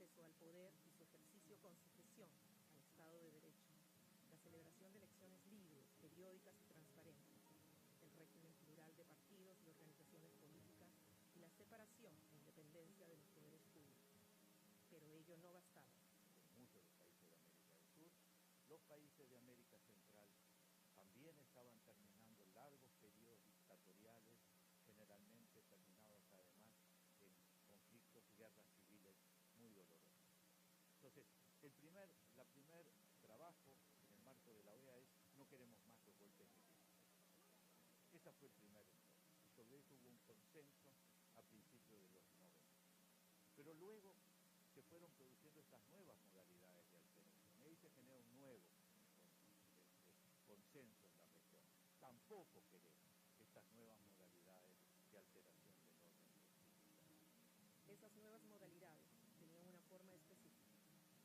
acceso al poder y su ejercicio con sujeción al Estado de Derecho, la celebración de elecciones libres, periódicas y transparentes, el régimen plural de partidos y organizaciones políticas y la separación e independencia de los poderes públicos. Pero ello no bastaba. En muchos de los países de América del Sur, los países de América Central también estaban terminando largos periodos dictatoriales, generalmente terminados además en conflictos y guerras civiles muy dolorosos. Entonces, la primer trabajo en el marco de la OEA es: no queremos más los golpes militares. Ese fue el primer enfoque, y sobre eso hubo un consenso a principios de los 90. Pero luego se fueron produciendo estas nuevas modalidades de alteración, y ahí se genera un nuevo consenso en la región. Tampoco queremos estas nuevas modalidades de alteración del orden constitucional. Esas nuevas modalidades tenían una forma específica: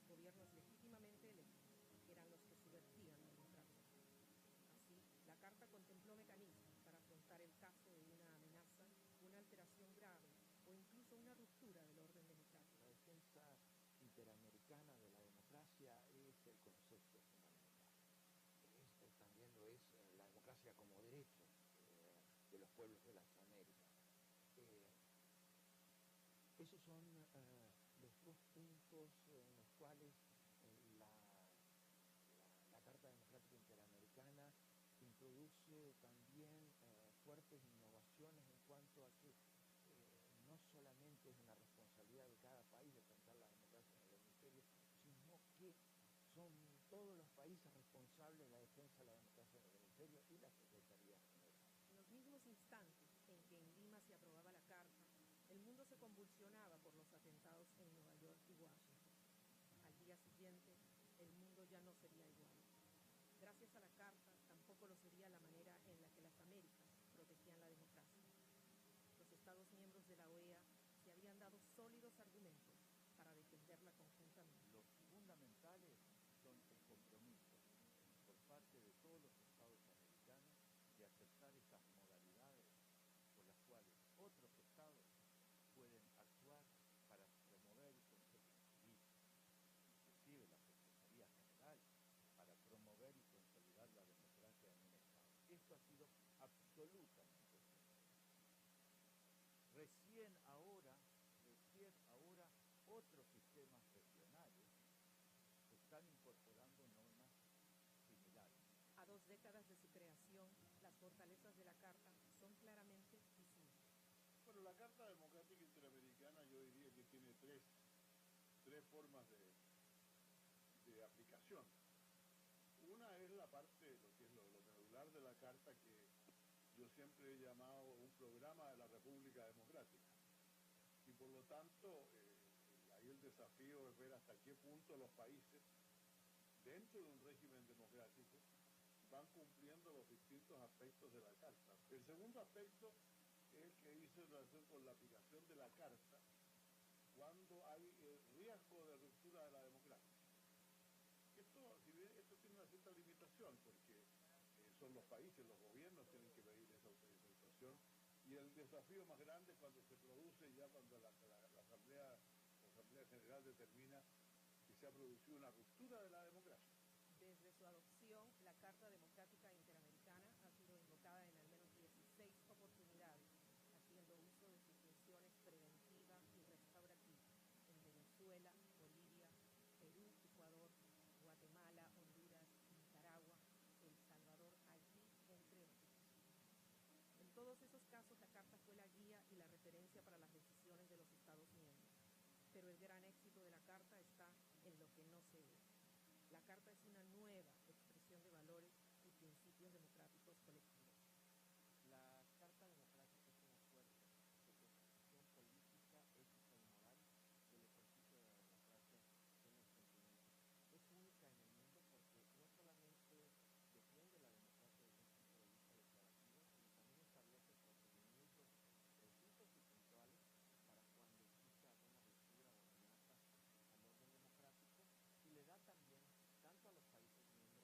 gobiernos legítimamente electos, que eran los que subvertían la democracia. Así, la Carta contempló mecanismos para afrontar el caso de una amenaza, una alteración grave o incluso una ruptura del orden democrático. La defensa interamericana de la democracia es el concepto fundamental. También lo es la democracia como derecho de los pueblos de las Américas. Esos son los dos puntos en los cuales la Carta Democrática Interamericana introduce también fuertes innovaciones en cuanto a que no solamente es una responsabilidad de cada país defender la democracia en el hemisferio, sino que son todos los países responsables de la defensa de la democracia en el hemisferio y la Secretaría General. En los mismos instantes en que en Lima se aprobaba la Carta, el mundo se convulsionaba por los atentados en Nueva York y Washington. Al día siguiente, el mundo ya no sería igual. Gracias a la Carta, tampoco lo sería la manera en la que las Américas protegían la democracia. Los Estados miembros de la OEA se habían dado sólidos argumentos para defenderla conjuntamente. Los fundamentales son el compromiso por parte de todos los Estados americanos de aceptar estas modalidades por las cuales otros Estados pueden actuar para promover y consolidar, inclusive la Secretaría General, para promover y consolidar la democracia en un Estado. Esto ha sido absolutamente necesario. Recién ahora, otros sistemas regionales están incorporando normas similares. A 2 décadas de su creación, las fortalezas de la Carta son claramente visibles. Bueno, la Carta Democrática Interamericana yo diría que tiene tres formas de aplicación. Una es la parte, lo que es lo medular de la Carta, que yo siempre he llamado un programa de la República Democrática. Y por lo tanto, ahí el desafío es ver hasta qué punto los países, dentro de un régimen democrático, van cumpliendo los distintos aspectos de la Carta. El segundo aspecto es el que dice en relación con la aplicación de la Carta cuando hay riesgo de ruptura de la democracia. Si bien esto tiene una cierta limitación, porque son los países, los gobiernos tienen que pedir esa autorización, y el desafío más grande es cuando se produce, ya cuando la Asamblea General determina que se ha producido una ruptura de la democracia. Desde su adopción, la Carta Democrática Interamericana ha sido invocada en al menos 16 oportunidades, haciendo uso de sus funciones preventiva y restaurativa en Venezuela, Bolivia, Perú, Ecuador, Guatemala, Honduras, Nicaragua, El Salvador, Haití, entre otros. En todos esos casos, la Carta fue la guía y la referencia para las decisiones de los Estados miembros. Pero el gran éxito de la Carta está en lo que no se ve. La Carta es una nueva expresión de valores y principios democráticos colectivos. La Carta Democrática es una fuerza de constitución política, ética y moral del ejercicio de la democracia en el continente. Es única en el mundo porque no solamente defiende la democracia desde un punto de vista declarativo, sino también establece procedimientos precisos y puntuales para cuando exista alguna ruptura o amenaza al orden democrático, y le da también tanto a los países miembros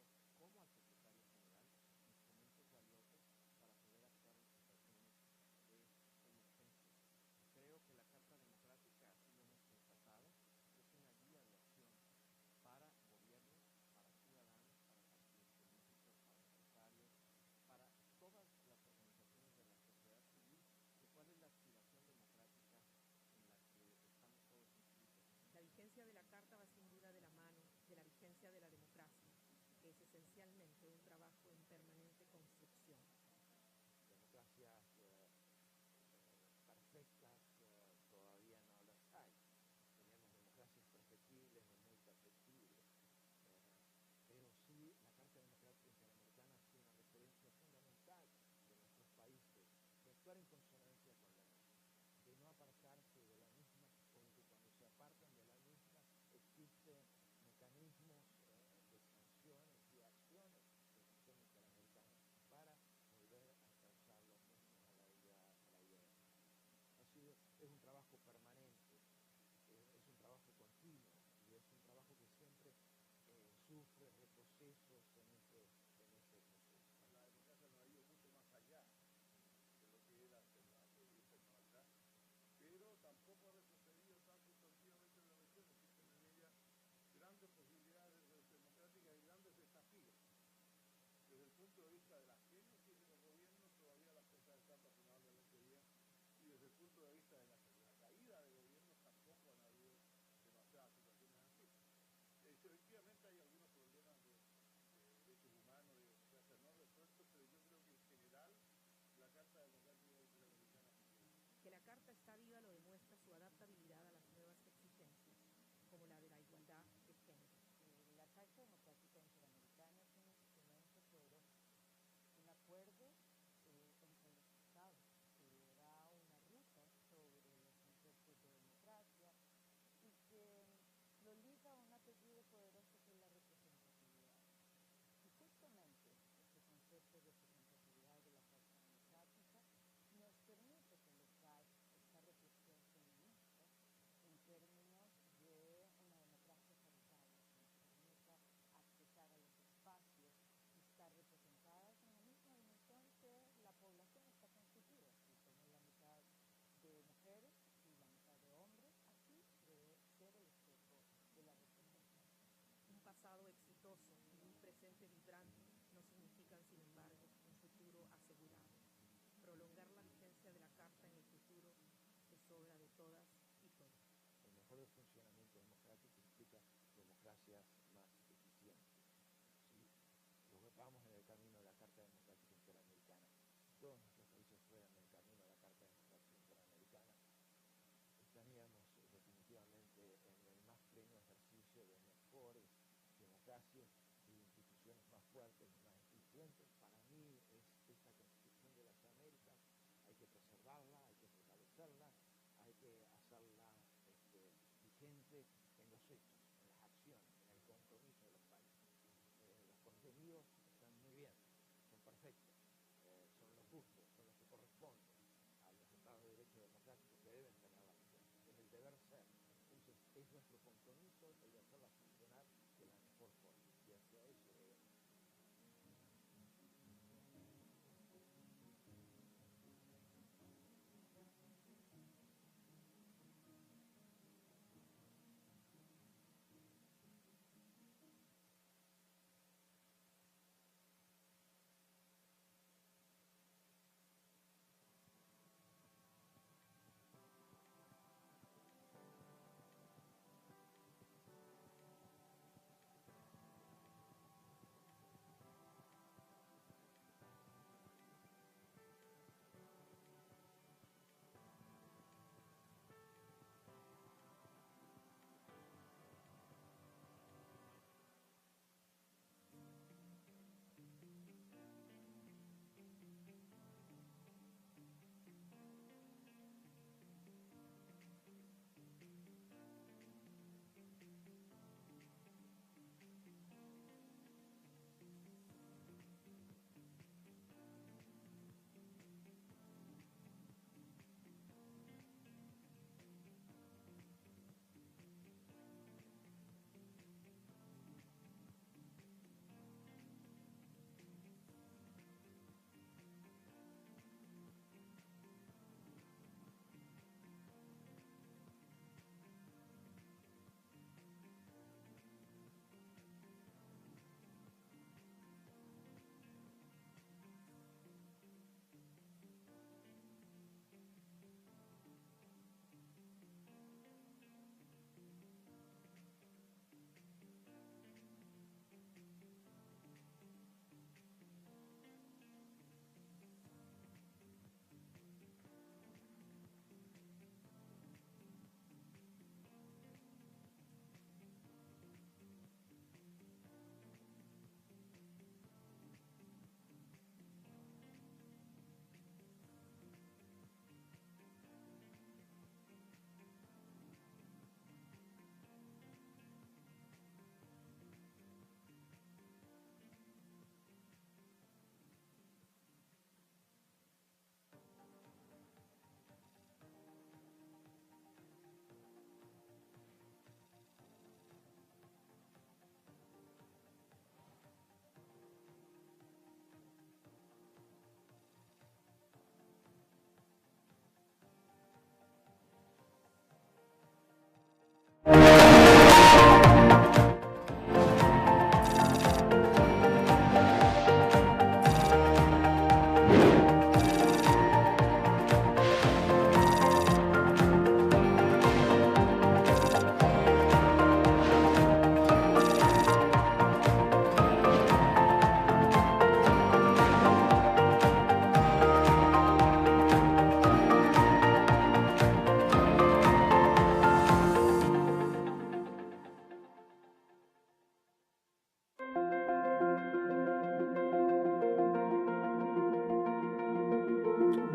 democracias más eficientes. ¿Sí? Vamos en el camino de la Carta Democrática Interamericana. Todos nuestros países fueran en el camino de la Carta Democrática Interamericana, estaríamos definitivamente en el más pleno ejercicio de mejores democracias y de instituciones más fuertes y más eficientes. Para mí es esta Constitución de las Américas, hay que preservarla, hay que fortalecerla, hay que hacerla vigente en los hechos, en las acciones, en el compromiso de los países. Los contenidos están muy bien, son perfectos, son los justos, son los que corresponden a los estados de derecho democráticos que deben tener la nación. Es el deber ser. Entonces, es nuestro compromiso el de hacerla funcionar de la mejor forma. Y hacia eso debemos.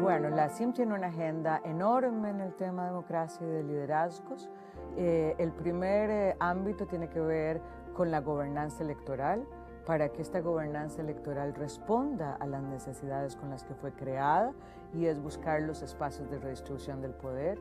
Bueno, la CIM tiene una agenda enorme en el tema de democracia y de liderazgos. El primer ámbito tiene que ver con la gobernanza electoral, para que esta gobernanza electoral responda a las necesidades con las que fue creada, y es buscar los espacios de redistribución del poder.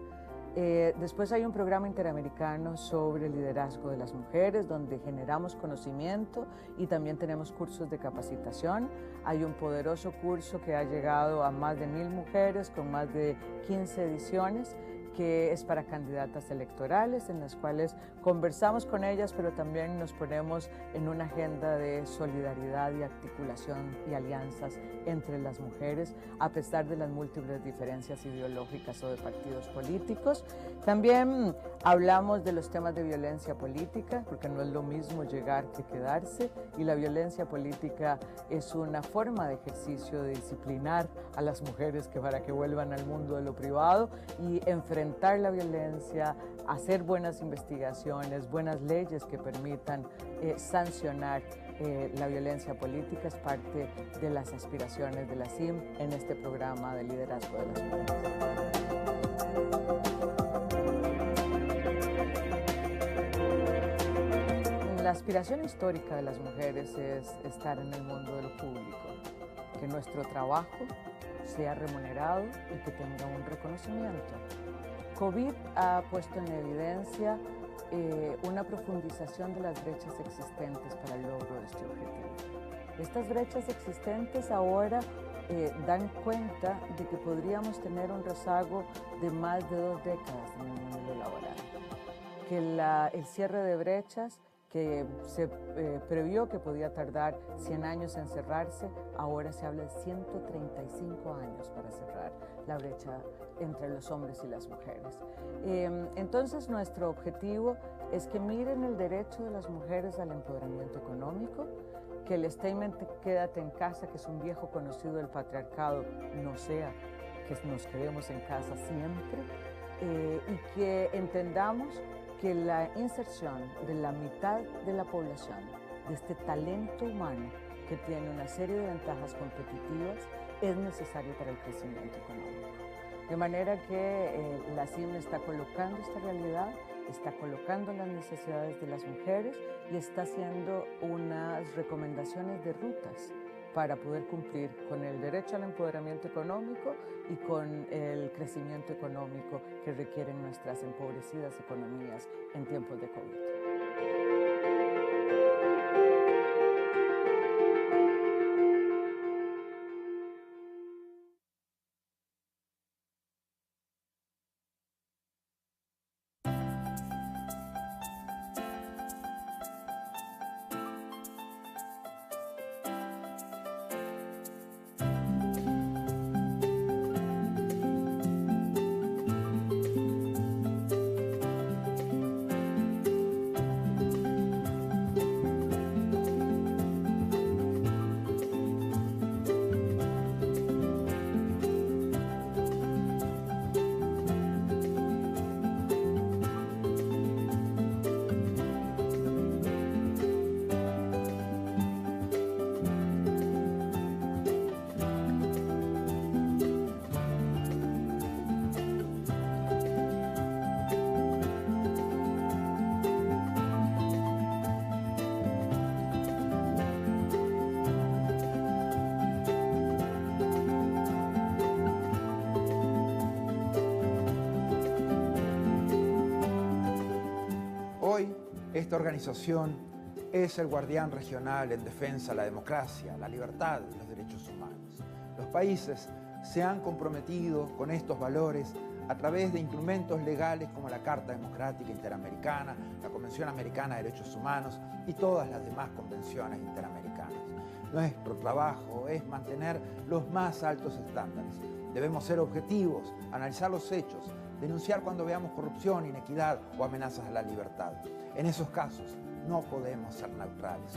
Después hay un programa interamericano sobre el liderazgo de las mujeres, donde generamos conocimiento y también tenemos cursos de capacitación. Hay un poderoso curso que ha llegado a más de 1000 mujeres con más de 15 ediciones, que es para candidatas electorales, en las cuales conversamos con ellas, pero también nos ponemos en una agenda de solidaridad y articulación y alianzas entre las mujeres, a pesar de las múltiples diferencias ideológicas o de partidos políticos. También hablamos de los temas de violencia política, porque no es lo mismo llegar que quedarse, y la violencia política es una forma de ejercicio de disciplinar a las mujeres para que vuelvan al mundo de lo privado y enfrentar la violencia, hacer buenas investigaciones, buenas leyes que permitan sancionar la violencia política. Es parte de las aspiraciones de la CIM en este programa de liderazgo de las mujeres. La aspiración histórica de las mujeres es estar en el mundo de lo público, que nuestro trabajo sea remunerado y que tenga un reconocimiento. COVID ha puesto en evidencia una profundización de las brechas existentes para el logro de este objetivo. Estas brechas existentes ahora dan cuenta de que podríamos tener un rezago de más de 2 décadas en el mundo laboral, que el cierre de brechas que se previó que podía tardar 100 años en cerrarse, ahora se habla de 135 años para cerrar la brecha entre los hombres y las mujeres. Entonces, nuestro objetivo es que miren el derecho de las mujeres al empoderamiento económico, que el statement "quédate en casa", que es un viejo conocido del patriarcado, no sea que nos quedemos en casa siempre, y que entendamos que la inserción de la mitad de la población, de este talento humano que tiene una serie de ventajas competitivas, es necesario para el crecimiento económico. De manera que la CIM está colocando esta realidad, está colocando las necesidades de las mujeres y está haciendo unas recomendaciones de rutas para poder cumplir con el derecho al empoderamiento económico y con el crecimiento económico que requieren nuestras empobrecidas economías en tiempos de COVID. Esta organización es el guardián regional en defensa de la democracia, la libertad y los derechos humanos. Los países se han comprometido con estos valores a través de instrumentos legales como la Carta Democrática Interamericana, la Convención Americana de Derechos Humanos y todas las demás convenciones interamericanas. Nuestro trabajo es mantener los más altos estándares. Debemos ser objetivos, analizar los hechos, denunciar cuando veamos corrupción, inequidad o amenazas a la libertad. En esos casos, no podemos ser neutrales.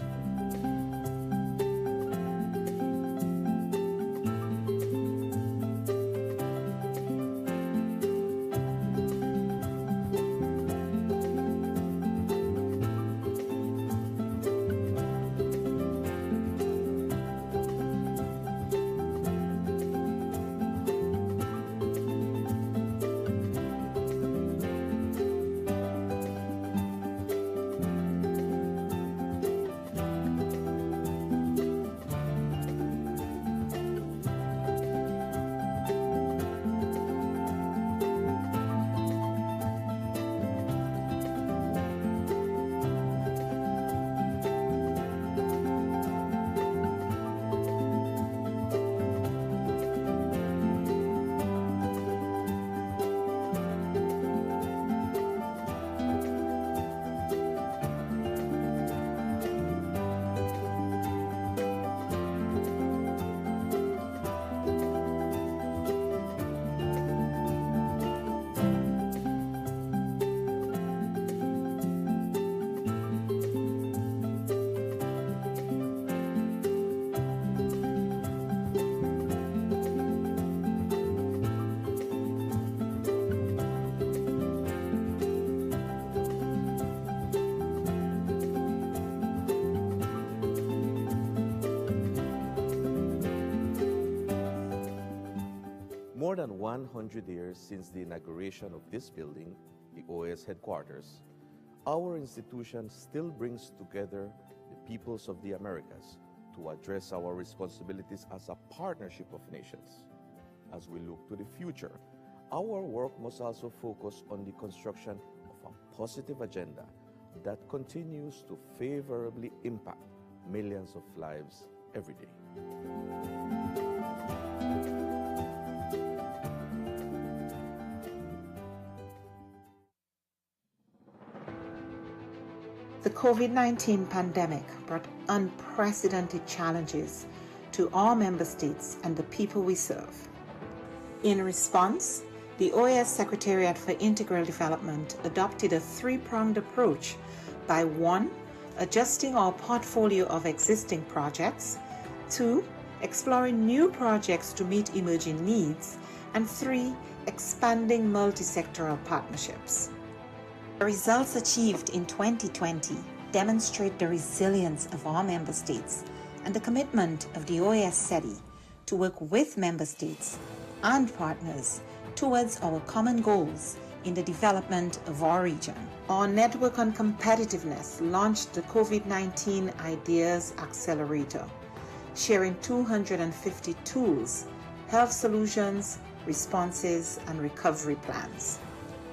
100 years since the inauguration of this building, the OAS headquarters, our institution still brings together the peoples of the Americas to address our responsibilities as a partnership of nations. As we look to the future, our work must also focus on the construction of a positive agenda that continues to favorably impact millions of lives every day. The COVID-19 pandemic brought unprecedented challenges to our member states and the people we serve. In response, the OAS Secretariat for Integral Development adopted a three-pronged approach by 1. Adjusting our portfolio of existing projects, 2. Exploring new projects to meet emerging needs, and 3. Expanding multi-sectoral partnerships. The results achieved in 2020 demonstrate the resilience of our member states and the commitment of the OAS SETI to work with member states and partners towards our common goals in the development of our region. Our Network on Competitiveness launched the COVID-19 Ideas Accelerator, sharing 250 tools, health solutions, responses, and recovery plans.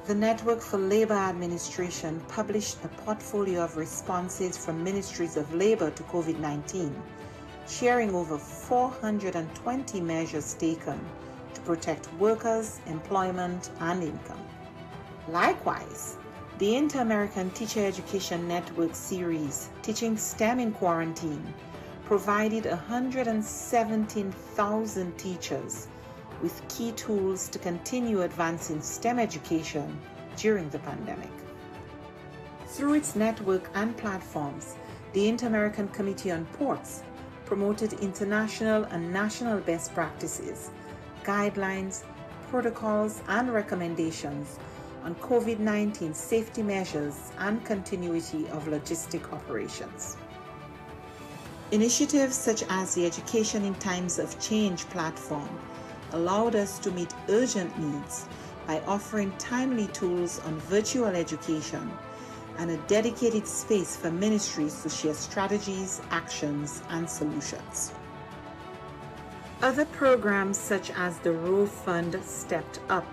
The Network for Labor Administration published a portfolio of responses from ministries of labor to COVID-19, sharing over 420 measures taken to protect workers, employment, and income. Likewise, the Inter-American Teacher Education Network series, Teaching STEM in Quarantine, provided 117,000 teachers with key tools to continue advancing STEM education during the pandemic. Through its network and platforms, the Inter-American Committee on Ports promoted international and national best practices, guidelines, protocols, and recommendations on COVID-19 safety measures and continuity of logistic operations. Initiatives such as the Education in Times of Change platform allowed us to meet urgent needs by offering timely tools on virtual education and a dedicated space for ministries to share strategies, actions, and solutions. Other programs such as the Row Fund stepped up,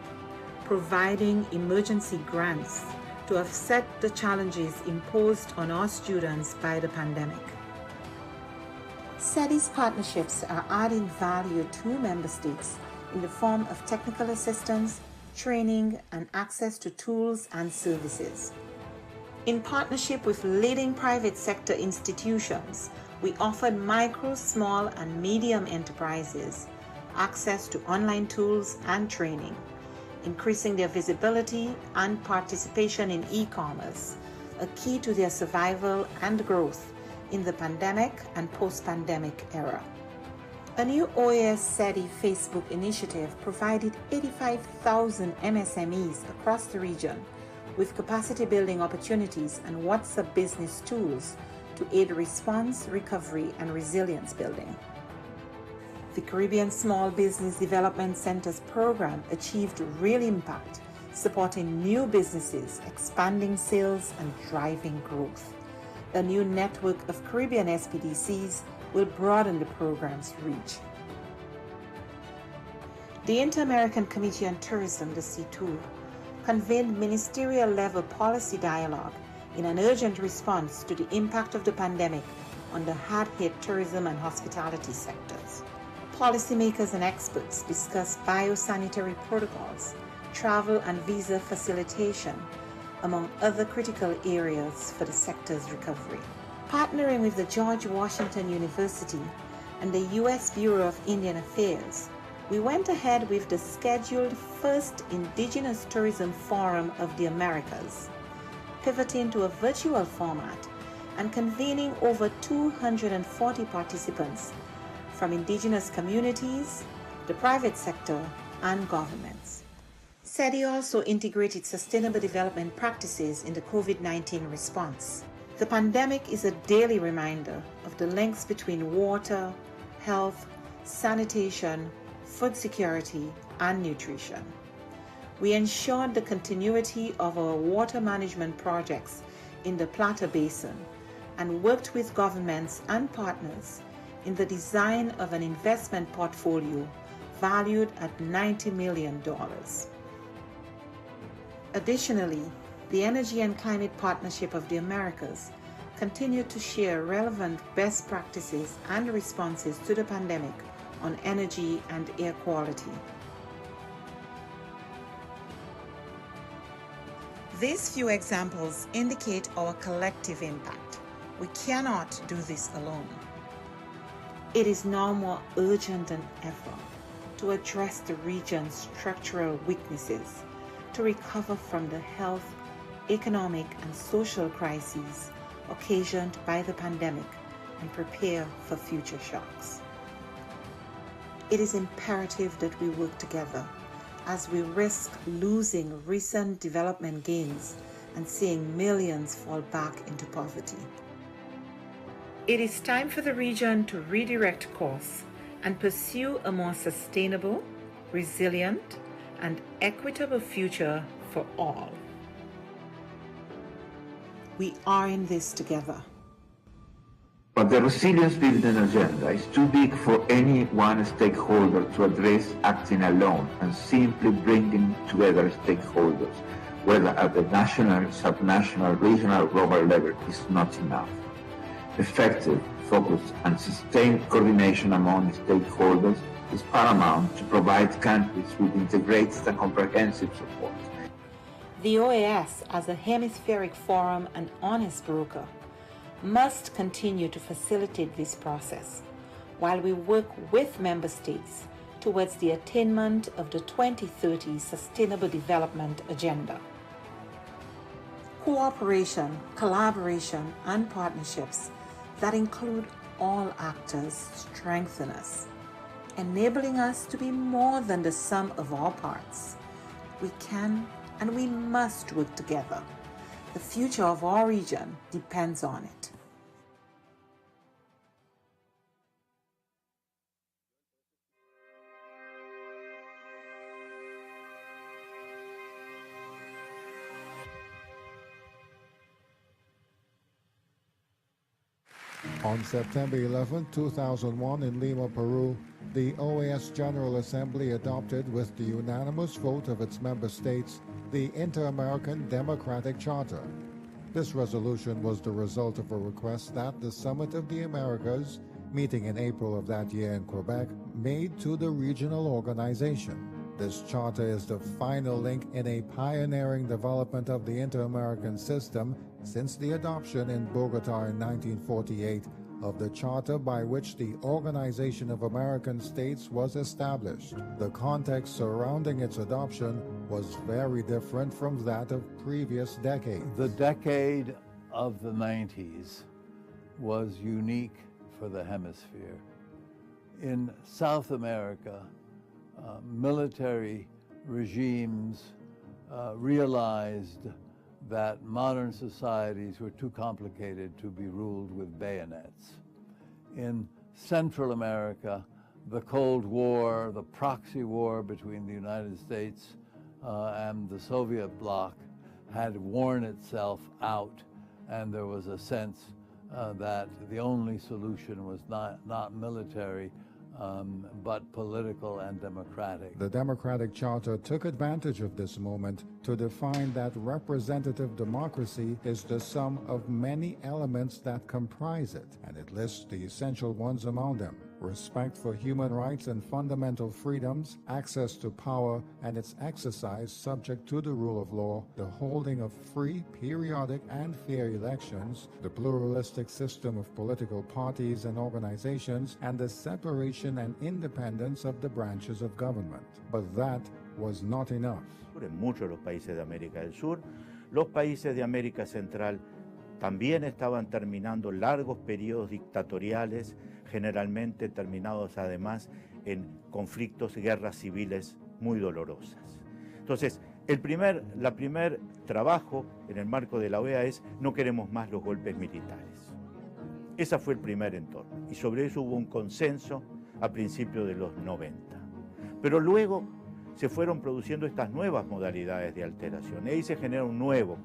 providing emergency grants to offset the challenges imposed on our students by the pandemic. SETI's partnerships are adding value to member states in the form of technical assistance, training, and access to tools and services. In partnership with leading private sector institutions, we offered micro, small, and medium enterprises access to online tools and training, increasing their visibility and participation in e-commerce, a key to their survival and growth in the pandemic and post-pandemic era. A new OAS SETI Facebook initiative provided 85,000 MSMEs across the region with capacity building opportunities and WhatsApp business tools to aid response, recovery, and resilience building. The Caribbean Small Business Development Centers program achieved real impact, supporting new businesses, expanding sales, and driving growth. A new network of Caribbean SPDCs will broaden the program's reach. The Inter-American Committee on Tourism, the CTOUR, convened ministerial-level policy dialogue in an urgent response to the impact of the pandemic on the hard-hit tourism and hospitality sectors. Policymakers and experts discussed biosanitary protocols, travel and visa facilitation, among other critical areas for the sector's recovery. Partnering with the George Washington University and the U.S. Bureau of Indian Affairs, we went ahead with the scheduled first Indigenous Tourism Forum of the Americas, pivoting to a virtual format and convening over 240 participants from indigenous communities, the private sector, and governments. SETI also integrated sustainable development practices in the COVID-19 response. The pandemic is a daily reminder of the links between water, health, sanitation, food security, and nutrition. We ensured the continuity of our water management projects in the Plata Basin and worked with governments and partners in the design of an investment portfolio valued at $90 million. Additionally, the Energy and Climate Partnership of the Americas continued to share relevant best practices and responses to the pandemic on energy and air quality. These few examples indicate our collective impact. We cannot do this alone. It is now more urgent than ever to address the region's structural weaknesses, to recover from the health, economic, and social crises occasioned by the pandemic and prepare for future shocks. It is imperative that we work together as we risk losing recent development gains and seeing millions fall back into poverty. It is time for the region to redirect course and pursue a more sustainable, resilient, and equitable future for all. We are in this together. But the resilience building agenda is too big for any one stakeholder to address acting alone, and simply bringing together stakeholders, whether at the national, subnational, regional, global level, is not enough. Effective, focused, and sustained coordination among stakeholders is paramount to provide countries with integrated and comprehensive support. The OAS, as a hemispheric forum and honest broker, must continue to facilitate this process while we work with member states towards the attainment of the 2030 Sustainable Development Agenda. Cooperation, collaboration, and partnerships that include all actors strengthen us, enabling us to be more than the sum of our parts. We can and we must work together. The future of our region depends on it. On September 11, 2001 in Lima, Peru, the OAS General Assembly adopted with the unanimous vote of its member states the Inter-American Democratic Charter. This resolution was the result of a request that the Summit of the Americas, meeting in April of that year in Quebec, made to the regional organization. This charter is the final link in a pioneering development of the Inter-American system since the adoption in Bogota in 1948 of the charter by which the Organization of American States was established. The context surrounding its adoption was very different from that of previous decades. The decade of the 90s was unique for the hemisphere. In South America, military regimes realized that modern societies were too complicated to be ruled with bayonets. In Central America, the Cold War, the proxy war between the United States and the Soviet bloc had worn itself out, and there was a sense that the only solution was not military, but political and democratic. The Democratic Charter took advantage of this moment to define that representative democracy is the sum of many elements that comprise it, and it lists the essential ones among them: respect for human rights and fundamental freedoms, access to power and its exercise subject to the rule of law, the holding of free, periodic, and fair elections, the pluralistic system of political parties and organizations, and the separation and independence of the branches of government. But that was not enough. En muchos de los países de América del Sur, los países de América Central también estaban terminando largos periodos dictatoriales, generalmente terminados además en conflictos y guerras civiles muy dolorosas. Entonces, el primer trabajo en el marco de la OEA es: no queremos más los golpes militares. Ese fue el primer entorno, y sobre eso hubo un consenso a principios de los 90. Pero luego se fueron produciendo estas nuevas modalidades de alteración. Y ahí se genera un nuevo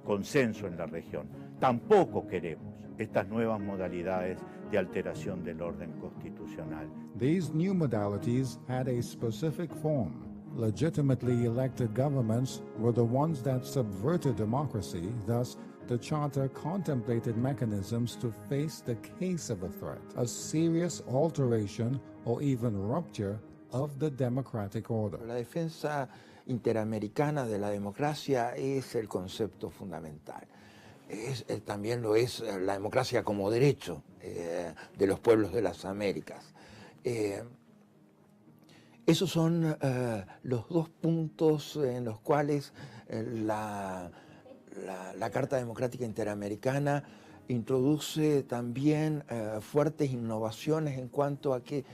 consenso en la región. Tampoco queremos estas nuevas modalidades de alteración del orden constitucional. These new modalities had a specific form. Legitimately elected governments were the ones that subverted democracy. Thus, the Charter contemplated mechanisms to face the case of a threat, a serious alteration or even rupture of the democratic order. La defensa interamericana de la democracia es el concepto fundamental. También lo es la democracia como derecho de los pueblos de las Américas. Esos son los dos puntos en los cuales la Carta Democrática Interamericana introduce también fuertes innovaciones en cuanto a que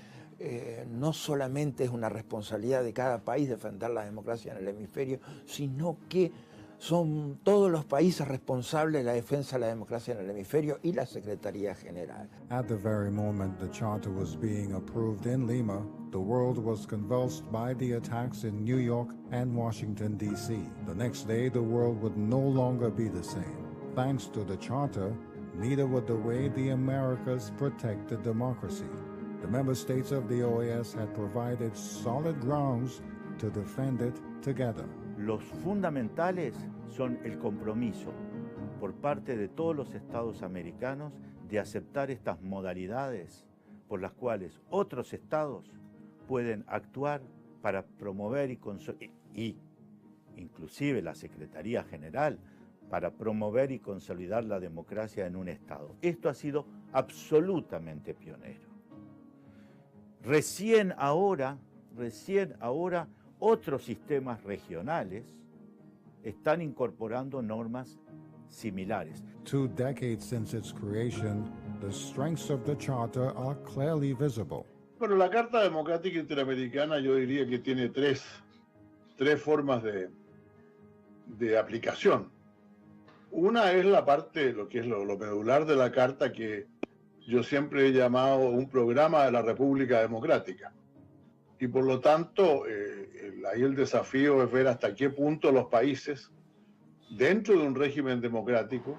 no solamente es una responsabilidad de cada país defender la democracia en el hemisferio, sino que son todos los países responsables de la defensa de la democracia en el hemisferio y la Secretaría General. At the very moment the charter was being approved in Lima, the world was convulsed by the attacks in New York and Washington, D.C. The next day, the world would no longer be the same. Thanks to the charter, neither would the way the Americas protected democracy. The member states of the OAS had provided solid grounds to defend it together. Los fundamentales son el compromiso por parte de todos los estados americanos de aceptar estas modalidades por las cuales otros estados pueden actuar para promover y inclusive la Secretaría General para promover y consolidar la democracia en un estado. Esto ha sido absolutamente pionero. Recién ahora otros sistemas regionales están incorporando normas similares. 2 decades since its creation, the strengths of the charter are clearly visible. Bueno, la Carta Democrática Interamericana yo diría que tiene tres formas de aplicación. Una es la parte, lo que es lo medular de la Carta, que yo siempre he llamado un programa de la República Democrática. Y por lo tanto, ahí el desafío es ver hasta qué punto los países, dentro de un régimen democrático,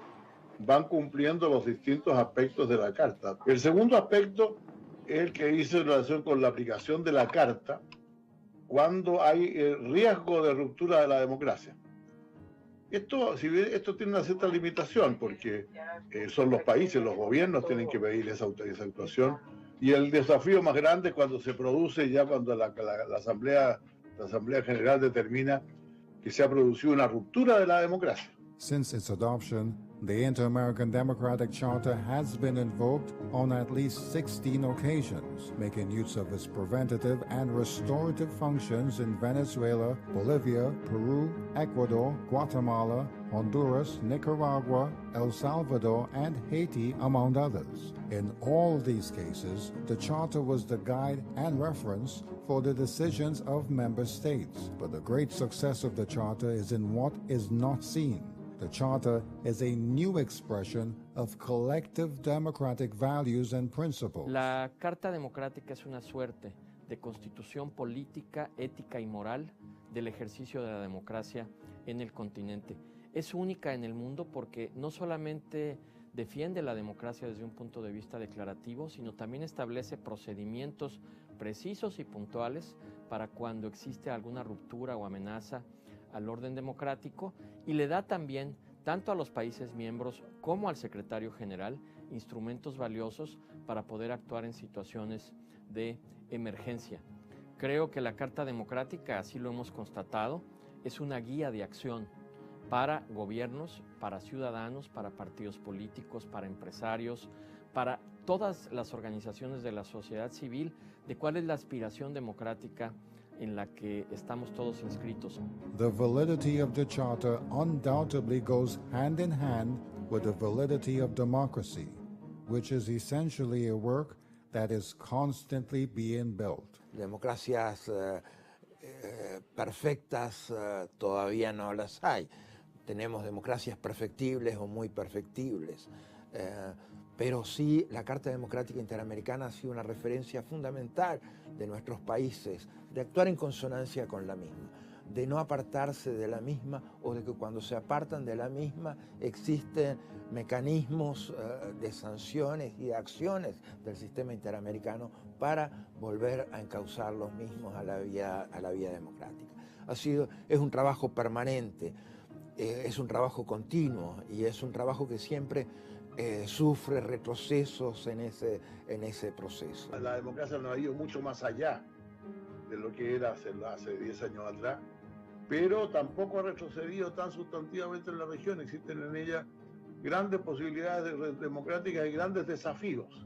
van cumpliendo los distintos aspectos de la Carta. El segundo aspecto es el que dice en relación con la aplicación de la Carta cuando hay riesgo de ruptura de la democracia. Esto tiene una cierta limitación porque son los países, los gobiernos tienen que pedir esa actuación. Y el desafío más grande cuando se produce, ya cuando la Asamblea General determina que se ha producido una ruptura de la democracia. Since its adoption, the Inter-American Democratic Charter has been invoked on at least 16 occasions, making use of its preventative and restorative functions in Venezuela, Bolivia, Peru, Ecuador, Guatemala, Honduras, Nicaragua, El Salvador, and Haiti, among others. In all these cases, the Charter was the guide and reference for the decisions of member states. But the great success of the Charter is in what is not seen. The Charter is a new expression of collective democratic values and principles. La Carta Democrática es una suerte de constitución política, ética y moral del ejercicio de la democracia en el continente. Es única en el mundo porque no solamente defiende la democracia desde un punto de vista declarativo, sino también establece procedimientos precisos y puntuales para cuando existe alguna ruptura o amenaza al orden democrático, y le da también, tanto a los países miembros como al secretario general, instrumentos valiosos para poder actuar en situaciones de emergencia. Creo que la Carta Democrática, así lo hemos constatado, es una guía de acción para gobiernos, para ciudadanos, para partidos políticos, para empresarios, para todas las organizaciones de la sociedad civil, de cuál es la aspiración democrática en la que estamos todos inscritos. The validity of the Charter undoubtedly goes hand in hand with the validity of democracy, which is essentially a work that is constantly being built. Democracias perfectas todavía no las hay. Tenemos democracias perfectibles o muy perfectibles. Pero sí, la Carta Democrática Interamericana ha sido una referencia fundamental de nuestros países, de actuar en consonancia con la misma, de no apartarse de la misma, o de que cuando se apartan de la misma existen mecanismos de sanciones y de acciones del sistema interamericano para volver a encauzar los mismos a la vía democrática. Es un trabajo permanente, es un trabajo continuo y es un trabajo que siempre sufre retrocesos en ese proceso. La democracia no ha ido mucho más allá de lo que era hace 10 años atrás, pero tampoco ha retrocedido tan sustantivamente en la región. Existen en ella grandes posibilidades democráticas y grandes desafíos.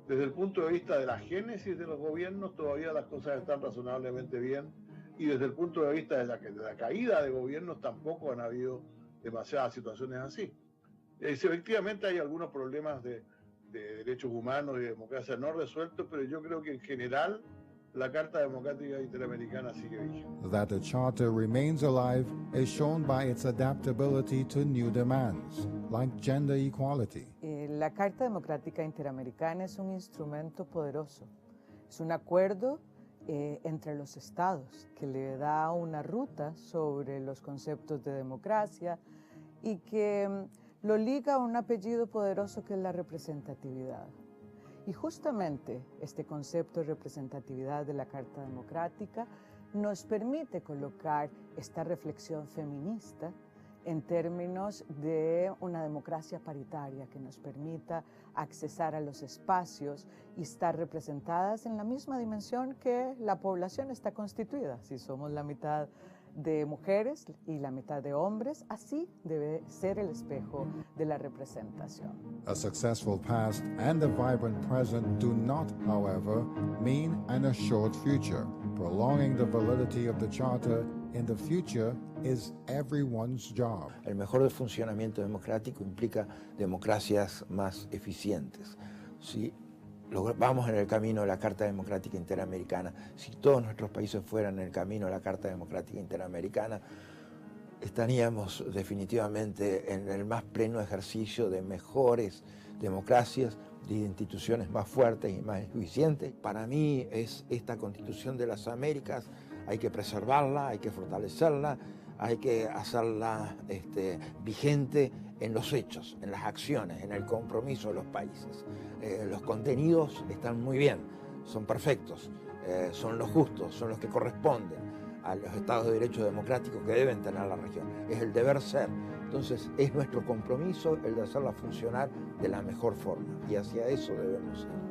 Desde el punto de vista de la génesis de los gobiernos, todavía las cosas están razonablemente bien, y desde el punto de vista de la caída de gobiernos tampoco han habido demasiadas situaciones así. Efectivamente hay algunos problemas de derechos humanos y de democracia no resueltos, pero yo creo que en general la Carta Democrática Interamericana sigue vigente. That the Charter remains alive is shown by its adaptability to new demands, like gender equality. La Carta Democrática Interamericana es un instrumento poderoso. Es un acuerdo entre los estados que le da una ruta sobre los conceptos de democracia y que lo liga a un apellido poderoso que es la representatividad. Y justamente este concepto de representatividad de la Carta Democrática nos permite colocar esta reflexión feminista en términos de una democracia paritaria que nos permita accesar a los espacios y estar representadas en la misma dimensión que la población está constituida. Si somos la mitad de mujeres y la mitad de hombres, así debe ser el espejo de la representación. A successful past and a vibrant present do not, however, mean an assured future. Prolonging the validity of the Charter in the future is everyone's job. El mejor funcionamiento democrático implica democracias más eficientes. Si vamos en el camino de la Carta Democrática Interamericana, si todos nuestros países fueran en el camino de la Carta Democrática Interamericana, estaríamos definitivamente en el más pleno ejercicio de mejores democracias, de instituciones más fuertes y más eficientes. Para mí es esta Constitución de las Américas, hay que preservarla, hay que fortalecerla, hay que hacerla vigente en los hechos, en las acciones, en el compromiso de los países. Los contenidos están muy bien, son perfectos, son los justos, son los que corresponden a los estados de derecho democráticos que deben tener la región. Es el deber ser. Entonces es nuestro compromiso el de hacerla funcionar de la mejor forma y hacia eso debemos ir.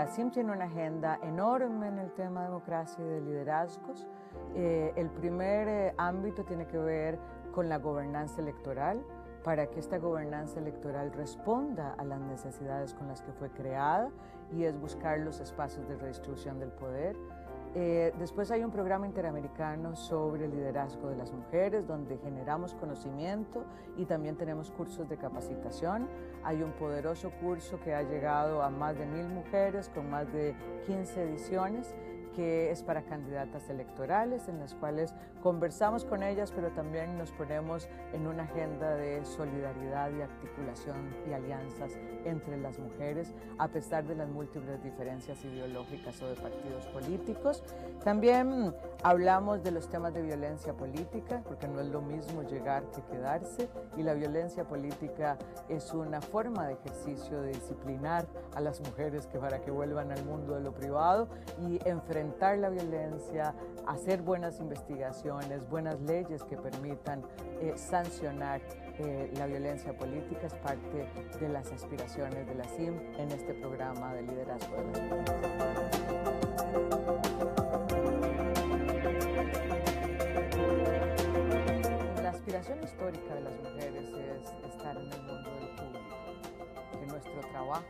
La CIM tiene una agenda enorme en el tema de democracia y de liderazgos. El primer ámbito tiene que ver con la gobernanza electoral, para que esta gobernanza electoral responda a las necesidades con las que fue creada, y es buscar los espacios de redistribución del poder. Después hay un programa interamericano sobre el liderazgo de las mujeres, donde generamos conocimiento y también tenemos cursos de capacitación. Hay un poderoso curso que ha llegado a más de 1000 mujeres con más de 15 ediciones, que es para candidatas electorales, en las cuales conversamos con ellas, pero también nos ponemos en una agenda de solidaridad y articulación y alianzas entre las mujeres, a pesar de las múltiples diferencias ideológicas o de partidos políticos. También hablamos de los temas de violencia política, porque no es lo mismo llegar que quedarse, y la violencia política es una forma de ejercicio de disciplinar a las mujeres para que vuelvan al mundo de lo privado y enfrentar la violencia, hacer buenas investigaciones, buenas leyes que permitan sancionar la violencia política. Es parte de las aspiraciones de la CIM en este programa de liderazgo de las mujeres. La aspiración histórica de las mujeres es estar en el mundo de lo público, que nuestro trabajo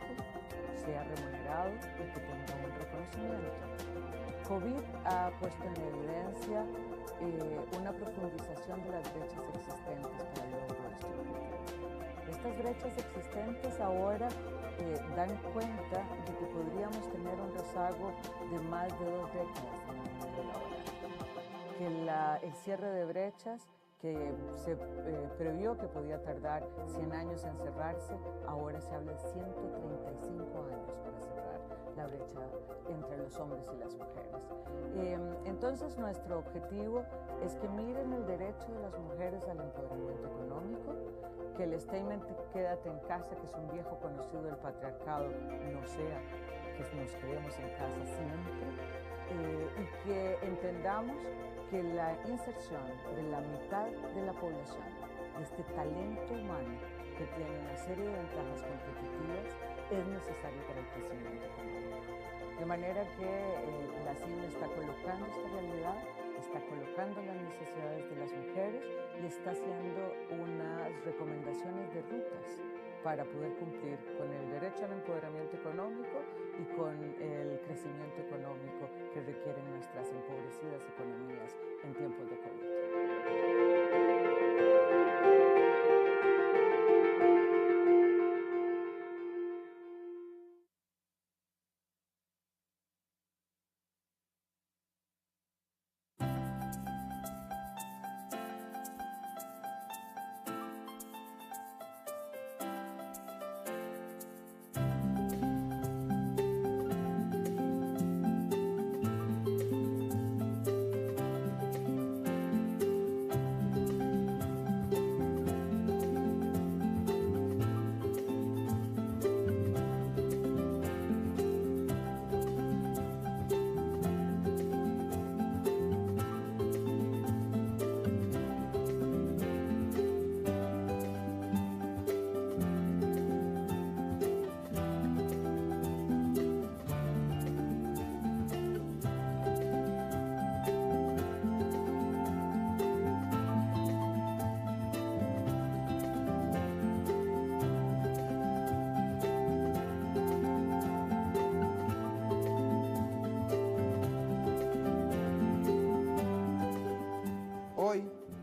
sea remunerado y que tenga un reconocimiento. COVID ha puesto en evidencia una profundización de las brechas existentes para el logro de este objetivo. Estas brechas existentes ahora dan cuenta de que podríamos tener un rezago de más de 2 décadas en el mundo laboral, que el cierre de brechas que se previó que podía tardar 100 años en cerrarse, ahora se habla de 135 años para cerrar la brecha entre los hombres y las mujeres. Entonces nuestro objetivo es que miren el derecho de las mujeres al empoderamiento económico, que el statement quédate en casa, que es un viejo conocido del patriarcado, no sea que nos quedemos en casa siempre, y que entendamos que la inserción de la mitad de la población, de este talento humano que tiene una serie de ventajas competitivas, es necesario para el crecimiento económico. De manera que la CIM está colocando esta realidad, está colocando las necesidades de las mujeres y está haciendo unas recomendaciones de rutas para poder cumplir con el derecho al empoderamiento económico y con el crecimiento económico que requieren nuestras empobrecidas economías en tiempos de COVID.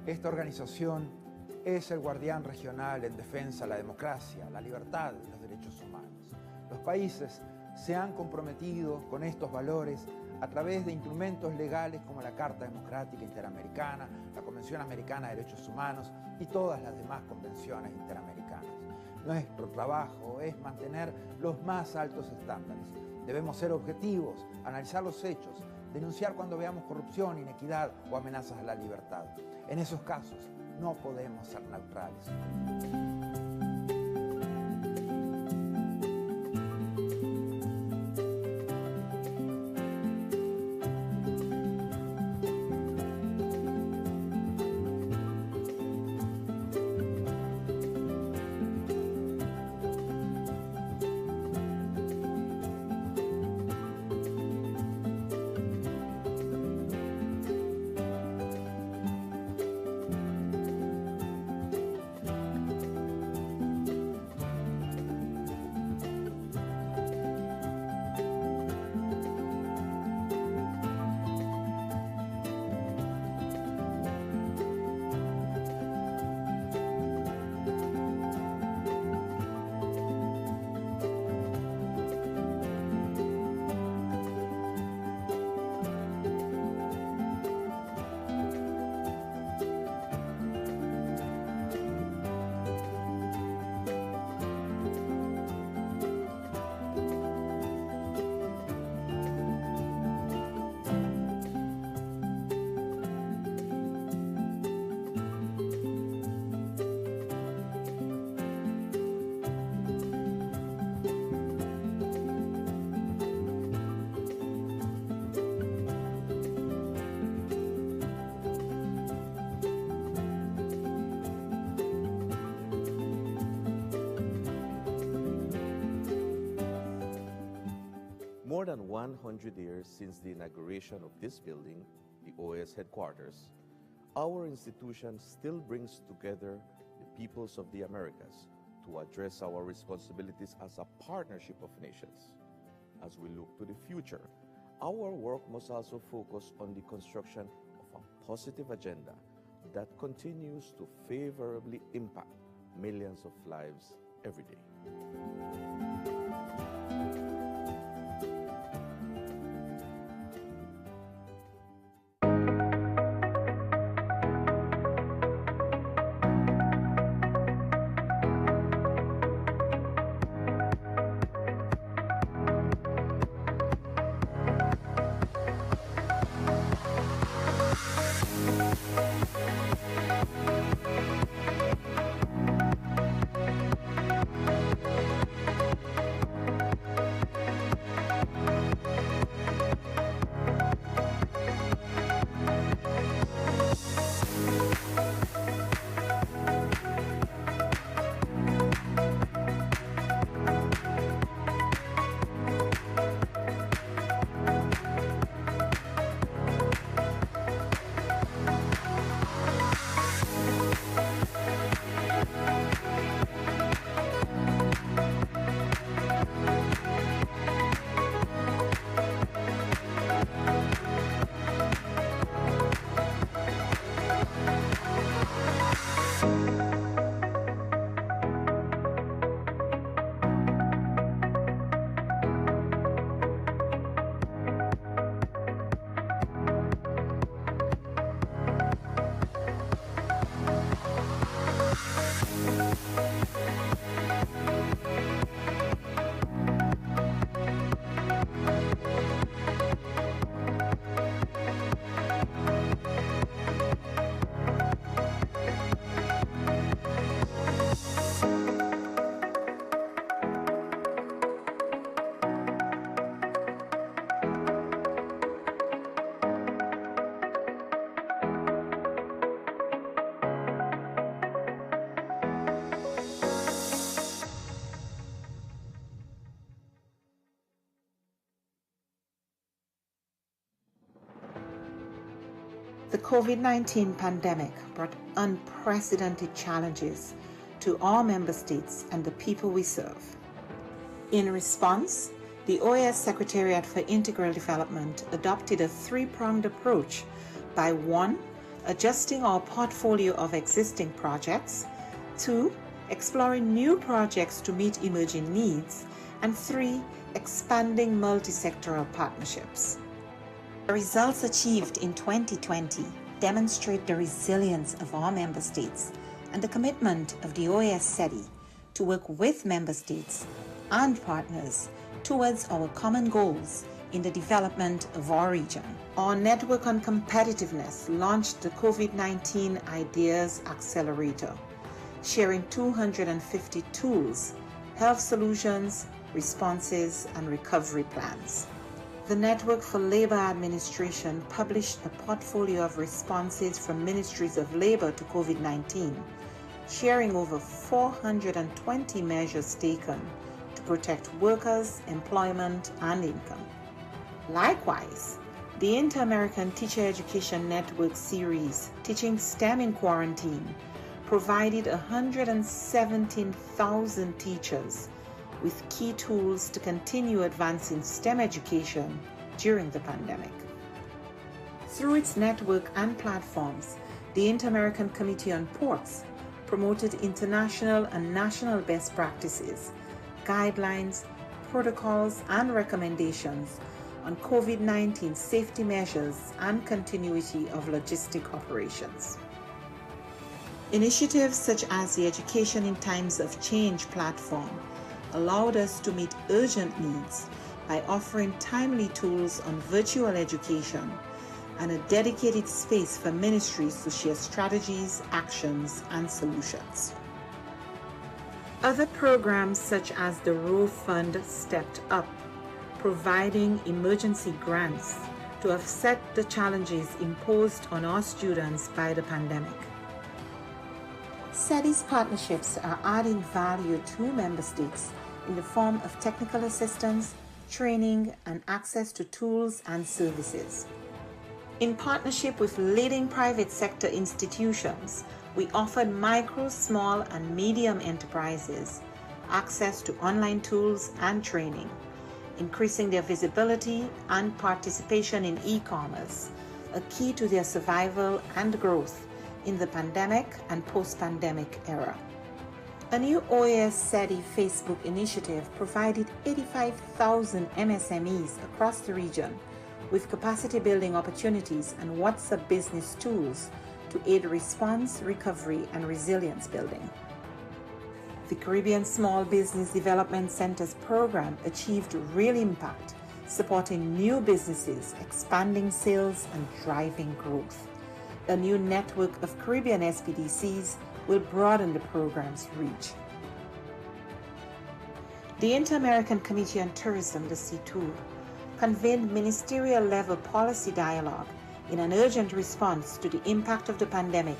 Esta organización es el guardián regional en defensa de la democracia, la libertad y los derechos humanos. Los países se han comprometido con estos valores a través de instrumentos legales como la Carta Democrática Interamericana, la Convención Americana de Derechos Humanos y todas las demás convenciones interamericanas. Nuestro trabajo es mantener los más altos estándares. Debemos ser objetivos, analizar los hechos, denunciar cuando veamos corrupción, inequidad o amenazas a la libertad. En esos casos no podemos ser neutrales. 100 years since the inauguration of this building, the OAS headquarters, our institution still brings together the peoples of the Americas to address our responsibilities as a partnership of nations. As we look to the future, our work must also focus on the construction of a positive agenda that continues to favorably impact millions of lives every day. The COVID-19 pandemic brought unprecedented challenges to all member states and the people we serve. In response, the OAS Secretariat for Integral Development adopted a three-pronged approach by 1. Adjusting our portfolio of existing projects, 2. Exploring new projects to meet emerging needs, and 3. Expanding multi-sectoral partnerships. The results achieved in 2020 demonstrate the resilience of our member states and the commitment of the OAS SETI to work with member states and partners towards our common goals in the development of our region. Our Network on Competitiveness launched the COVID-19 Ideas Accelerator, sharing 250 tools, health solutions, responses, and recovery plans. The Network for Labor Administration published a portfolio of responses from ministries of labor to COVID-19, sharing over 420 measures taken to protect workers, employment, and income. Likewise, the Inter-American Teacher Education Network series, Teaching STEM in Quarantine, provided 117,000 teachers with key tools to continue advancing STEM education during the pandemic. Through its network and platforms, the Inter-American Committee on Ports promoted international and national best practices, guidelines, protocols, and recommendations on COVID-19 safety measures and continuity of logistic operations. Initiatives such as the Education in Times of Change platform allowed us to meet urgent needs by offering timely tools on virtual education and a dedicated space for ministries to share strategies, actions, and solutions. Other programs such as the Row Fund stepped up, providing emergency grants to offset the challenges imposed on our students by the pandemic. SETI's partnerships are adding value to member states in the form of technical assistance, training, and access to tools and services. In partnership with leading private sector institutions, we offered micro, small, and medium enterprises access to online tools and training, increasing their visibility and participation in e-commerce, a key to their survival and growth in the pandemic and post-pandemic era. A new OAS SETI Facebook initiative provided 85,000 MSMEs across the region with capacity building opportunities and WhatsApp business tools to aid response, recovery, and resilience building. The Caribbean Small Business Development Centers program achieved real impact, supporting new businesses, expanding sales, and driving growth. A new network of Caribbean SBDCs will broaden the program's reach. The Inter-American Committee on Tourism, the CTOUR, convened ministerial-level policy dialogue in an urgent response to the impact of the pandemic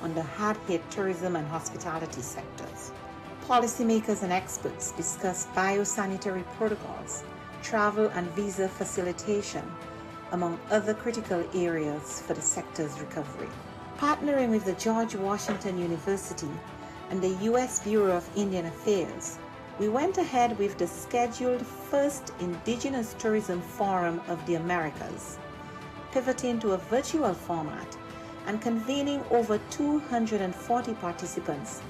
on the hard-hit tourism and hospitality sectors. Policymakers and experts discussed biosanitary protocols, travel and visa facilitation, among other critical areas for the sector's recovery. Partnering with the George Washington University and the U.S. Bureau of Indian Affairs, we went ahead with the scheduled first Indigenous Tourism Forum of the Americas, pivoting to a virtual format and convening over 240 participants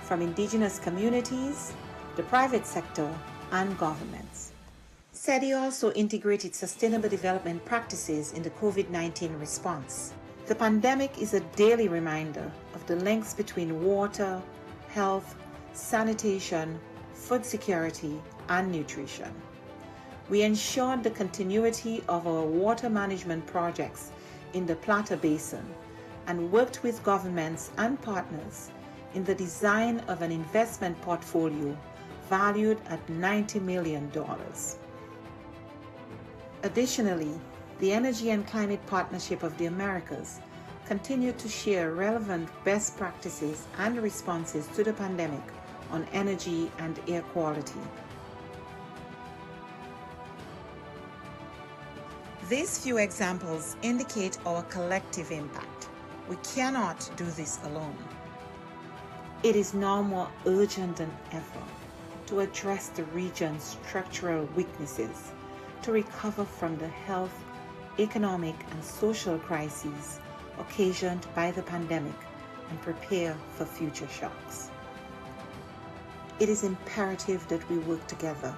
from indigenous communities, the private sector, and governments. SETI also integrated sustainable development practices in the COVID-19 response. The pandemic is a daily reminder of the links between water, health, sanitation, food security, and nutrition. We ensured the continuity of our water management projects in the Plata Basin and worked with governments and partners in the design of an investment portfolio valued at $90 million. Additionally, the Energy and Climate Partnership of the Americas continued to share relevant best practices and responses to the pandemic on energy and air quality. These few examples indicate our collective impact. We cannot do this alone. It is now more urgent than ever to address the region's structural weaknesses, to recover from the health, economic, and social crises occasioned by the pandemic and prepare for future shocks. It is imperative that we work together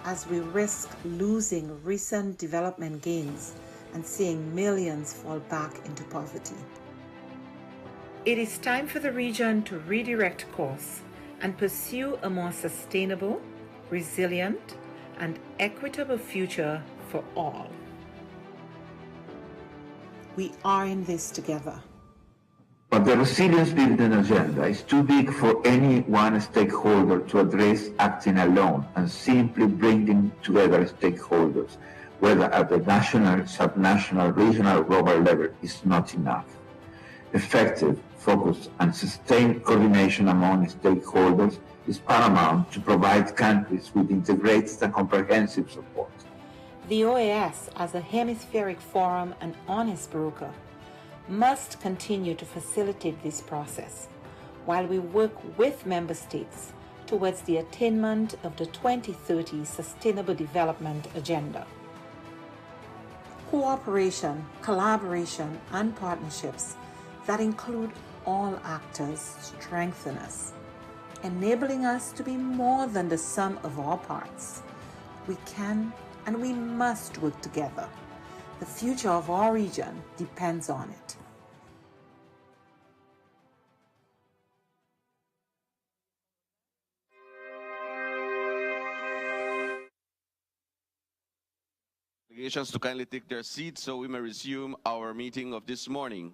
as we risk losing recent development gains and seeing millions fall back into poverty. It is time for the region to redirect course and pursue a more sustainable, resilient, and equitable future for all. We are in this together. But the resilience building agenda is too big for any one stakeholder to address acting alone, and simply bringing together stakeholders, whether at the national, subnational, regional, or global level, is not enough. Effective, focused, and sustained coordination among stakeholders is paramount to provide countries with integrated and comprehensive support. The OAS, as a hemispheric forum and honest broker, must continue to facilitate this process while we work with member states towards the attainment of the 2030 Sustainable Development Agenda. Cooperation, collaboration, and partnerships that include all actors strengthen us, enabling us to be more than the sum of our parts. We can and we must work together. The future of our region depends on it. Delegations to kindly take their seats so we may resume our meeting of this morning.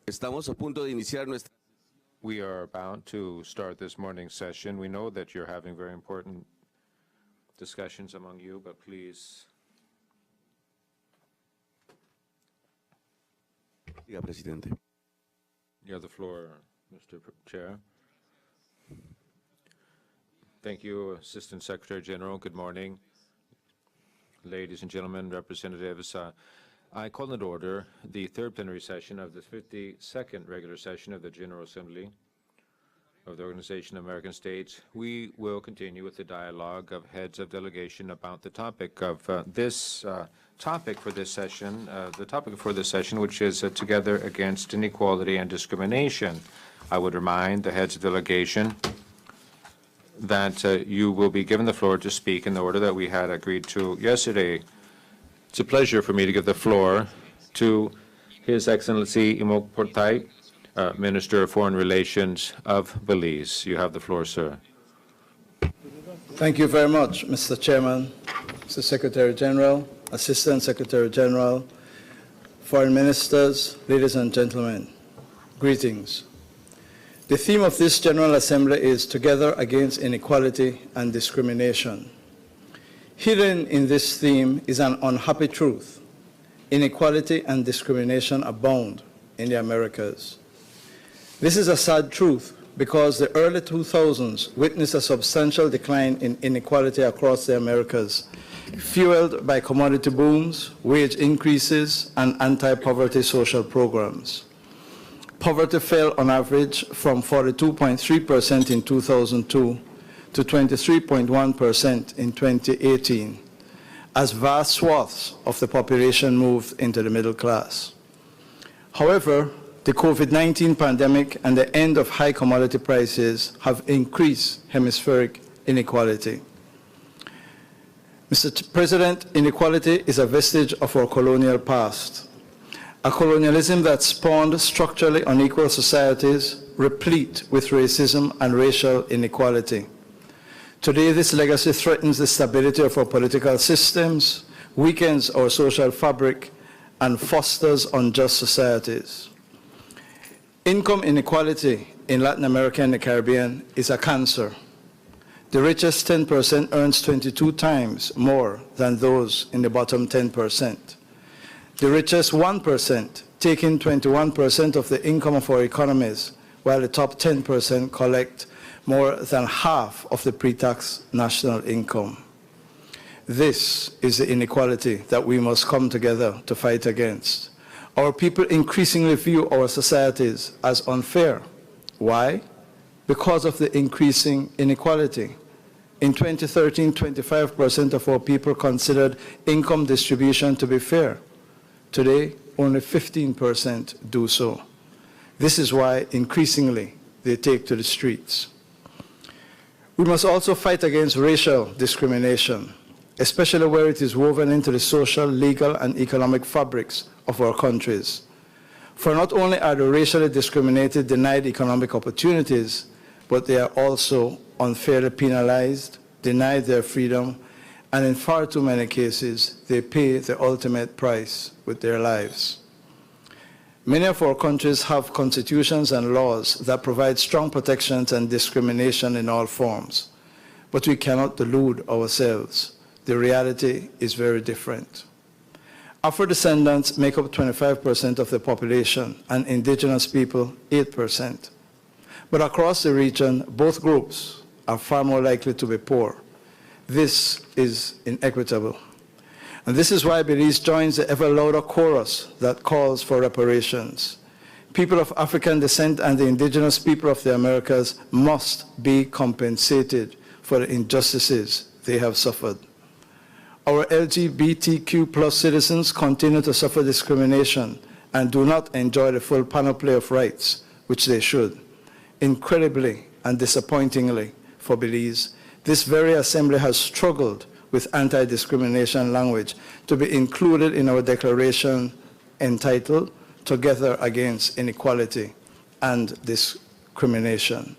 Estamos a punto de iniciar nuestra. We are about to start this morning's session. We know that you're having very important discussions among you, but please Diga, presidente. You have the floor, Mr. Chair. Thank you, Assistant Secretary General. Good morning, ladies and gentlemen, representatives. I call into order the third plenary session of the 52nd regular session of the General Assembly of the Organization of American States. We will continue with the dialogue of heads of delegation about the topic of this topic for this session, which is Together Against Inequality and Discrimination. I would remind the heads of delegation that you will be given the floor to speak in the order that we had agreed to yesterday. It's a pleasure for me to give the floor to His Excellency Imok Portay, Minister of Foreign Relations of Belize. You have the floor, sir. Thank you very much, Mr. Chairman, Mr. Secretary General, Assistant Secretary General, Foreign Ministers, ladies and gentlemen, greetings. The theme of this General Assembly is Together Against Inequality and Discrimination. Hidden in this theme is an unhappy truth. Inequality and discrimination abound in the Americas. This is a sad truth because the early 2000s witnessed a substantial decline in inequality across the Americas, fueled by commodity booms, wage increases, and anti-poverty social programs. Poverty fell on average from 42.3% in 2002 to 23.1% in 2018, as vast swaths of the population moved into the middle class. However, the COVID-19 pandemic and the end of high commodity prices have increased hemispheric inequality. Mr. President, inequality is a vestige of our colonial past, a colonialism that spawned structurally unequal societies replete with racism and racial inequality. Today, this legacy threatens the stability of our political systems, weakens our social fabric, and fosters unjust societies. Income inequality in Latin America and the Caribbean is a cancer. The richest 10% earns 22 times more than those in the bottom 10%. The richest 1% take in 21% of the income of our economies, while the top 10% collect more than half of the pre-tax national income. This is the inequality that we must come together to fight against. Our people increasingly view our societies as unfair. Why? Because of the increasing inequality. In 2013, 25% of our people considered income distribution to be fair. Today, only 15% do so. This is why increasingly they take to the streets. We must also fight against racial discrimination, especially where it is woven into the social, legal, and economic fabrics of our countries. For not only are the racially discriminated denied economic opportunities, but they are also unfairly penalized, denied their freedom, and in far too many cases, they pay the ultimate price with their lives. Many of our countries have constitutions and laws that provide strong protections and discrimination in all forms, but we cannot delude ourselves. The reality is very different. Afro-descendants make up 25% of the population, and indigenous people 8%. But across the region, both groups are far more likely to be poor. This is inequitable. And this is why Belize joins the ever louder chorus that calls for reparations. People of African descent and the indigenous people of the Americas must be compensated for the injustices they have suffered. Our LGBTQ+ citizens continue to suffer discrimination and do not enjoy the full panoply of rights, which they should. Incredibly and disappointingly for Belize, this very assembly has struggled with anti-discrimination language to be included in our declaration entitled Together Against Inequality and Discrimination.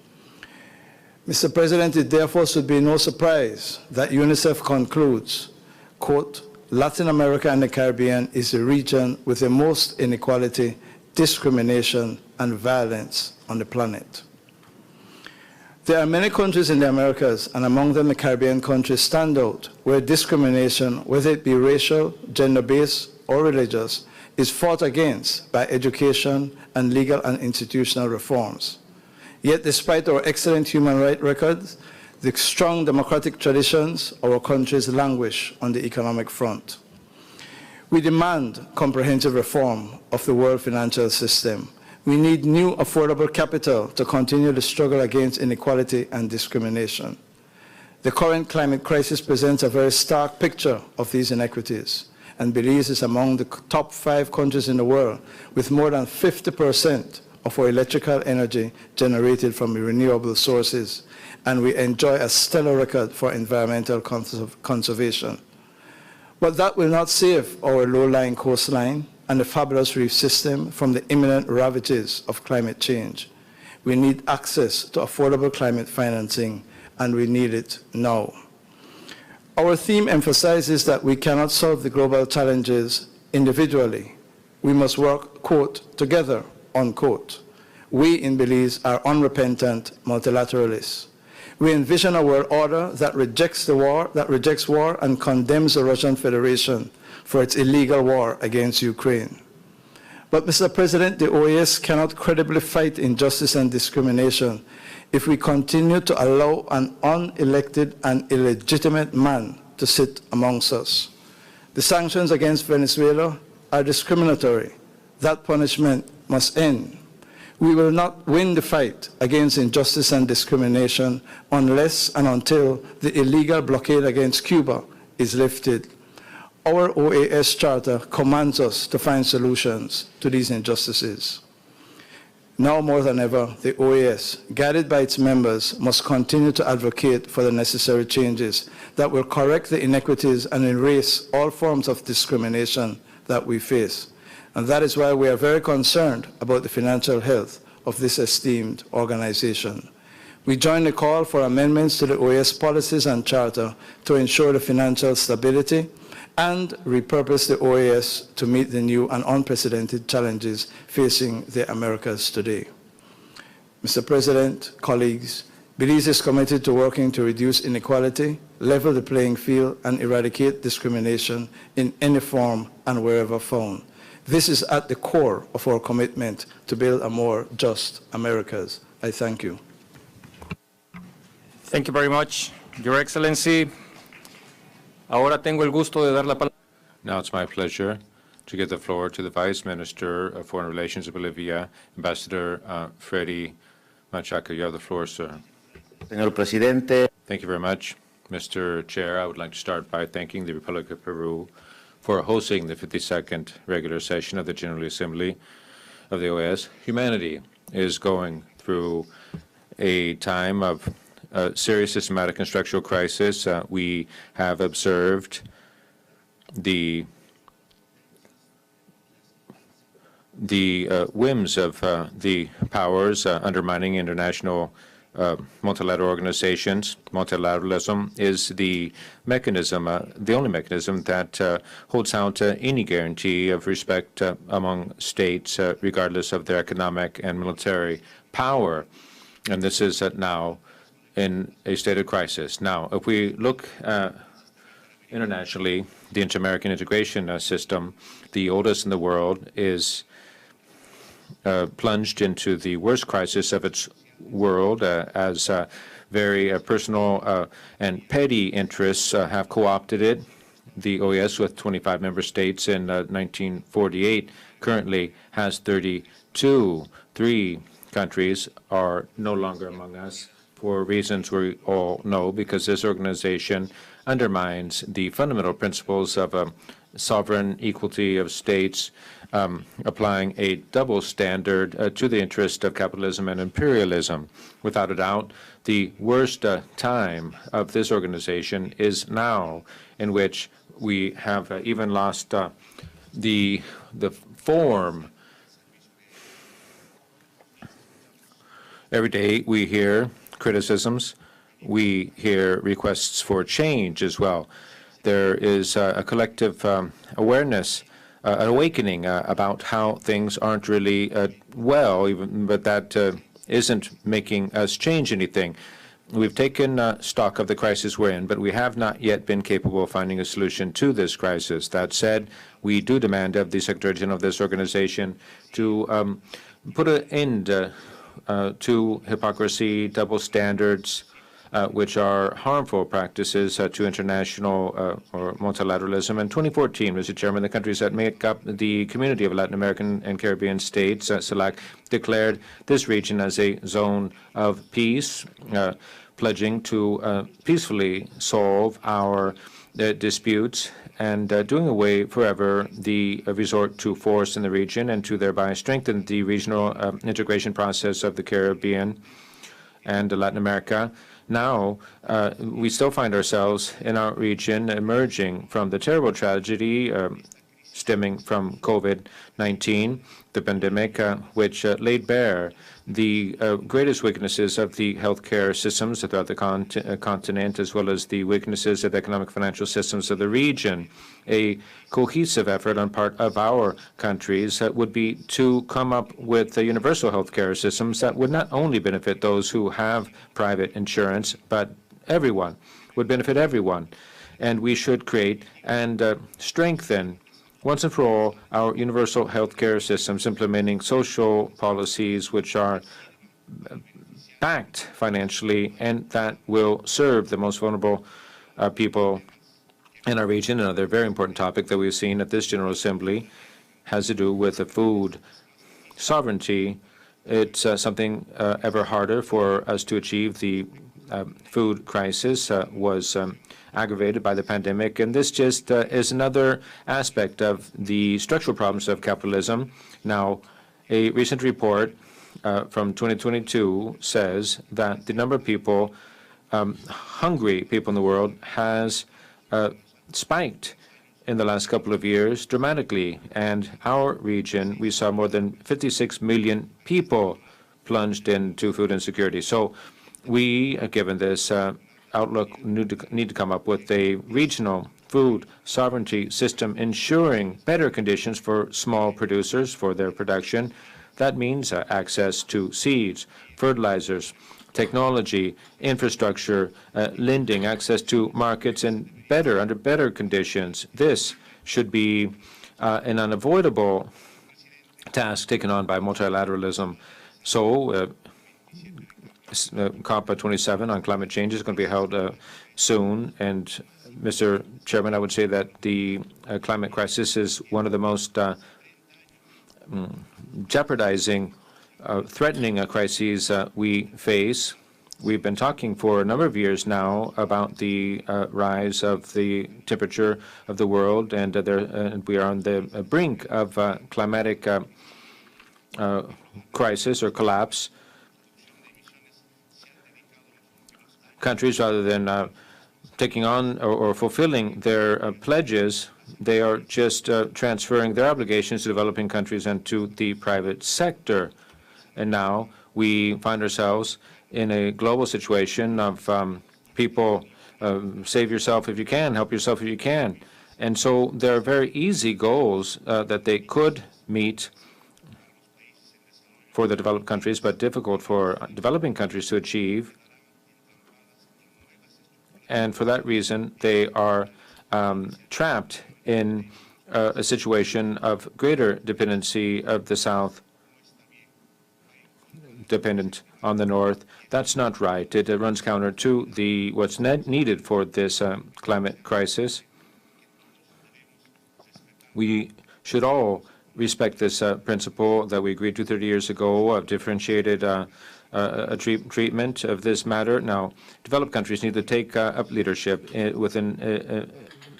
Mr. President, it therefore should be no surprise that UNICEF concludes, quote, Latin America and the Caribbean is the region with the most inequality, discrimination, and violence on the planet. There are many countries in the Americas, and among them the Caribbean countries stand out, where discrimination, whether it be racial, gender-based, or religious, is fought against by education and legal and institutional reforms. Yet despite our excellent human rights records, the strong democratic traditions of our countries languish on the economic front. We demand comprehensive reform of the world financial system. We need new affordable capital to continue the struggle against inequality and discrimination. The current climate crisis presents a very stark picture of these inequities, and Belize is among the top 5 countries in the world with more than 50% of our electrical energy generated from renewable sources, and we enjoy a stellar record for environmental conservation. But that will not save our low-lying coastline and the fabulous reef system from the imminent ravages of climate change. We need access to affordable climate financing, and we need it now. Our theme emphasizes that we cannot solve the global challenges individually. We must work, quote, together, unquote. We in Belize are unrepentant multilateralists. We envision a world order that rejects war and condemns the Russian Federation for its illegal war against Ukraine. But, Mr. President, the OAS cannot credibly fight injustice and discrimination if we continue to allow an unelected and illegitimate man to sit amongst us. The sanctions against Venezuela are discriminatory. That punishment must end. We will not win the fight against injustice and discrimination unless and until the illegal blockade against Cuba is lifted. Our OAS Charter commands us to find solutions to these injustices. Now more than ever, the OAS, guided by its members, must continue to advocate for the necessary changes that will correct the inequities and erase all forms of discrimination that we face. And that is why we are very concerned about the financial health of this esteemed organization. We join the call for amendments to the OAS policies and charter to ensure the financial stability and repurpose the OAS to meet the new and unprecedented challenges facing the Americas today. Mr. President, colleagues, Belize is committed to working to reduce inequality, level the playing field, and eradicate discrimination in any form and wherever found. This is at the core of our commitment to build a more just Americas. I thank you. Thank you very much, Your Excellency. Ahora tengo el gusto de dar la palabra. Now it's my pleasure to give the floor to the Vice Minister of Foreign Relations of Bolivia, Ambassador Freddy Machaca. You have the floor, sir. Señor Presidente. Thank you very much, Mr. Chair. I would like to start by thanking the Republic of Peru for hosting the 52nd regular session of the General Assembly of the OAS. Humanity is going through a time of serious systematic and structural crisis. We have observed the whims of the powers undermining international multilateral organizations. Multilateralism is the mechanism, the only mechanism that holds out any guarantee of respect among states, regardless of their economic and military power. And this is now in a state of crisis. Now, if we look internationally, the Inter-American integration system, the oldest in the world, is plunged into the worst crisis of its world as very personal and petty interests have co-opted it. The OAS, with 25 member states in 1948, currently has 32. 3 countries are no longer among us for reasons we all know, because this organization undermines the fundamental principles of sovereign equality of states, applying a double standard to the interest of capitalism and imperialism. Without a doubt, the worst time of this organization is now, in which we have even lost the form. Every day we hear criticisms. We hear requests for change as well. There is a collective awareness, an awakening about how things aren't really well, but that isn't making us change anything. we've taken stock of the crisis we're in, but we have not yet been capable of finding a solution to this crisis. That said, we do demand of the Secretary General of this organization to put an end to hypocrisy, double standards, which are harmful practices to international or multilateralism. In 2014, Mr. Chairman, the countries that make up the Community of Latin American and Caribbean States, CELAC, declared this region as a zone of peace, pledging to peacefully solve our disputes and doing away forever the resort to force in the region, and to thereby strengthen the regional integration process of the Caribbean and Latin America. Now, we still find ourselves in our region emerging from the terrible tragedy stemming from COVID-19, the pandemic, which laid bare the greatest weaknesses of the healthcare systems throughout the continent, as well as the weaknesses of the economic financial systems of the region. A cohesive effort on part of our countries would be to come up with universal healthcare systems that would not only benefit those who have private insurance, but everyone, would benefit everyone. And we should create and strengthen once and for all our universal healthcare systems, implementing social policies which are backed financially and that will serve the most vulnerable people in our region. Another very important topic that we've seen at this General Assembly has to do with the food sovereignty. It's something ever harder for us to achieve. The food crisis was aggravated by the pandemic, and this just is another aspect of the structural problems of capitalism. Now, a recent report from 2022 says that the number of people, hungry people in the world, has spiked in the last couple of years dramatically. And our region, we saw more than 56 million people plunged into food insecurity. So we, given this outlook, need to come up with a regional food sovereignty system ensuring better conditions for small producers for their production. That means access to seeds, fertilizers, technology, infrastructure, lending, access to markets, and under better conditions. This should be an unavoidable task taken on by multilateralism. So COP27 on climate change is going to be held soon. And, Mr. Chairman, I would say that the climate crisis is one of the most jeopardizing, threatening crises we face. We've been talking for a number of years now about the rise of the temperature of the world, and we are on the brink of climatic crisis or collapse. Countries, rather than taking on or fulfilling their pledges, they are just transferring their obligations to developing countries and to the private sector. And now we find ourselves in a global situation of people, save yourself if you can, help yourself if you can. And so there are very easy goals that they could meet for the developed countries, but difficult for developing countries to achieve. And for that reason, they are trapped in a situation of greater dependency of the South, dependent on the North. That's not right. It runs counter to what's needed for this climate crisis. We should all respect this principle that we agreed to 30 years ago of differentiated treatment of this matter. Now, developed countries need to take up leadership with an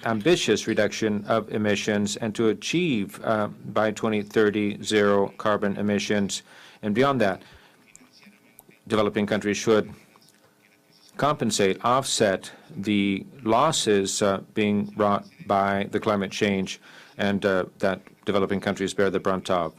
ambitious reduction of emissions and to achieve by 2030 zero carbon emissions. And beyond that, developing countries should compensate, offset the losses being brought by the climate change and that developing countries bear the brunt of.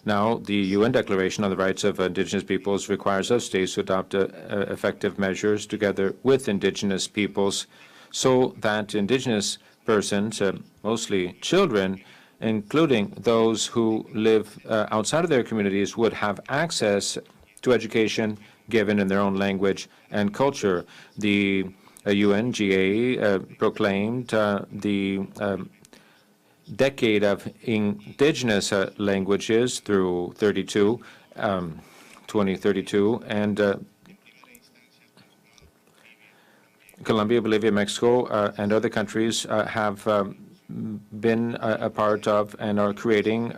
Now, the UN Declaration on the Rights of Indigenous Peoples requires us states to adopt effective measures together with indigenous peoples so that indigenous persons, mostly children, including those who live outside of their communities, would have access to education, given in their own language and culture. The UNGA proclaimed the decade of indigenous languages through 2032, and Colombia, Bolivia, Mexico, and other countries have been a part of and are creating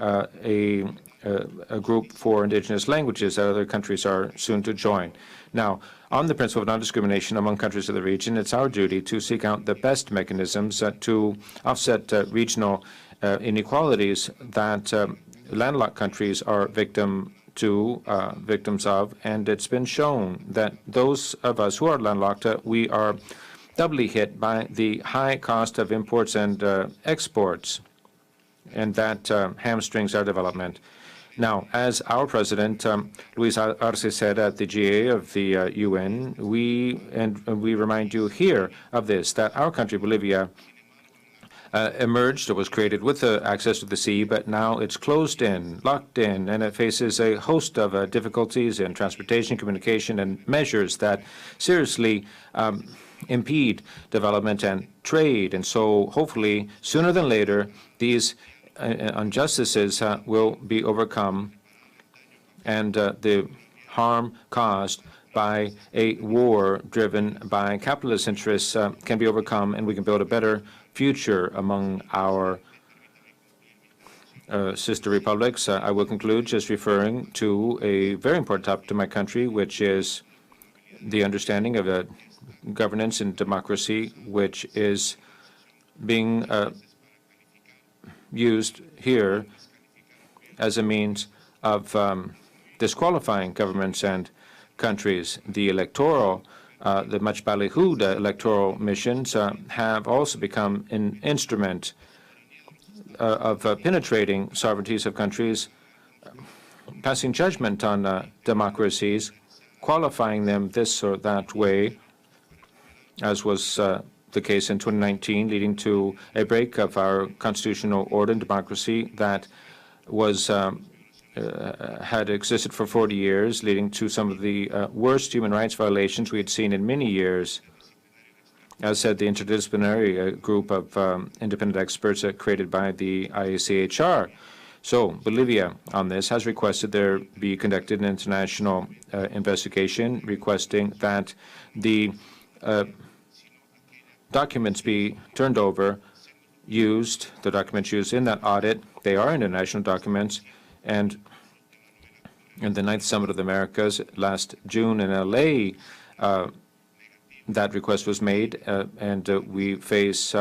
a group for indigenous languages that other countries are soon to join. Now, on the principle of non-discrimination among countries of the region, it's our duty to seek out the best mechanisms to offset regional inequalities that landlocked countries are victims of, and it's been shown that those of us who are landlocked, we are doubly hit by the high cost of imports and exports, and that hamstrings our development. Now, as our president, Luis Arce, said at the GA of the UN, we remind you here of this, that our country, Bolivia, emerged or was created with access to the sea, but now it's closed in, locked in, and it faces a host of difficulties in transportation, communication, and measures that seriously impede development and trade. And so hopefully, sooner than later, these injustices will be overcome, and the harm caused by a war driven by capitalist interests can be overcome, and we can build a better future among our sister republics. I will conclude just referring to a very important topic to my country, which is the understanding of governance and democracy, which is being used here as a means of disqualifying governments and countries. The electoral the much ballyhooed electoral missions have also become an instrument of penetrating sovereignties of countries, passing judgment on democracies, qualifying them this or that way, as was the case in 2019, leading to a break of our constitutional order and democracy that was had existed for 40 years, leading to some of the worst human rights violations we had seen in many years. As said, the interdisciplinary group of independent experts created by the IACHR. So Bolivia on this has requested there be conducted an international investigation, requesting that the documents be turned over, the documents used in that audit. They are international documents. And in the 9th Summit of the Americas last June in LA, that request was made, and we face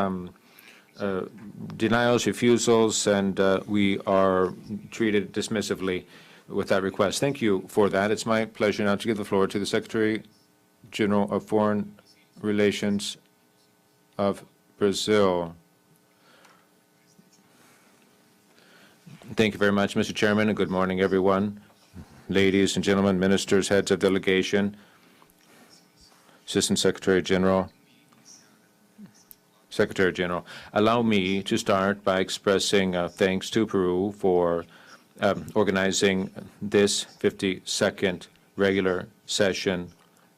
denials, refusals, and we are treated dismissively with that request. Thank you for that. It's my pleasure now to give the floor to the Secretary General of Foreign Relations of Brazil. Thank you very much, Mr. Chairman, and good morning, everyone. Ladies and gentlemen, ministers, heads of delegation, Assistant Secretary General, allow me to start by expressing thanks to Peru for organizing this 52nd regular session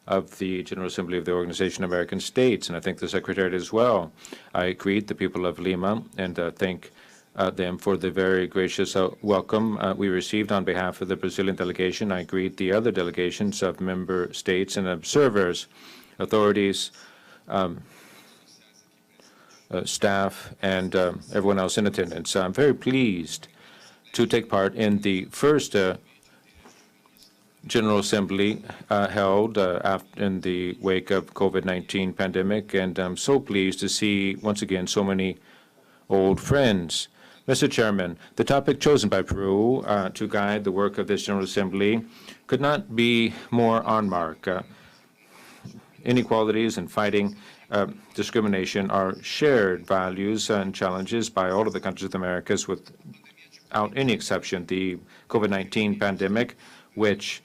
of the General Assembly of the Organization of American States, and I thank the Secretariat as well. I greet the people of Lima and thank them for the very gracious welcome we received on behalf of the Brazilian delegation. I greet the other delegations of member states and observers, authorities, staff, and everyone else in attendance. I'm very pleased to take part in the first General Assembly held in the wake of COVID-19 pandemic, and I'm so pleased to see once again so many old friends. Mr. Chairman, the topic chosen by Peru to guide the work of this General Assembly could not be more on mark. Inequalities and fighting discrimination are shared values and challenges by all of the countries of the Americas without any exception. The COVID-19 pandemic, which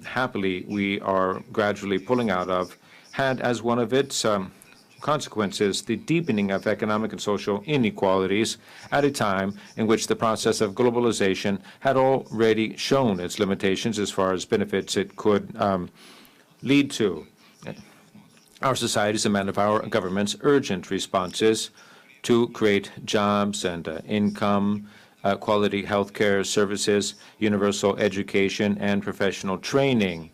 happily we are gradually pulling out of, had as one of its consequences the deepening of economic and social inequalities at a time in which the process of globalization had already shown its limitations as far as benefits it could lead to. Our societies demand of our governments urgent responses to create jobs and income, quality healthcare services, universal education and professional training,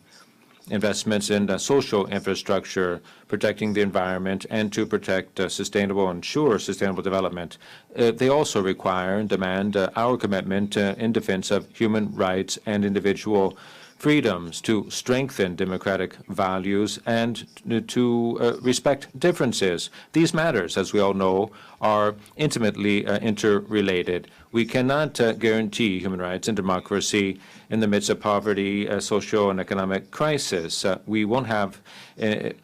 investments in social infrastructure, protecting the environment, and to protect sustainable and sure sustainable development. They also require and demand our commitment in defense of human rights and individual freedoms, to strengthen democratic values, and to respect differences. These matters, as we all know, are intimately interrelated. We cannot guarantee human rights and democracy in the midst of poverty, social and economic crisis. We won't have a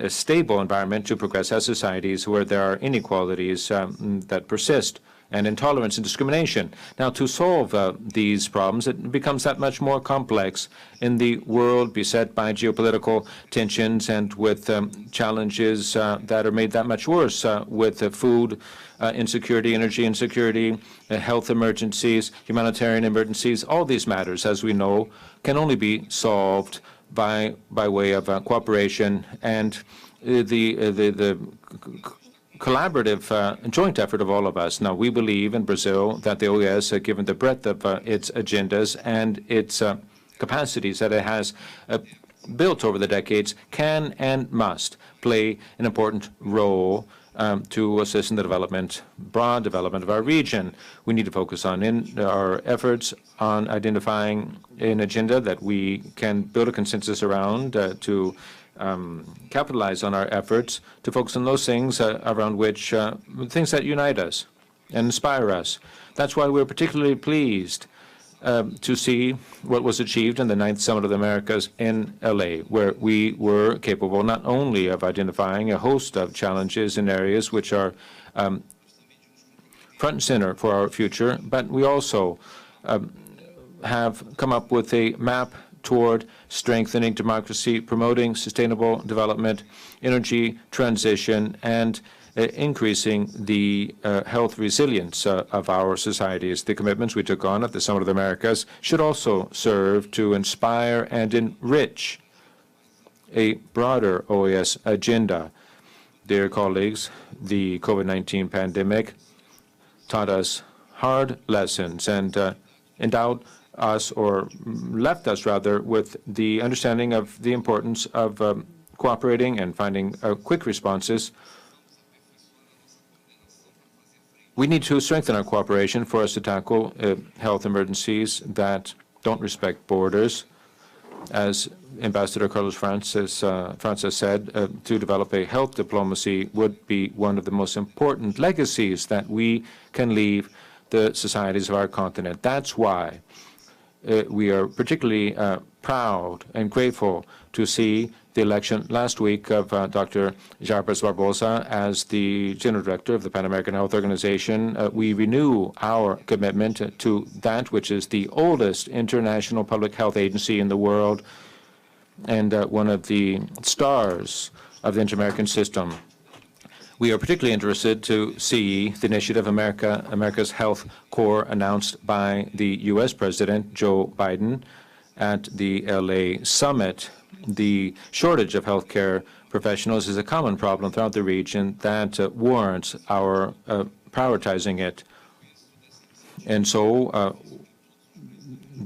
stable environment to progress as societies where there are inequalities that persist, and intolerance and discrimination. Now, to solve these problems, it becomes that much more complex in the world beset by geopolitical tensions and with challenges that are made that much worse with food insecurity, energy insecurity, health emergencies, humanitarian emergencies. All these matters, as we know, can only be solved by way of cooperation and the collaborative joint effort of all of us. Now, we believe in Brazil that the OAS, given the breadth of its agendas and its capacities that it has built over the decades, can and must play an important role to assist in the broad development of our region. We need to focus on our efforts on identifying an agenda that we can build a consensus around to capitalize on our efforts to focus on those things around which things that unite us and inspire us. That's why we're particularly pleased to see what was achieved in the 9th Summit of the Americas in LA, where we were capable not only of identifying a host of challenges in areas which are front and center for our future, but we also have come up with a map toward strengthening democracy, promoting sustainable development, energy transition, and increasing the health resilience of our societies. The commitments we took on at the Summit of the Americas should also serve to inspire and enrich a broader OAS agenda. Dear colleagues, the COVID-19 pandemic taught us hard lessons and endowed us, or left us rather, with the understanding of the importance of cooperating and finding quick responses. We need to strengthen our cooperation for us to tackle health emergencies that don't respect borders. As Ambassador Carlos Francis said, to develop a health diplomacy would be one of the most important legacies that we can leave the societies of our continent. That's why we are particularly proud and grateful to see the election last week of Dr. Jarbas Barbosa as the General Director of the Pan American Health Organization. We renew our commitment to that which is the oldest international public health agency in the world and one of the stars of the inter-American system. We are particularly interested to see the initiative America's Health Corps announced by the U.S. President Joe Biden at the LA Summit. The shortage of healthcare professionals is a common problem throughout the region that warrants our prioritizing it. And so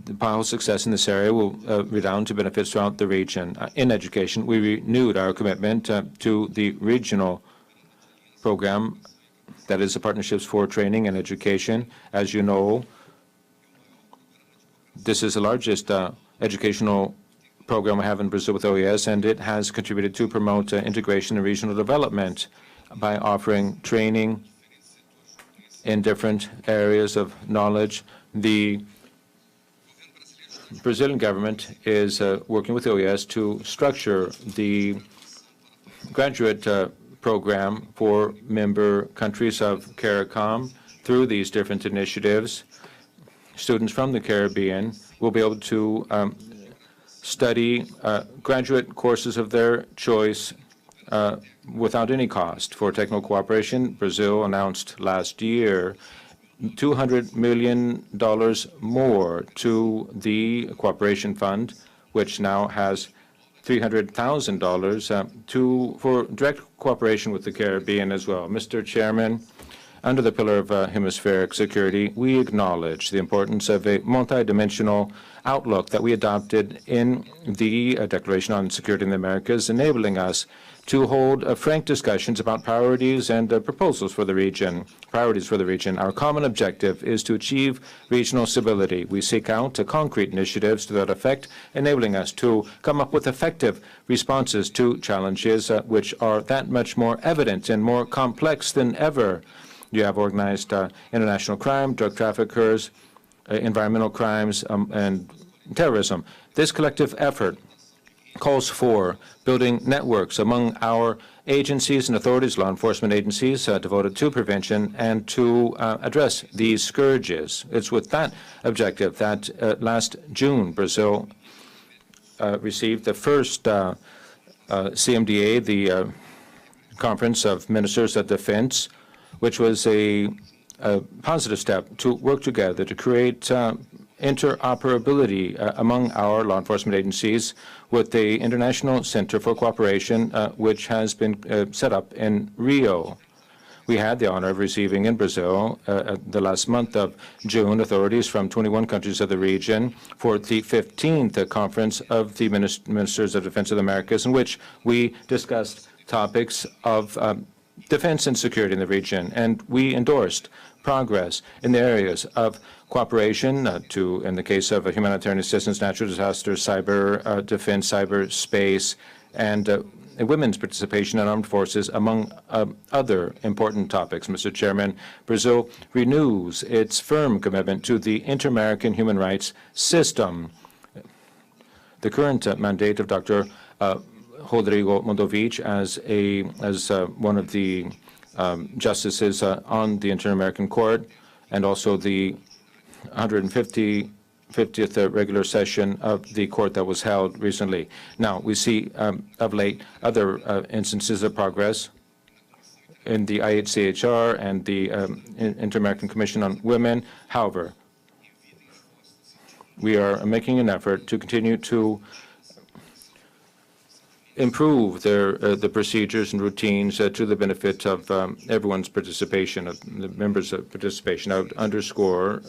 the powerful success in this area will redound to benefits throughout the region. In education, we renewed our commitment to the regional program that is the Partnerships for Training and Education. As you know, this is the largest educational program we have in Brazil with OAS, and it has contributed to promote integration and regional development by offering training in different areas of knowledge. The Brazilian government is working with OAS to structure the graduate program for member countries of CARICOM. Through these different initiatives, students from the Caribbean will be able to study graduate courses of their choice without any cost. For technical cooperation, Brazil announced last year $200 million more to the Cooperation Fund, which now has $300,000 for direct cooperation with the Caribbean as well. Mr. Chairman, under the pillar of hemispheric security, we acknowledge the importance of a multidimensional outlook that we adopted in the Declaration on Security in the Americas, enabling us to hold frank discussions about priorities and proposals for the region, priorities for the region. Our common objective is to achieve regional stability. We seek out concrete initiatives to that effect, enabling us to come up with effective responses to challenges which are that much more evident and more complex than ever. You have organized international crime, drug traffickers, environmental crimes, and terrorism. This collective effort calls for building networks among our agencies and authorities, law enforcement agencies, devoted to prevention and to address these scourges. It's with that objective that last June, Brazil received the first CMDA, the Conference of Ministers of Defense, which was a positive step to work together to create interoperability among our law enforcement agencies with the International Center for Cooperation, which has been set up in Rio. We had the honor of receiving in Brazil the last month of June authorities from 21 countries of the region for the 15th conference of the Ministers of Defense of the Americas, in which we discussed topics of defense and security in the region, and we endorsed progress in the areas of cooperation in the case of humanitarian assistance, natural disasters, cyber defense, cyberspace, and women's participation in armed forces, among other important topics. Mr. Chairman, Brazil renews its firm commitment to the inter-American human rights system. The current mandate of Dr. Rodrigo Mondovich as one of the justices on the Inter-American Court, and also the 150th regular session of the court that was held recently. Now, we see of late other instances of progress in the IHCHR and the Inter-American Commission on Women. However, we are making an effort to continue to improve the procedures and routines to the benefit of everyone's participation, of the members' participation. I would underscore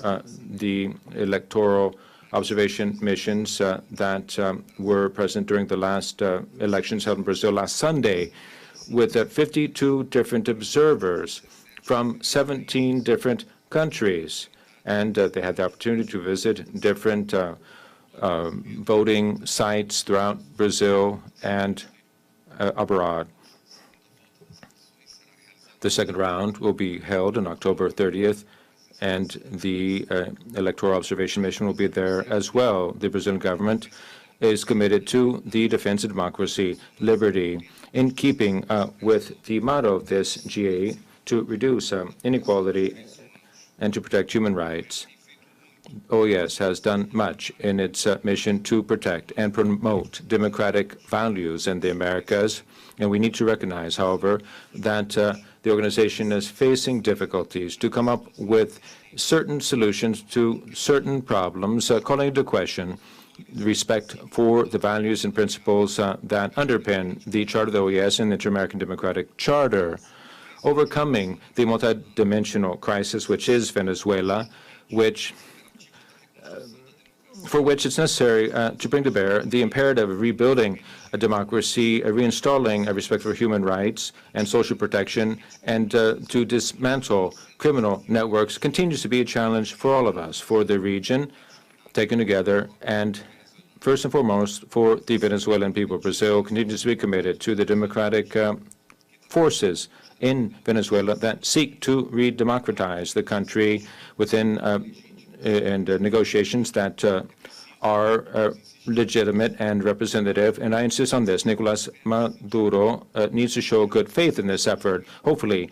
the electoral observation missions that were present during the last elections held in Brazil last Sunday, with 52 different observers from 17 different countries. And they had the opportunity to visit different voting sites throughout Brazil and abroad. The second round will be held on October 30th, and the electoral observation mission will be there as well. The Brazilian government is committed to the defense of democracy, liberty, in keeping with the motto of this GA to reduce inequality and to protect human rights. OAS has done much in its mission to protect and promote democratic values in the Americas, and we need to recognize, however, that the organization is facing difficulties to come up with certain solutions to certain problems, calling into question respect for the values and principles that underpin the Charter of the OAS and the Inter-American Democratic Charter. Overcoming the multidimensional crisis, which is Venezuela, for which it's necessary to bring to bear the imperative of rebuilding a democracy, reinstalling a respect for human rights and social protection, and to dismantle criminal networks continues to be a challenge for all of us, for the region taken together, and first and foremost for the Venezuelan people. Brazil continues to be committed to the democratic forces in Venezuela that seek to re-democratize the country within negotiations that are legitimate and representative. And I insist on this. Nicolas Maduro needs to show good faith in this effort. Hopefully,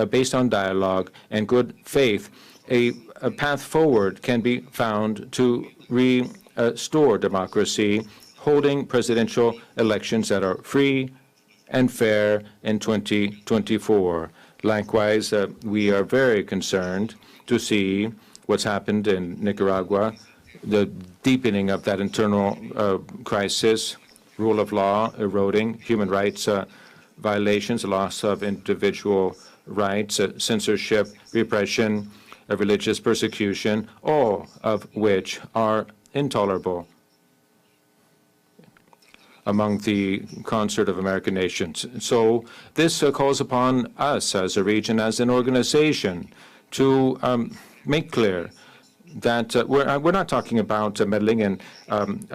based on dialogue and good faith, a path forward can be found to restore democracy, holding presidential elections that are free and fair in 2024. Likewise, we are very concerned to see what's happened in Nicaragua, the deepening of that internal crisis, rule of law eroding, human rights violations, loss of individual rights, censorship, repression, religious persecution, all of which are intolerable among the concert of American nations. So this calls upon us as a region, as an organization, to make clear that we're not talking about meddling in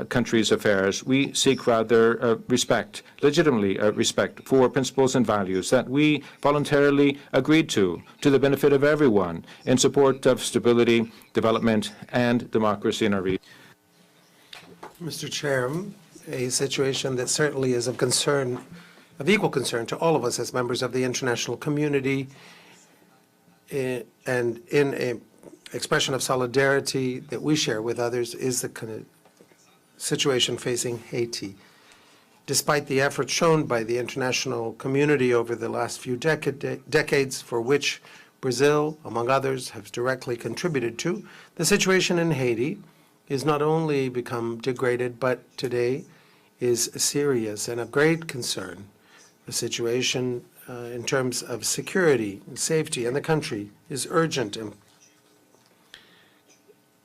countries' affairs. We seek rather respect, legitimately respect for principles and values that we voluntarily agreed to the benefit of everyone, in support of stability, development, and democracy in our region. Mr. Chair, a situation that certainly is of concern, of equal concern to all of us as members of the international community, and in a expression of solidarity that we share with others, is the kind of situation facing Haiti. Despite the efforts shown by the international community over the last few decades, for which Brazil, among others, has directly contributed to, the situation in Haiti is not only become degraded, but today is serious and of great concern. The situation in terms of security and safety in the country is urgent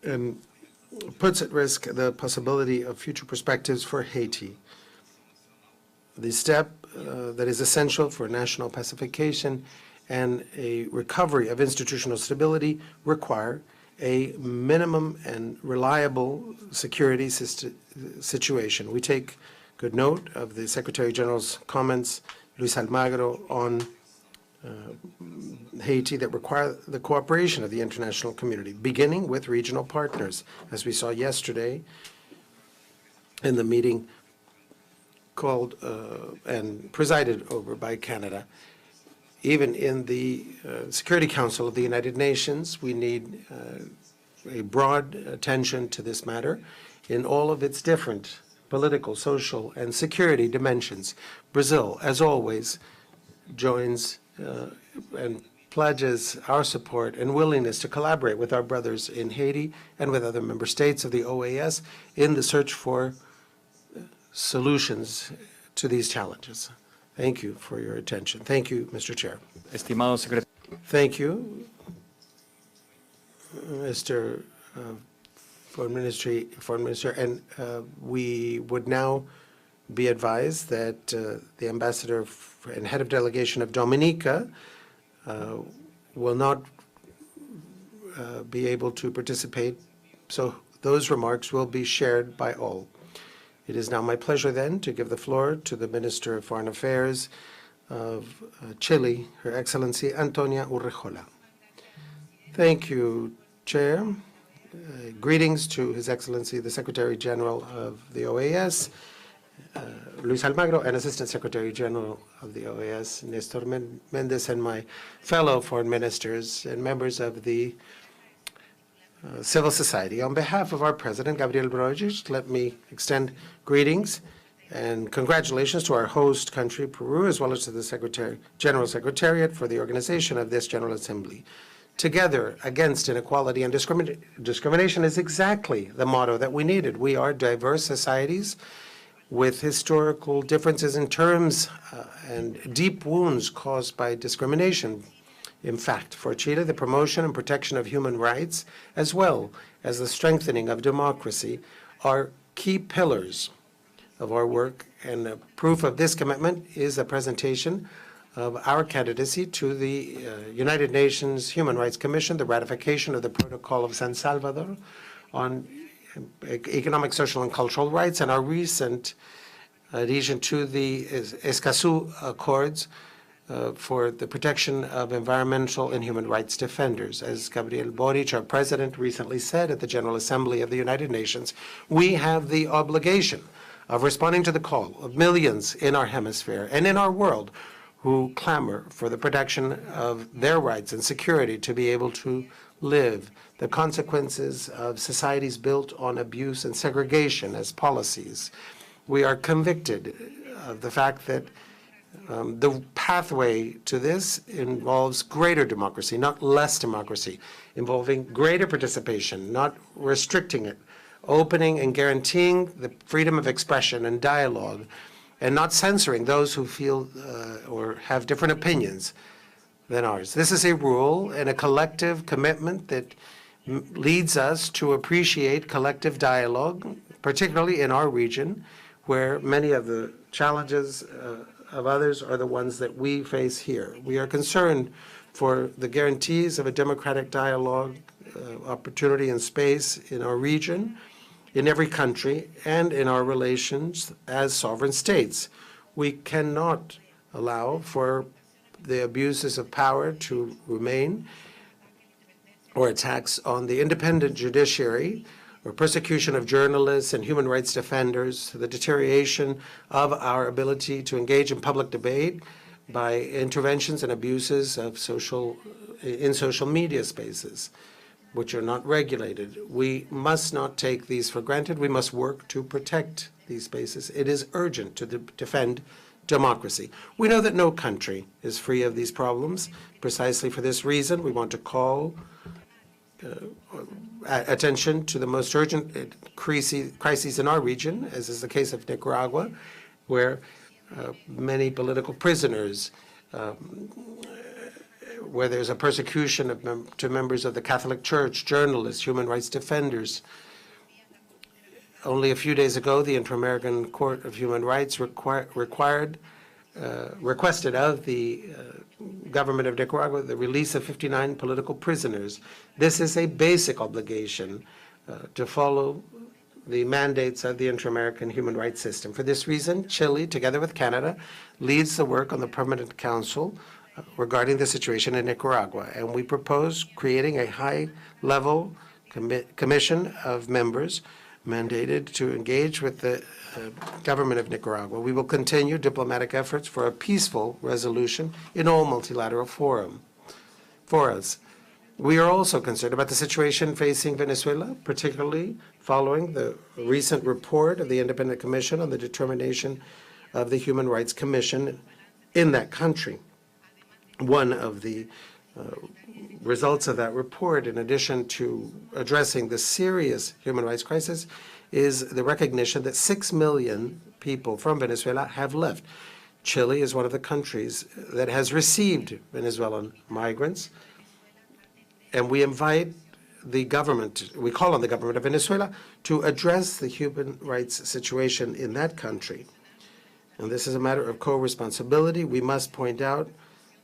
and puts at risk the possibility of future perspectives for Haiti. The step that is essential for national pacification and a recovery of institutional stability require a minimum and reliable security situation. We take good note of the Secretary General's comments, Luis Almagro, on Haiti that require the cooperation of the international community, beginning with regional partners, as we saw yesterday in the meeting called and presided over by Canada. Even in the Security Council of the United Nations, we need a broad attention to this matter in all of its different political, social, and security dimensions. Brazil, as always, joins and pledges our support and willingness to collaborate with our brothers in Haiti and with other member states of the OAS in the search for solutions to these challenges. Thank you for your attention. Thank you, Mr. Chair. Estimado secretario. Thank you, Mr. Foreign Minister. And we would now be advised that the ambassador and head of delegation of Dominica will not be able to participate. So those remarks will be shared by all. It is now my pleasure then to give the floor to the Minister of Foreign Affairs of Chile, Her Excellency Antonia Urrejola. Thank you, Chair. Greetings to His Excellency, the Secretary General of the OAS, Luis Almagro, and Assistant Secretary General of the OAS, Nestor Mendez, and my fellow foreign ministers and members of the civil society. On behalf of our President, Gabriel Boric, let me extend greetings and congratulations to our host country, Peru, as well as to the General Secretariat for the organization of this General Assembly. Together against inequality and discrimination is exactly the motto that we needed. We are diverse societies with historical differences in terms and deep wounds caused by discrimination. In fact, for Chile, the promotion and protection of human rights, as well as the strengthening of democracy, are key pillars of our work, and proof of this commitment is the presentation of our candidacy to the United Nations Human Rights Commission, the ratification of the Protocol of San Salvador on economic, social, and cultural rights, and our recent adhesion to the Escazú Accords for the protection of environmental and human rights defenders. As Gabriel Boric, our president, recently said at the General Assembly of the United Nations, we have the obligation of responding to the call of millions in our hemisphere and in our world who clamor for the protection of their rights and security to be able to live. The consequences of societies built on abuse and segregation as policies. We are convicted of the fact that the pathway to this involves greater democracy, not less democracy, involving greater participation, not restricting it, opening and guaranteeing the freedom of expression and dialogue, and not censoring those who feel or have different opinions than ours. This is a rule and a collective commitment that leads us to appreciate collective dialogue, particularly in our region, where many of the challenges of others are the ones that we face here. We are concerned for the guarantees of a democratic dialogue, opportunity and space in our region, in every country, and in our relations as sovereign states. We cannot allow for the abuses of power to remain, or attacks on the independent judiciary, or persecution of journalists and human rights defenders, the deterioration of our ability to engage in public debate by interventions and abuses of social media spaces, which are not regulated. We must not take these for granted. We must work to protect these spaces. It is urgent to defend democracy. We know that no country is free of these problems. Precisely for this reason, we want to call attention to the most urgent crises in our region, as is the case of Nicaragua, where many political prisoners, where there's a persecution to members of the Catholic Church, journalists, human rights defenders. Only a few days ago, the Inter-American Court of Human Rights requested of the government of Nicaragua the release of 59 political prisoners. This is a basic obligation to follow the mandates of the Inter-American human rights system. For this reason, Chile, together with Canada, leads the work on the Permanent Council regarding the situation in Nicaragua, and we propose creating a high-level commission of members mandated to engage with the government of Nicaragua. We will continue diplomatic efforts for a peaceful resolution in all multilateral forums. We are also concerned about the situation facing Venezuela, particularly following the recent report of the Independent Commission on the determination of the Human Rights Commission in that country. One of the results of that report, in addition to addressing the serious human rights crisis, is the recognition that 6 million people from Venezuela have left. Chile is one of the countries that has received Venezuelan migrants, and we invite the government, we call on the government of Venezuela to address the human rights situation in that country. And this is a matter of co-responsibility. We must point out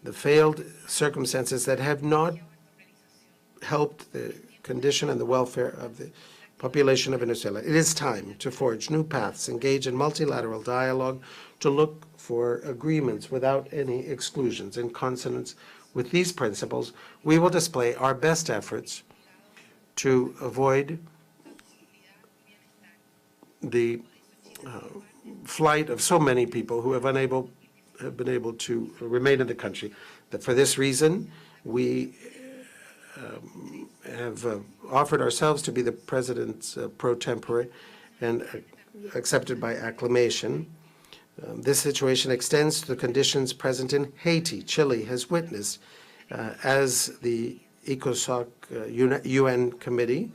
the failed circumstances that have not helped the condition and the welfare of the population of Venezuela. It is time to forge new paths, engage in multilateral dialogue, to look for agreements without any exclusions. In consonance with these principles, we will display our best efforts to avoid the flight of so many people who have been able to remain in the country. That for this reason, we have offered ourselves to be the president's pro tempore and accepted by acclamation. This situation extends to the conditions present in Haiti. Chile has witnessed, as the ECOSOC UN committee,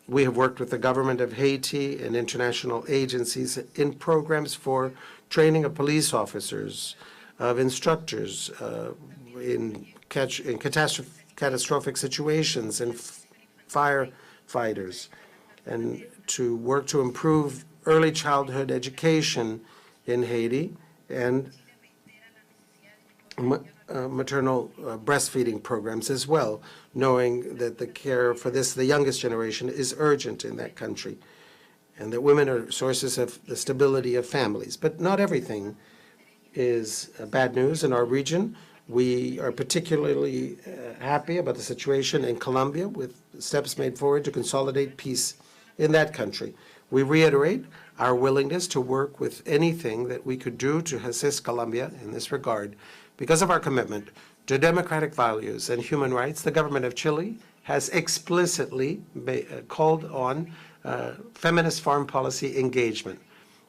we have worked with the government of Haiti and international agencies in programs for training of police officers, of instructors in catastrophic situations, and firefighters, and to work to improve early childhood education in Haiti and maternal breastfeeding programs as well, knowing that the care for the youngest generation is urgent in that country, and that women are sources of the stability of families. But not everything is bad news in our region. We are particularly happy about the situation in Colombia, with steps made forward to consolidate peace in that country. We reiterate our willingness to work with anything that we could do to assist Colombia in this regard. Because of our commitment to democratic values and human rights, the government of Chile has explicitly called on feminist foreign policy engagement.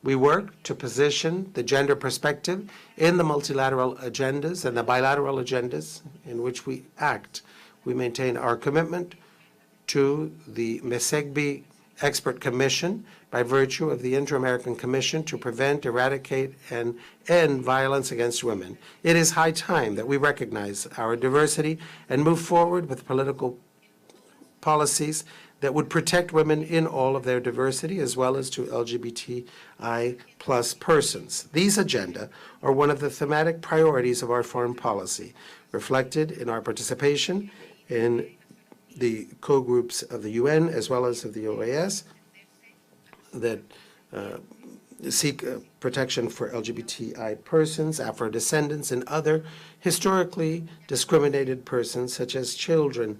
We work to position the gender perspective in the multilateral agendas and the bilateral agendas in which we act. We maintain our commitment to the MESEGBI expert commission by virtue of the Inter-American Commission to Prevent, Eradicate, and End Violence Against Women. It is high time that we recognize our diversity and move forward with political policies that would protect women in all of their diversity, as well as to LGBTI plus persons. These agenda are one of the thematic priorities of our foreign policy, reflected in our participation in the co-groups of the UN as well as of the OAS that seek protection for LGBTI persons, Afro-descendants, and other historically discriminated persons such as children,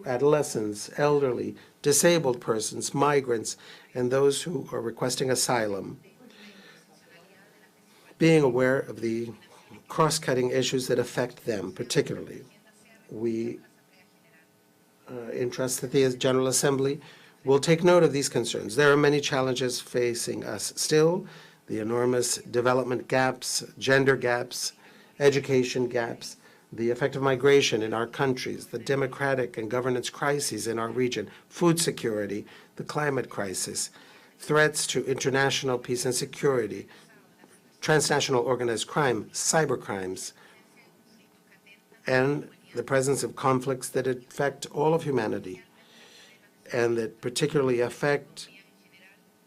adolescents, elderly, disabled persons, migrants, and those who are requesting asylum. Being aware of the cross-cutting issues that affect them particularly, we entrust that the General Assembly will take note of these concerns. There are many challenges facing us still: the enormous development gaps, gender gaps, education gaps, the effect of migration in our countries, the democratic and governance crises in our region, food security, the climate crisis, threats to international peace and security, transnational organized crime, cyber crimes, and the presence of conflicts that affect all of humanity and that particularly affect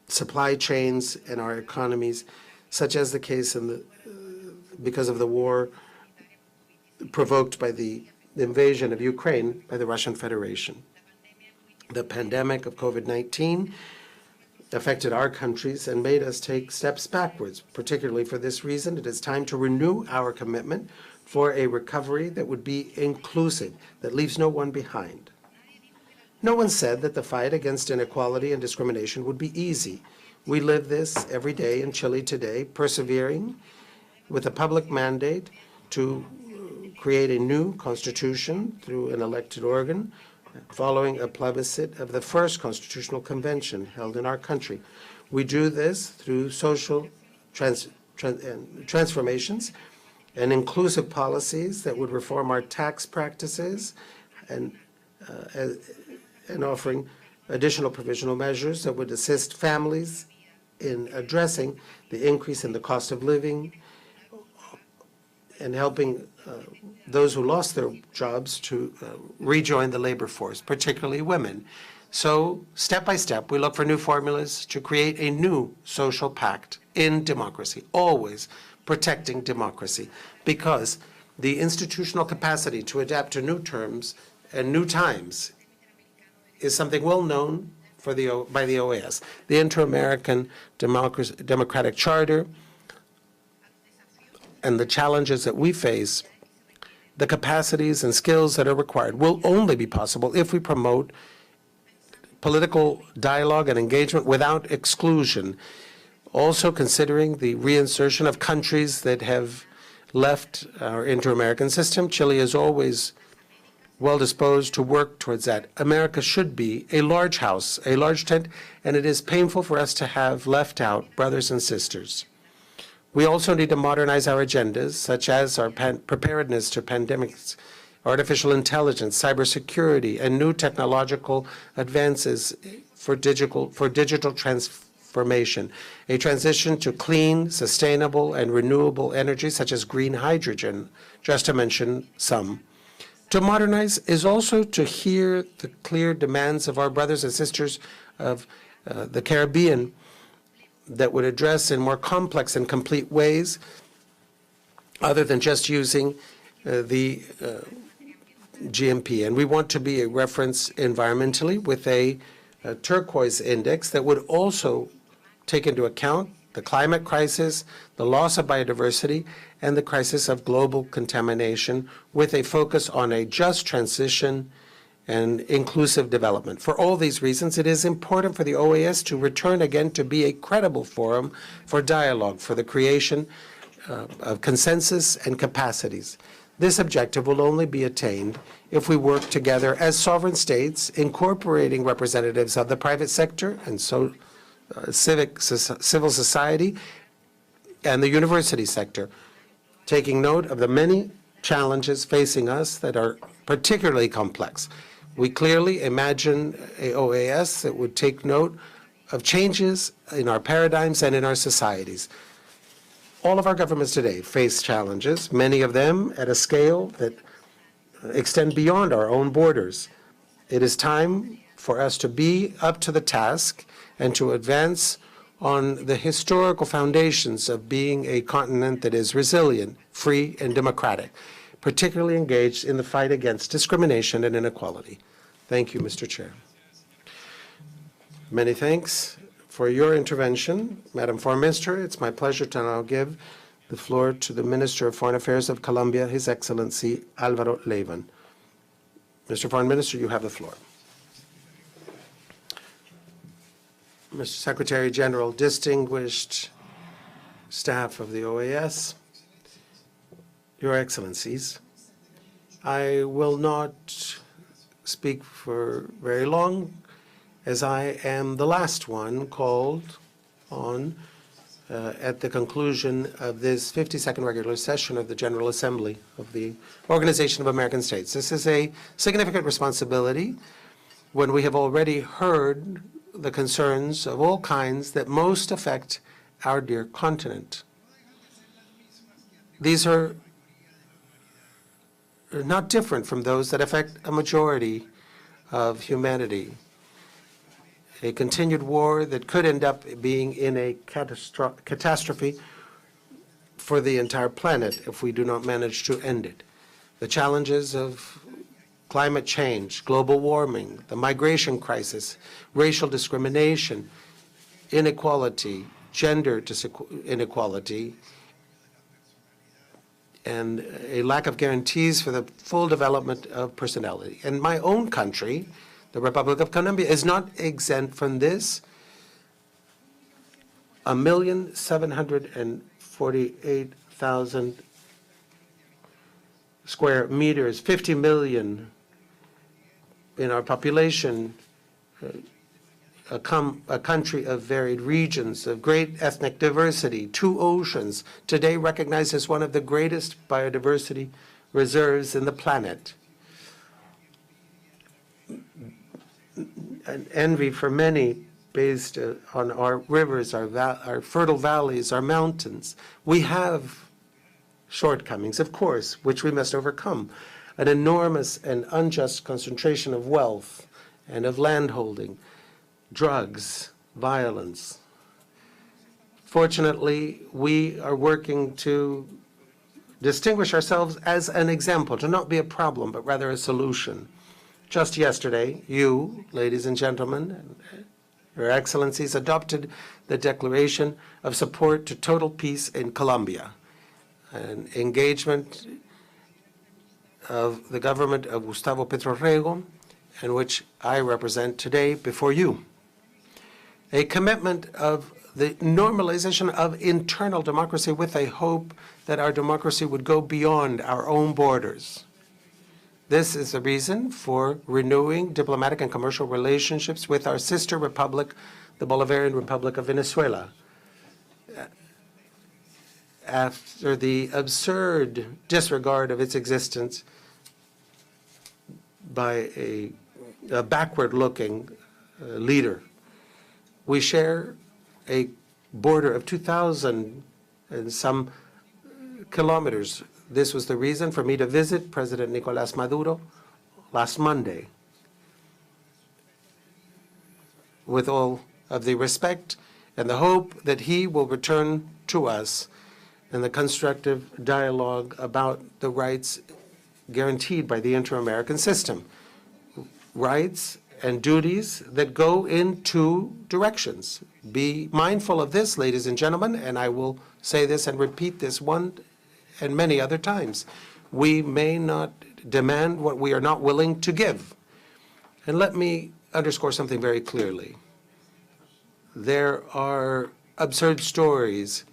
supply chains and our economies, such as the case because of the war provoked by the invasion of Ukraine by the Russian Federation. The pandemic of COVID-19 affected our countries and made us take steps backwards. Particularly for this reason, it is time to renew our commitment for a recovery that would be inclusive, that leaves no one behind. No one said that the fight against inequality and discrimination would be easy. We live this every day in Chile today, persevering with a public mandate to create a new constitution through an elected organ, following a plebiscite of the first constitutional convention held in our country. We do this through social transformations and inclusive policies that would reform our tax practices and offering additional provisional measures that would assist families in addressing the increase in the cost of living and helping those who lost their jobs to rejoin the labor force, particularly women. So, step by step, we look for new formulas to create a new social pact in democracy, always protecting democracy, because the institutional capacity to adapt to new terms and new times is something well known by the OAS. The Inter-American Democratic Charter and the challenges that we face, the capacities and skills that are required, will only be possible if we promote political dialogue and engagement without exclusion. Also considering the reinsertion of countries that have left our inter-American system, Chile is always well disposed to work towards that. America should be a large house, a large tent, and it is painful for us to have left out brothers and sisters. We also need to modernize our agendas, such as our preparedness to pandemics, artificial intelligence, cybersecurity, and new technological advances for digital transformation, a transition to clean, sustainable, and renewable energy, such as green hydrogen, just to mention some. To modernize is also to hear the clear demands of our brothers and sisters of the Caribbean that would address in more complex and complete ways, other than just using the GMP. And we want to be a reference environmentally with a turquoise index that would also take into account the climate crisis, the loss of biodiversity, and the crisis of global contamination, with a focus on a just transition and inclusive development. For all these reasons, it is important for the OAS to return again to be a credible forum for dialogue, for the creation of consensus and capacities. This objective will only be attained if we work together as sovereign states, incorporating representatives of the private sector and civil society and the university sector, taking note of the many challenges facing us that are particularly complex. We clearly imagine a OAS that would take note of changes in our paradigms and in our societies. All of our governments today face challenges, many of them at a scale that extend beyond our own borders. It is time for us to be up to the task and to advance on the historical foundations of being a continent that is resilient, free, and democratic, particularly engaged in the fight against discrimination and inequality. Thank you, Mr. Chair. Many thanks for your intervention, Madam Foreign Minister. It's my pleasure to now give the floor to the Minister of Foreign Affairs of Colombia, His Excellency Álvaro Leiva. Mr. Foreign Minister, you have the floor. Mr. Secretary General, distinguished staff of the OAS, Your Excellencies, I will not speak for very long, as I am the last one called on at the conclusion of this 52nd regular session of the General Assembly of the Organization of American States. This is a significant responsibility when we have already heard the concerns of all kinds that most affect our dear continent. These are not different from those that affect a majority of humanity. A continued war that could end up being in a catastrophe for the entire planet if we do not manage to end it. The challenges of climate change, global warming, the migration crisis, racial discrimination, inequality, gender inequality, and a lack of guarantees for the full development of personality. And my own country, the Republic of Colombia, is not exempt from this. 1,748,000 square meters, 50 million in our population, a country of varied regions, of great ethnic diversity, 2 oceans, today recognized as one of the greatest biodiversity reserves in the planet. An envy for many based on our rivers, our fertile valleys, our mountains. We have shortcomings, of course, which we must overcome. An enormous and unjust concentration of wealth and of landholding, drugs, violence. Fortunately, we are working to distinguish ourselves as an example, to not be a problem, but rather a solution. Just yesterday, you, ladies and gentlemen, Your Excellencies, adopted the Declaration of Support to Total Peace in Colombia, an engagement of the government of Gustavo Petro Rego, and which I represent today before you. A commitment of the normalization of internal democracy with a hope that our democracy would go beyond our own borders. This is the reason for renewing diplomatic and commercial relationships with our sister republic, the Bolivarian Republic of Venezuela. After the absurd disregard of its existence by a backward-looking leader, we share a border of 2,000 and some kilometers. This was the reason for me to visit President Nicolás Maduro last Monday. With all of the respect and the hope that he will return to us in the constructive dialogue about the rights guaranteed by the inter-American system. Rights and duties that go in 2 directions. Be mindful of this, ladies and gentlemen, and I will say this and repeat this one and many other times. We may not demand what we are not willing to give. And let me underscore something very clearly. There are absurd stories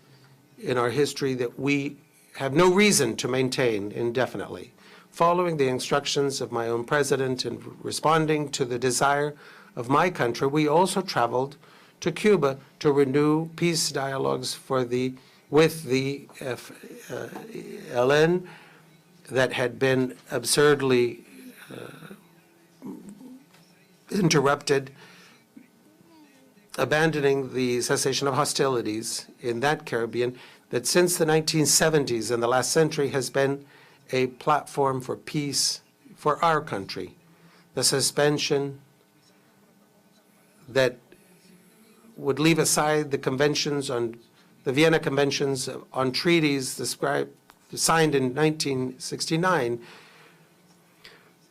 in our history that we have no reason to maintain indefinitely. Following the instructions of my own president and responding to the desire of my country, we also traveled to Cuba to renew peace dialogues with the FLN that had been absurdly interrupted, abandoning the cessation of hostilities in that Caribbean that since the 1970s in the last century has been a platform for peace for our country. The suspension that would leave aside the conventions on the Vienna Conventions on treaties signed in 1969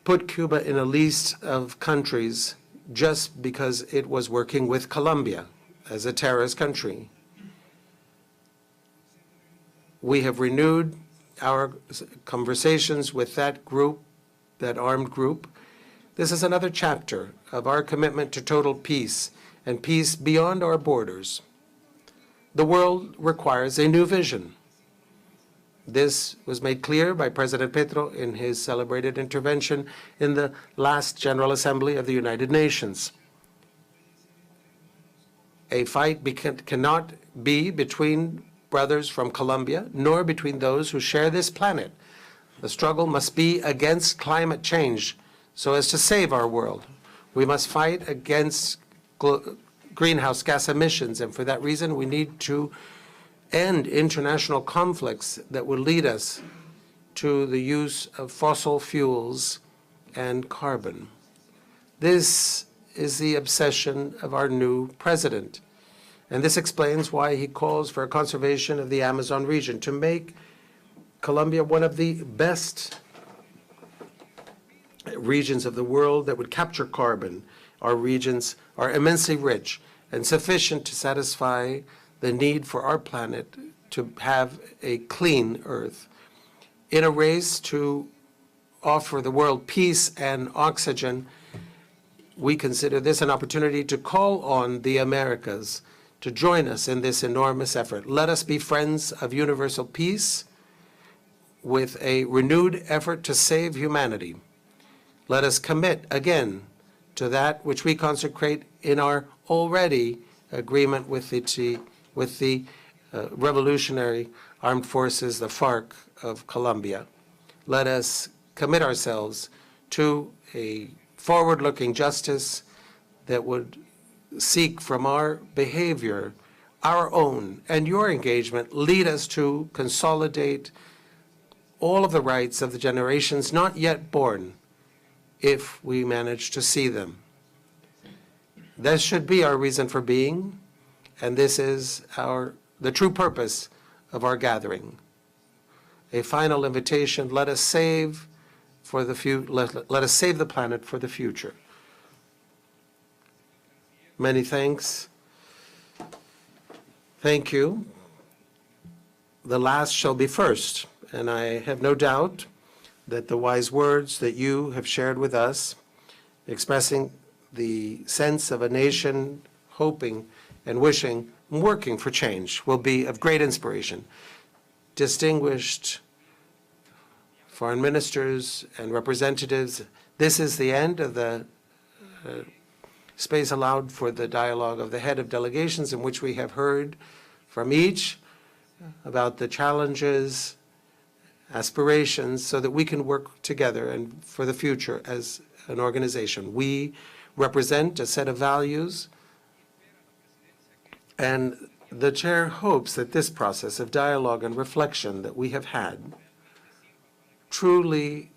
put Cuba in a list of countries just because it was working with Colombia as a terrorist country. We have renewed our conversations with that group, that armed group. This is another chapter of our commitment to total peace and peace beyond our borders. The world requires a new vision. This was made clear by President Petro in his celebrated intervention in the last General Assembly of the United Nations. A fight cannot be between brothers from Colombia, nor between those who share this planet. The struggle must be against climate change so as to save our world. We must fight against greenhouse gas emissions, and for that reason we need to end international conflicts that would lead us to the use of fossil fuels and carbon. This is the obsession of our new president, and this explains why he calls for a conservation of the Amazon region, to make Colombia one of the best regions of the world that would capture carbon. Our regions are immensely rich and sufficient to satisfy the need for our planet to have a clean Earth. In a race to offer the world peace and oxygen, we consider this an opportunity to call on the Americas to join us in this enormous effort. Let us be friends of universal peace with a renewed effort to save humanity. Let us commit again to that which we consecrate in our already agreement with the Revolutionary Armed Forces, the FARC of Colombia. Let us commit ourselves to a forward-looking justice that would seek from our behavior, our own and your engagement, lead us to consolidate all of the rights of the generations not yet born, if we manage to see them. This should be our reason for being, and this is the true purpose of our gathering. A final invitation: let us save let us save the planet for the future. Many thanks. Thank you. The last shall be first, and I have no doubt that the wise words that you have shared with us, expressing the sense of a nation hoping and wishing and working for change, will be of great inspiration. Distinguished foreign ministers and representatives, this is the end of the space allowed for the dialogue of the head of delegations, in which we have heard from each about the challenges, aspirations, so that we can work together and for the future as an organization. We represent a set of values, and the chair hopes that this process of dialogue and reflection that we have had truly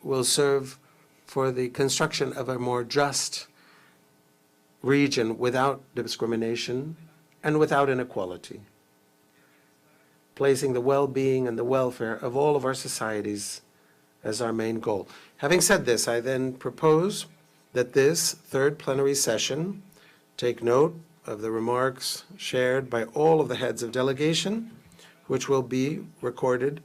will serve for the construction of a more just region without discrimination and without inequality, placing the well-being and the welfare of all of our societies as our main goal. Having said this, I then propose that this third plenary session take note of the remarks shared by all of the heads of delegation, which will be recorded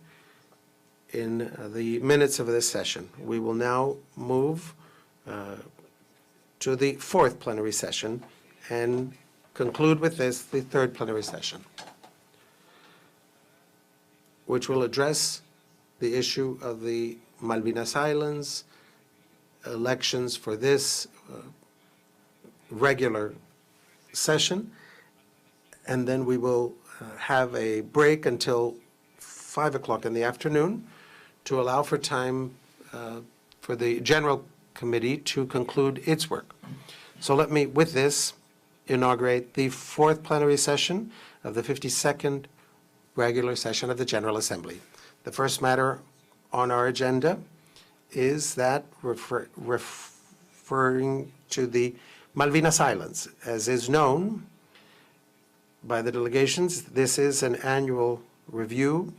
in the minutes of this session. We will now move to the fourth plenary session and conclude with this, the third plenary session, which will address the issue of the Malvinas Islands, elections for this regular session, and then we will have a break until 5 o'clock in the afternoon to allow for time for the general committee to conclude its work. So let me, with this, inaugurate the fourth plenary session of the 52nd regular session of the General Assembly. The first matter on our agenda is that referring to the Malvinas Islands. As is known by the delegations, this is an annual review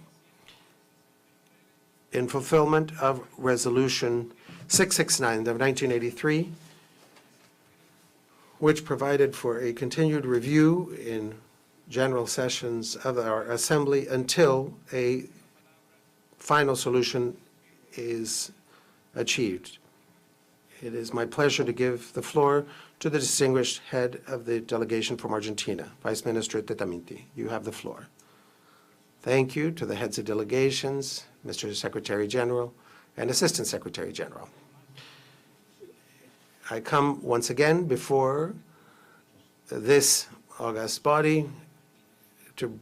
in fulfillment of Resolution 669 of 1983, which provided for a continued review in general sessions of our Assembly until a final solution is achieved. It is my pleasure to give the floor to the distinguished head of the delegation from Argentina, Vice Minister Tetaminti. You have the floor. Thank you to the heads of delegations, Mr. Secretary General, and Assistant Secretary General. I come once again before this august body to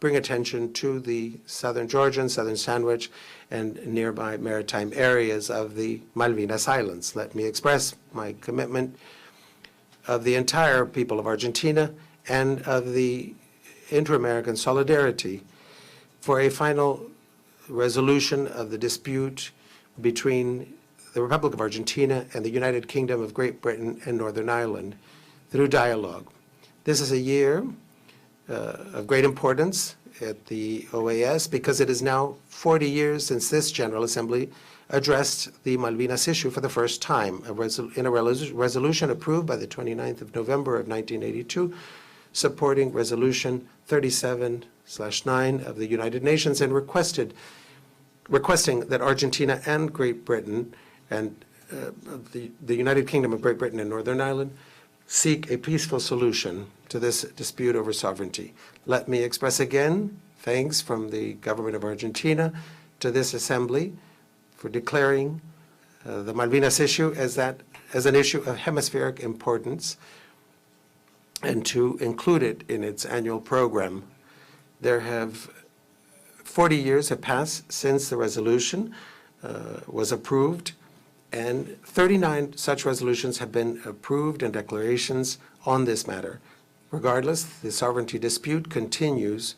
bring attention to the southern Georgian, southern Sandwich, and nearby maritime areas of the Malvinas Islands. Let me express my commitment of the entire people of Argentina and of the inter-American solidarity for a final resolution of the dispute between the Republic of Argentina and the United Kingdom of Great Britain and Northern Ireland through dialogue. This is a year of great importance at the OAS because it is now 40 years since this General Assembly addressed the Malvinas issue for the first time in a resolution approved by the 29th of November of 1982, supporting Resolution 37/9 of the United Nations and requesting that Argentina and Great Britain and the United Kingdom of Great Britain and Northern Ireland seek a peaceful solution to this dispute over sovereignty. Let me express again thanks from the government of Argentina to this Assembly for declaring the Malvinas issue as an issue of hemispheric importance and to include it in its annual program. 40 years have passed since the resolution was approved, and 39 such resolutions have been approved and declarations on this matter. Regardless, the sovereignty dispute continues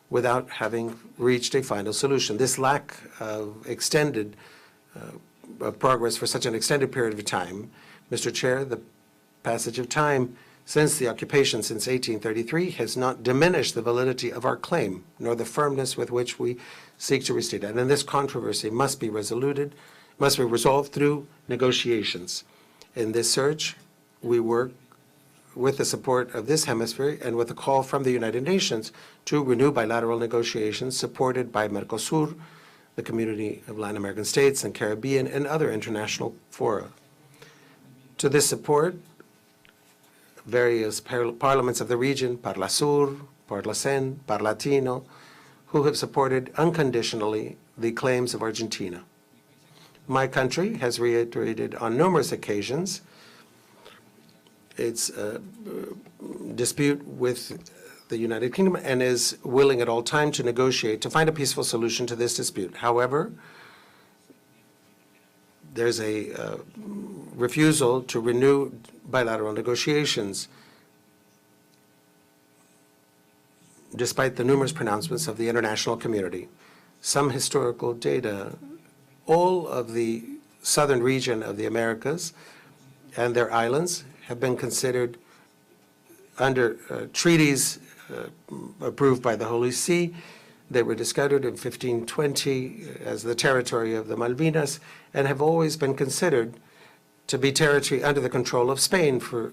without having reached a final solution. This lack of extended progress for such an extended period of time, Mr. Chair, the passage of time since the occupation since 1833 has not diminished the validity of our claim, nor the firmness with which we seek to restate it. And this controversy must be resolved through negotiations. In this search, we work with the support of this hemisphere and with a call from the United Nations to renew bilateral negotiations supported by Mercosur, the Community of Latin American States and Caribbean, and other international fora. To this support, various parliaments of the region, Parlasur, Parlacen, Parlatino, who have supported unconditionally the claims of Argentina. My country has reiterated on numerous occasions its dispute with the United Kingdom and is willing at all times to negotiate to find a peaceful solution to this dispute. However, there's a refusal to renew bilateral negotiations despite the numerous pronouncements of the international community. Some historical data, all of the southern region of the Americas and their islands have been considered under treaties approved by the Holy See. They were discovered in 1520 as the territory of the Malvinas and have always been considered to be territory under the control of Spain for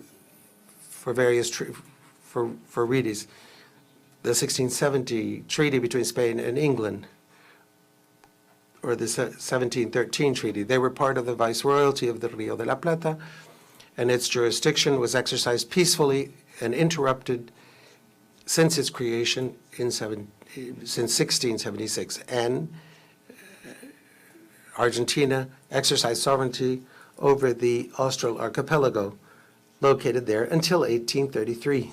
various treaties. The 1670 treaty between Spain and England, or the 1713 treaty, they were part of the Viceroyalty of the Rio de la Plata, and its jurisdiction was exercised peacefully and interrupted since its creation since 1676. And Argentina exercised sovereignty over the Austral archipelago located there until 1833.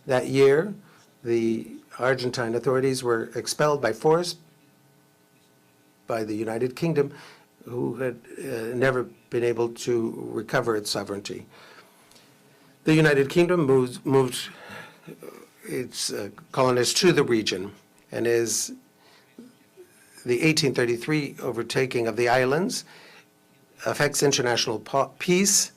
That year, the Argentine authorities were expelled by force by the United Kingdom who had never been able to recover its sovereignty. The United Kingdom moved its colonists to the region, and is the 1833 overtaking of the islands affects international peace,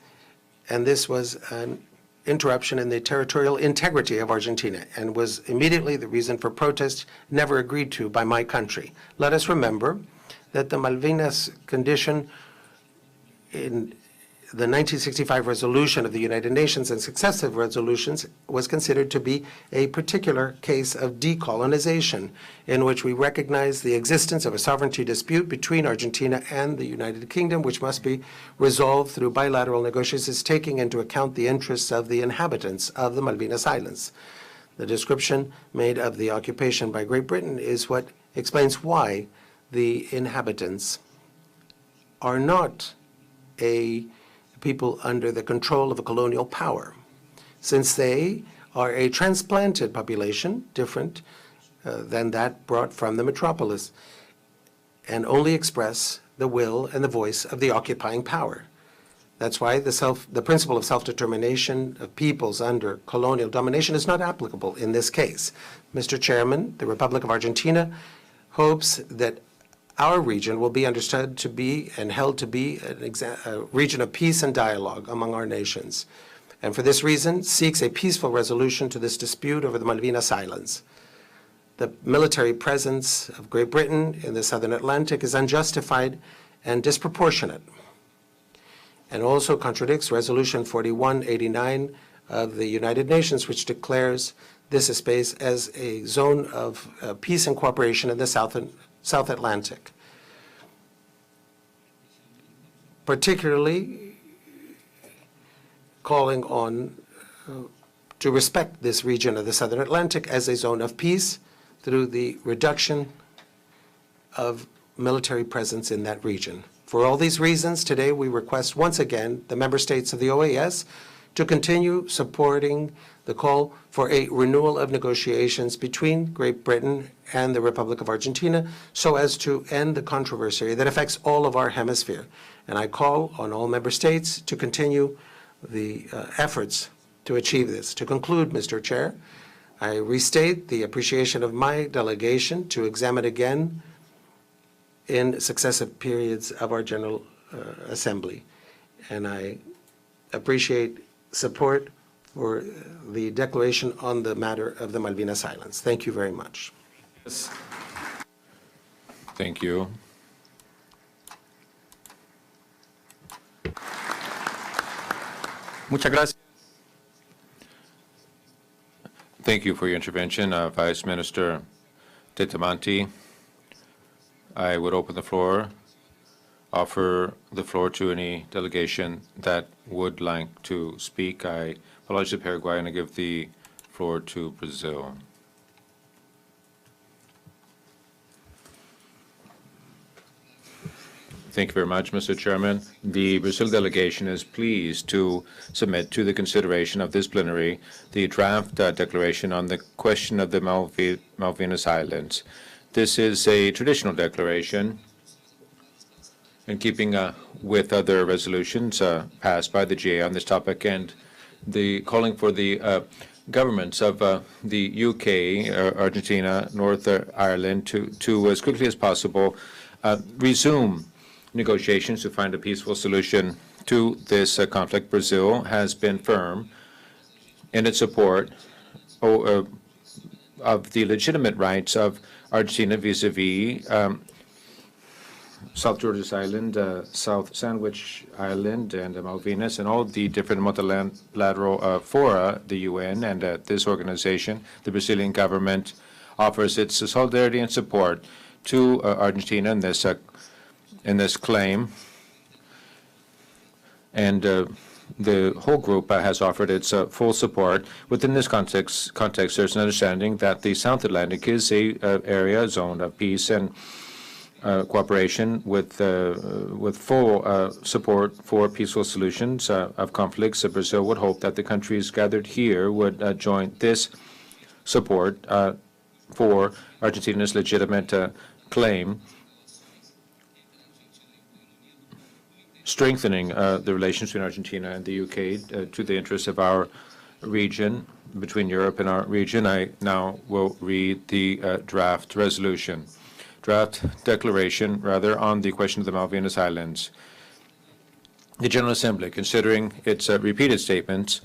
and this was an interruption in the territorial integrity of Argentina and was immediately the reason for protest never agreed to by my country. Let us remember that the Malvinas condition in the 1965 resolution of the United Nations and successive resolutions was considered to be a particular case of decolonization, in which we recognize the existence of a sovereignty dispute between Argentina and the United Kingdom, which must be resolved through bilateral negotiations, taking into account the interests of the inhabitants of the Malvinas Islands. The description made of the occupation by Great Britain is what explains why the inhabitants are not a people under the control of a colonial power, since they are a transplanted population, different than that brought from the metropolis, and only express the will and the voice of the occupying power. That's why the principle of self-determination of peoples under colonial domination is not applicable in this case. Mr. Chairman, the Republic of Argentina hopes that our region will be understood to be and held to be a region of peace and dialogue among our nations, and for this reason seeks a peaceful resolution to this dispute over the Malvinas Islands. The military presence of Great Britain in the Southern Atlantic is unjustified and disproportionate, and also contradicts Resolution 4189 of the United Nations, which declares this space as a zone of peace and cooperation in the South Atlantic, particularly calling on to respect this region of the Southern Atlantic as a zone of peace through the reduction of military presence in that region. For all these reasons, today we request once again the member states of the OAS to continue supporting the call for a renewal of negotiations between Great Britain and the Republic of Argentina so as to end the controversy that affects all of our hemisphere. And I call on all member states to continue the efforts to achieve this. To conclude, Mr. Chair, I restate the appreciation of my delegation to examine again in successive periods of our General Assembly. And I appreciate support for the declaration on the matter of the Malvinas Islands. Thank you very much. Thank you. Muchas gracias. Thank you for your intervention, Vice Minister Detamanti. I would open the floor, offer the floor to any delegation that would like to speak. I apologize to Paraguay, and I give the floor to Brazil. Thank you very much, Mr. Chairman. The Brazil delegation is pleased to submit to the consideration of this plenary the draft declaration on the question of the Malvinas Islands. This is a traditional declaration in keeping with other resolutions passed by the GA on this topic, and the calling for the governments of the UK, Argentina, Northern Ireland to as quickly as possible resume negotiations to find a peaceful solution to this conflict. Brazil has been firm in its support of the legitimate rights of Argentina vis-a-vis South Georges Island, South Sandwich Island, and Malvinas, and all the different multilateral fora, the UN, and this organization. The Brazilian government offers its solidarity and support to Argentina in this claim, and the whole group has offered its full support. Within this context, there's an understanding that the South Atlantic is a zone of peace and cooperation with full support for peaceful solutions of conflicts. Brazil would hope that the countries gathered here would join this support for Argentina's legitimate claim strengthening the relations between Argentina and the UK to the interests of our region, between Europe and our region. I now will read the draft declaration, rather, on the question of the Malvinas Islands. The General Assembly, considering its repeated statements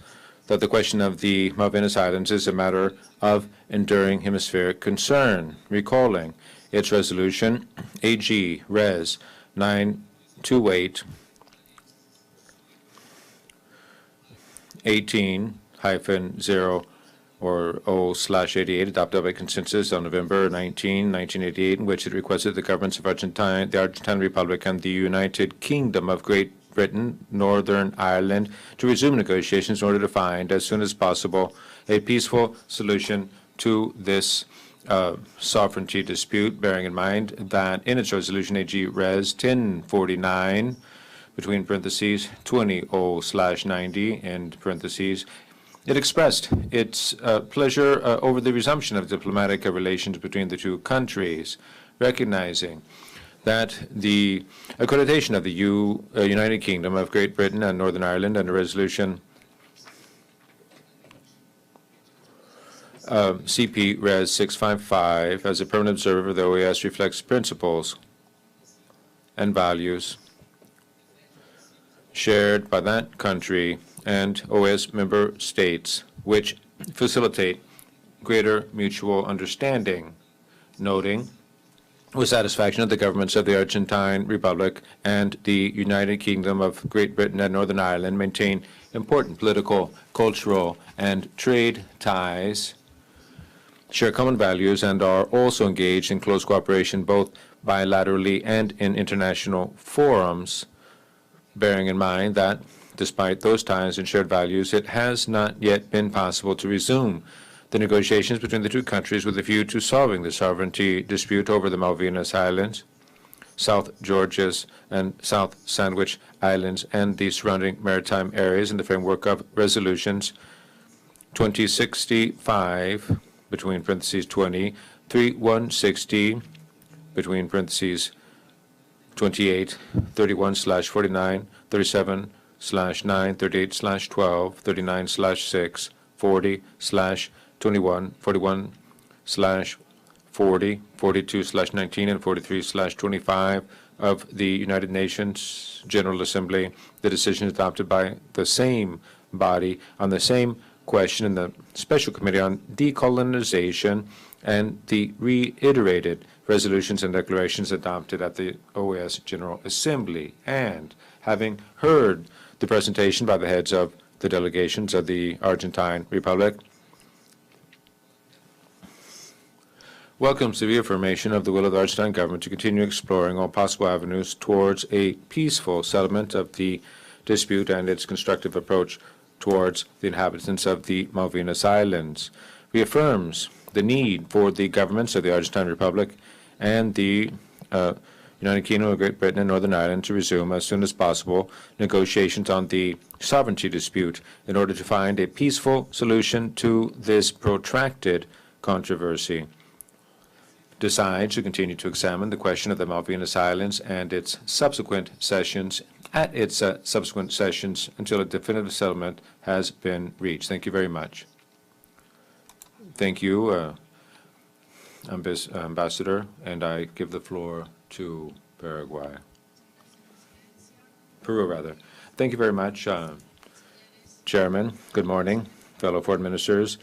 that the question of the Malvinas Islands is a matter of enduring hemispheric concern, recalling its resolution AG Res 928 18-0 or O/88, adopted by consensus on November 19, 1988, in which it requested the governments of Argentina, the Argentine Republic, and the United Kingdom of Great Britain, Northern Ireland, to resume negotiations in order to find, as soon as possible, a peaceful solution to this sovereignty dispute, bearing in mind that in its resolution AG Res 1049, between parentheses 20/90 end parentheses, it expressed its pleasure over the resumption of diplomatic relations between the two countries, recognizing that the accreditation of the United Kingdom of Great Britain and Northern Ireland under Resolution CP Res 655 as a permanent observer of the OAS reflects principles and values shared by that country and OAS member states, which facilitate greater mutual understanding, noting with satisfaction that the governments of the Argentine Republic and the United Kingdom of Great Britain and Northern Ireland maintain important political, cultural, and trade ties, share common values, and are also engaged in close cooperation both bilaterally and in international forums, bearing in mind that, despite those ties and shared values, it has not yet been possible to resume the negotiations between the two countries with a view to solving the sovereignty dispute over the Malvinas Islands, South Georgias and South Sandwich Islands, and the surrounding maritime areas in the framework of resolutions 2065, between parentheses 20, 3160, between parentheses 28, 31/49, 37/9, 38/12, 39/6, 40/21, 41/40, 42/19, and 43/25 of the United Nations General Assembly, the decision adopted by the same body on the same question in the Special Committee on Decolonization, and the reiterated resolutions and declarations adopted at the OAS General Assembly. And having heard the presentation by the heads of the delegations of the Argentine Republic, welcomes the reaffirmation of the will of the Argentine government to continue exploring all possible avenues towards a peaceful settlement of the dispute and its constructive approach towards the inhabitants of the Malvinas Islands, reaffirms the need for the governments of the Argentine Republic and the United Kingdom of Great Britain and Northern Ireland to resume as soon as possible negotiations on the sovereignty dispute in order to find a peaceful solution to this protracted controversy. Decides to continue to examine the question of the Malvinas Islands and its subsequent sessions until a definitive settlement has been reached. Thank you very much. Thank you, Ambassador, and I give the floor to Peru. Thank you very much, Chairman. Good morning, fellow foreign ministers.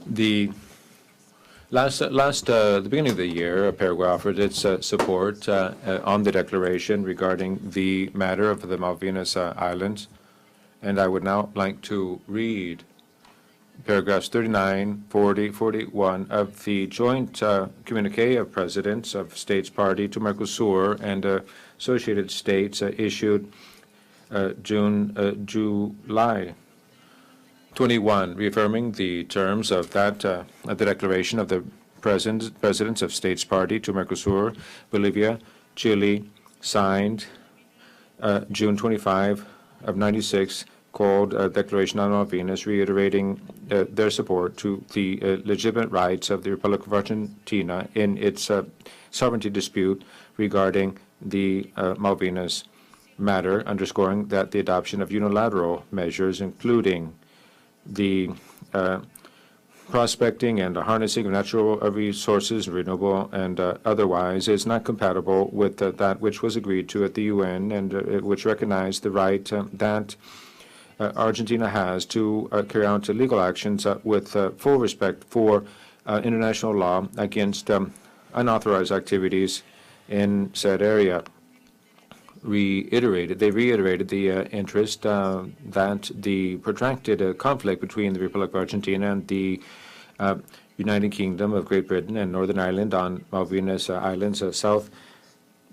The beginning of the year, Paraguay offered its support on the declaration regarding the matter of the Malvinas Islands, and I would now like to read paragraphs 39, 40, 41 of the joint communique of presidents of States Party to Mercosur and associated states issued July 21, reaffirming the terms of that the declaration of the presidents of States Party to Mercosur, Bolivia, Chile, signed June 25 of 96, called Declaration on Malvinas, reiterating their support to the legitimate rights of the Republic of Argentina in its sovereignty dispute regarding the Malvinas matter, underscoring that the adoption of unilateral measures, including the prospecting and the harnessing of natural resources, renewable and otherwise, is not compatible with that which was agreed to at the UN and which recognized the right that Argentina has to carry out legal actions with full respect for international law against unauthorized activities in said area. They reiterated the interest that the protracted conflict between the Republic of Argentina and the United Kingdom of Great Britain and Northern Ireland on Malvinas Islands, South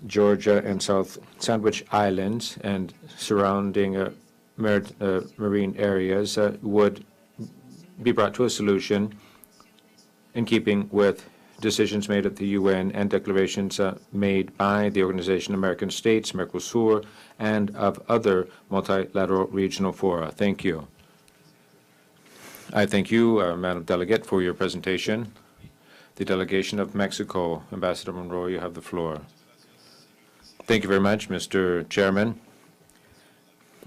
Georgia and South Sandwich Islands, and surrounding marine areas would be brought to a solution in keeping with decisions made at the UN and declarations made by the Organization of American States, Mercosur, and of other multilateral regional fora. Thank you. I thank you, Madam Delegate, for your presentation. The delegation of Mexico, Ambassador Monroe, you have the floor. Thank you very much, Mr. Chairman.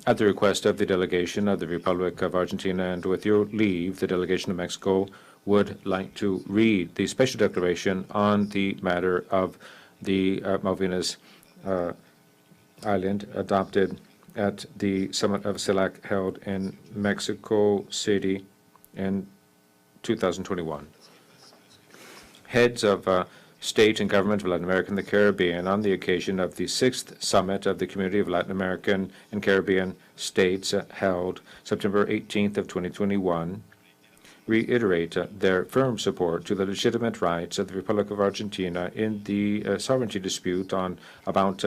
At the request of the delegation of the Republic of Argentina, and with your leave, the delegation of Mexico would like to read the special declaration on the matter of the Malvinas Island adopted at the summit of CELAC held in Mexico City in 2021. Heads of state and government of Latin America and the Caribbean on the occasion of the 6th Summit of the Community of Latin American and Caribbean States held September 18th of 2021 reiterate their firm support to the legitimate rights of the Republic of Argentina in the sovereignty dispute about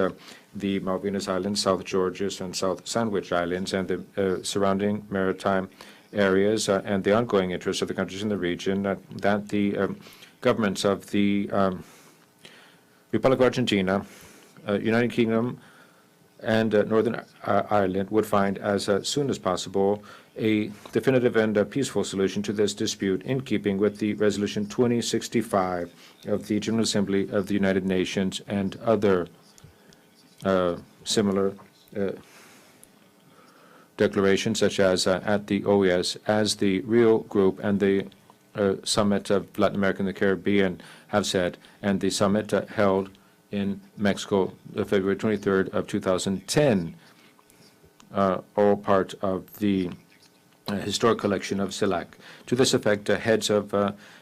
the Malvinas Islands, South Georgias, and South Sandwich Islands, and the surrounding maritime areas, and the ongoing interests of the countries in the region, that the governments of the Republic of Argentina, United Kingdom, and Northern Ireland would find as soon as possible a definitive and peaceful solution to this dispute in keeping with the Resolution 2065 of the General Assembly of the United Nations and other similar declarations, such as at the OAS, as the Rio Group and the Summit of Latin America and the Caribbean have said, and the summit held in Mexico February 23rd of 2010, all part of the historic collection of CELAC. To this effect, heads of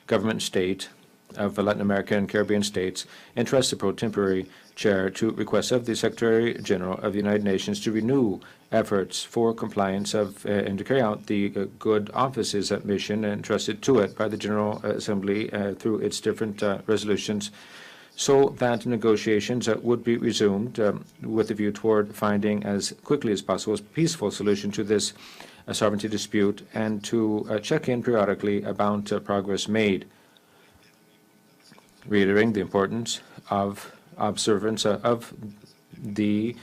government and state of Latin America and Caribbean states entrust the pro tempore chair to request of the Secretary General of the United Nations to renew efforts for compliance of and to carry out the good office's mission entrusted to it by the General Assembly through its different resolutions, so that negotiations would be resumed with a view toward finding as quickly as possible a peaceful solution to this sovereignty dispute, and to check in periodically about progress made, reiterating the importance of observance of the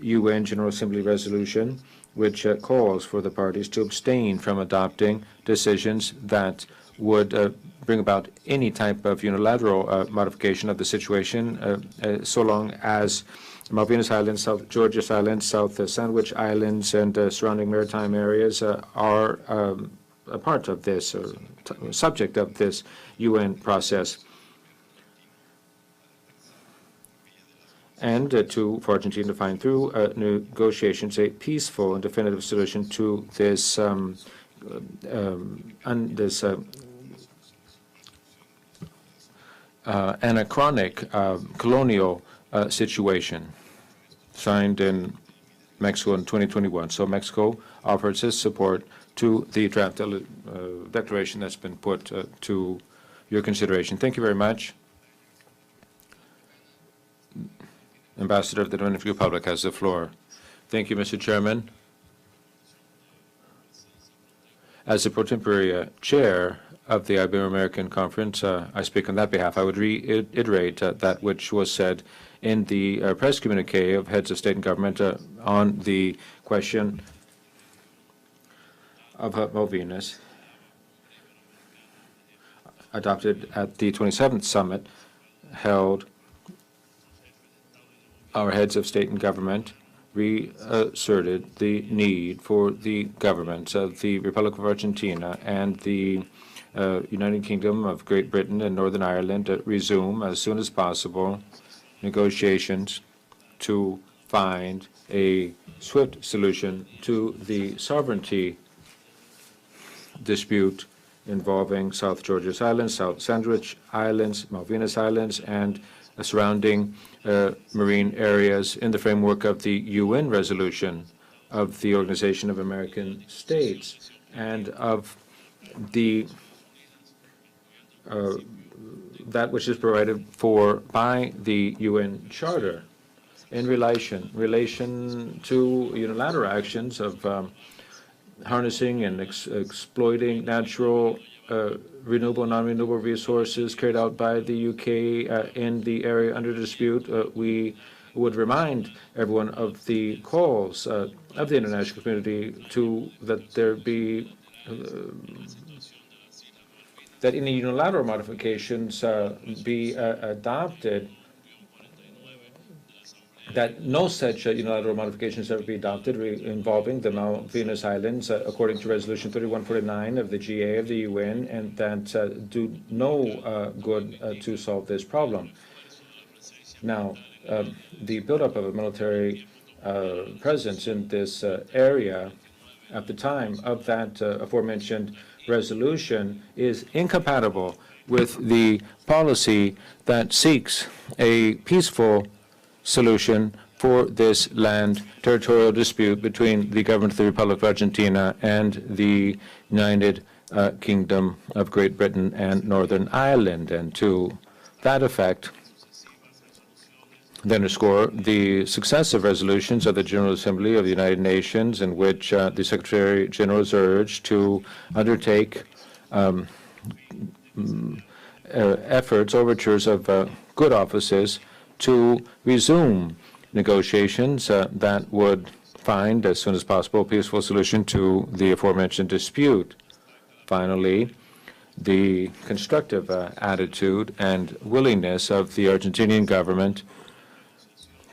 UN General Assembly resolution, which calls for the parties to abstain from adopting decisions that would bring about any type of unilateral modification of the situation, so long as Malvinas Islands, South Georgias Islands, South Sandwich Islands, and surrounding maritime areas are a part of this, or subject of this UN process. And for Argentina to find through negotiations a peaceful and definitive solution to this anachronic colonial situation signed in Mexico in 2021. So Mexico offers its support to the draft declaration that's been put to your consideration. Thank you very much. Ambassador of the Dominican Republic has the floor. Thank you, Mr. Chairman. As the pro tempore chair of the Ibero-American Conference, I speak on that behalf. I would reiterate that which was said in the press communique of heads of state and government on the question of Malvinas, adopted at the 27th summit held, our heads of state and government reasserted the need for the governments of the Republic of Argentina and the United Kingdom of Great Britain and Northern Ireland to resume as soon as possible negotiations to find a swift solution to the sovereignty dispute involving South Georgia's Islands, South Sandwich Islands, Malvinas Islands, and surrounding marine areas in the framework of the UN resolution of the Organization of American States and of the that which is provided for by the UN Charter in relation to unilateral actions of harnessing and exploiting natural renewable and non-renewable resources carried out by the UK in the area under dispute. We would remind everyone of the calls of the international community that there be that any unilateral modifications be adopted, that no such unilateral modifications ever be adopted involving the Malvinas Islands, according to Resolution 3149 of the GA of the UN, and that do no good to solve this problem. Now, the buildup of a military presence in this area at the time of that aforementioned resolution is incompatible with the policy that seeks a peaceful solution for this land territorial dispute between the government of the Republic of Argentina and the United Kingdom of Great Britain and Northern Ireland. And to that effect, they underscore the successive resolutions of the General Assembly of the United Nations in which the Secretary General is urged to undertake efforts, overtures of good offices to resume negotiations that would find, as soon as possible, a peaceful solution to the aforementioned dispute. Finally, the constructive attitude and willingness of the Argentinian government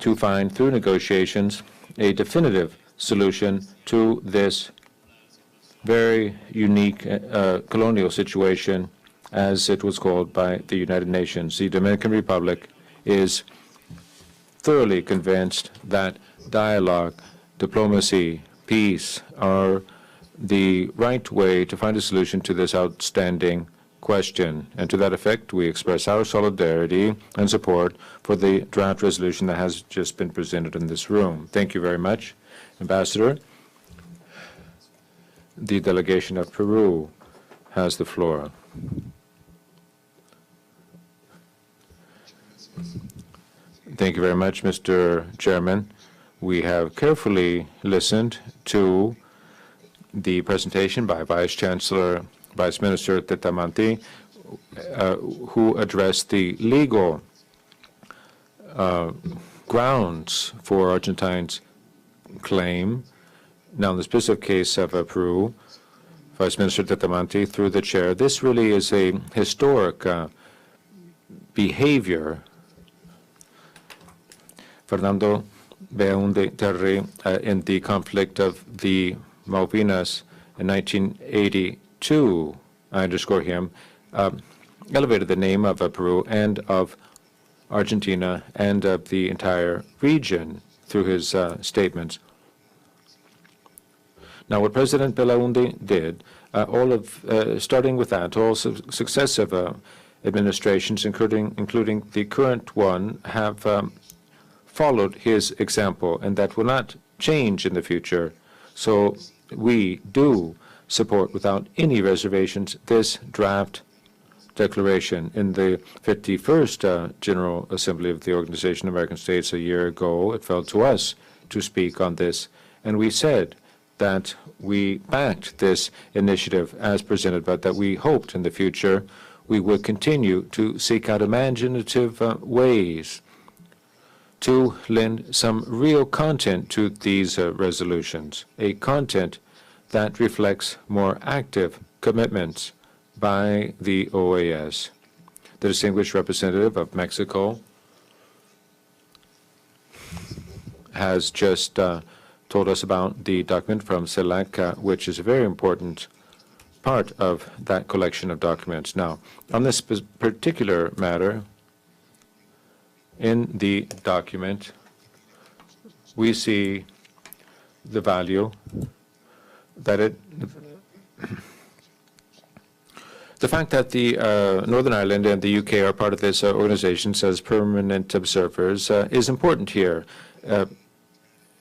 to find, through negotiations, a definitive solution to this very unique colonial situation, as it was called by the United Nations. The Dominican Republic is thoroughly convinced that dialogue, diplomacy, peace are the right way to find a solution to this outstanding question. And to that effect, we express our solidarity and support for the draft resolution that has just been presented in this room. Thank you very much, Ambassador. The delegation of Peru has the floor. Thank you very much, Mr. Chairman. We have carefully listened to the presentation by Vice Minister Tetamanti, who addressed the legal grounds for Argentine's claim. Now, in the specific case of Peru, Vice Minister Tetamanti, through the chair, this really is a historic behavior. Fernando Belaúnde Terry, in the conflict of the Malvinas in 1982, I underscore him, elevated the name of Peru and of Argentina and of the entire region through his statements. Now, what President Belaúnde did, starting with that, all successive administrations, including the current one, have followed his example, and that will not change in the future. So we do support without any reservations this draft declaration. In the 51st General Assembly of the Organization of American States a year ago, it fell to us to speak on this, and we said that we backed this initiative as presented, but that we hoped in the future we would continue to seek out imaginative ways to lend some real content to these resolutions, a content that reflects more active commitments by the OAS. The distinguished representative of Mexico has just told us about the document from CELAC, which is a very important part of that collection of documents. Now, on this particular matter, in the document, we see the value that the fact that the Northern Ireland and the UK are part of this organization as permanent observers is important here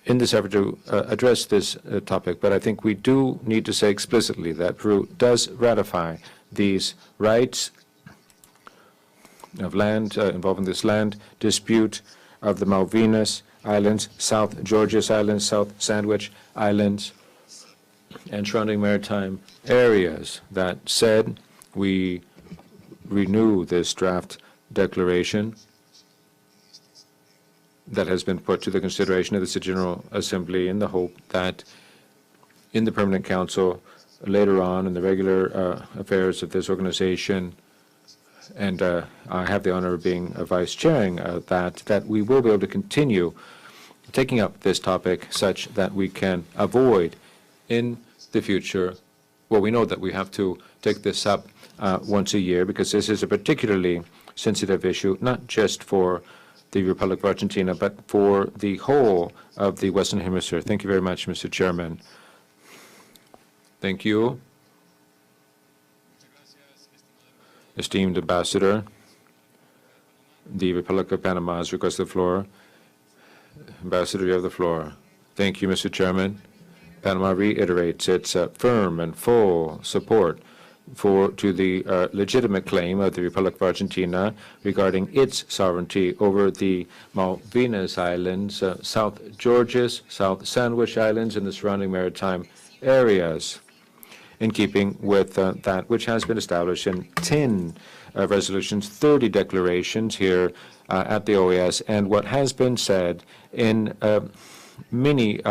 in this effort to address this topic. But I think we do need to say explicitly that Peru does ratify these rights of land involving this land dispute of the Malvinas Islands, South Georges Islands, South Sandwich Islands, and surrounding maritime areas. That said, we renew this draft declaration that has been put to the consideration of the General Assembly in the hope that in the Permanent Council later on in the regular affairs of this organization, and I have the honor of being a vice chairing that we will be able to continue taking up this topic such that we can avoid in the future, well, we know that we have to take this up once a year because this is a particularly sensitive issue, not just for the Republic of Argentina, but for the whole of the Western Hemisphere. Thank you very much, Mr. Chairman. Thank you. Esteemed Ambassador, the Republic of Panama has requested the floor. Ambassador, you have the floor. Thank you, Mr. Chairman. Panama reiterates its firm and full support to the legitimate claim of the Republic of Argentina regarding its sovereignty over the Malvinas Islands, South Georges, South Sandwich Islands, and the surrounding maritime areas, in keeping with that which has been established in 10 resolutions, 30 declarations here at the OAS, and what has been said in many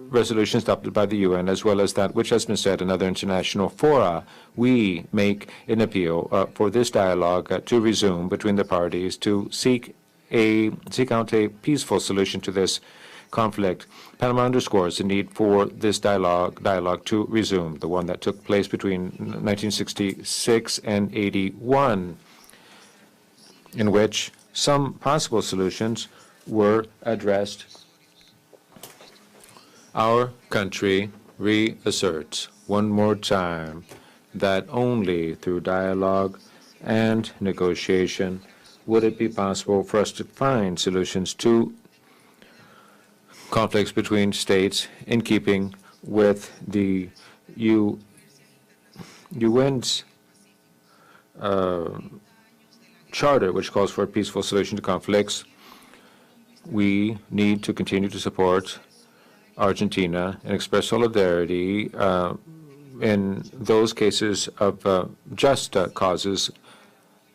resolutions adopted by the UN, as well as that which has been said in other international fora. We make an appeal for this dialogue to resume between the parties to seek out a peaceful solution to this conflict. Panama underscores the need for this dialogue to resume, the one that took place between 1966 and 81, in which some possible solutions were addressed. Our country reasserts one more time that only through dialogue and negotiation would it be possible for us to find solutions to conflicts between states in keeping with the UN's charter, which calls for a peaceful solution to conflicts. We need to continue to support Argentina and express solidarity in those cases of just causes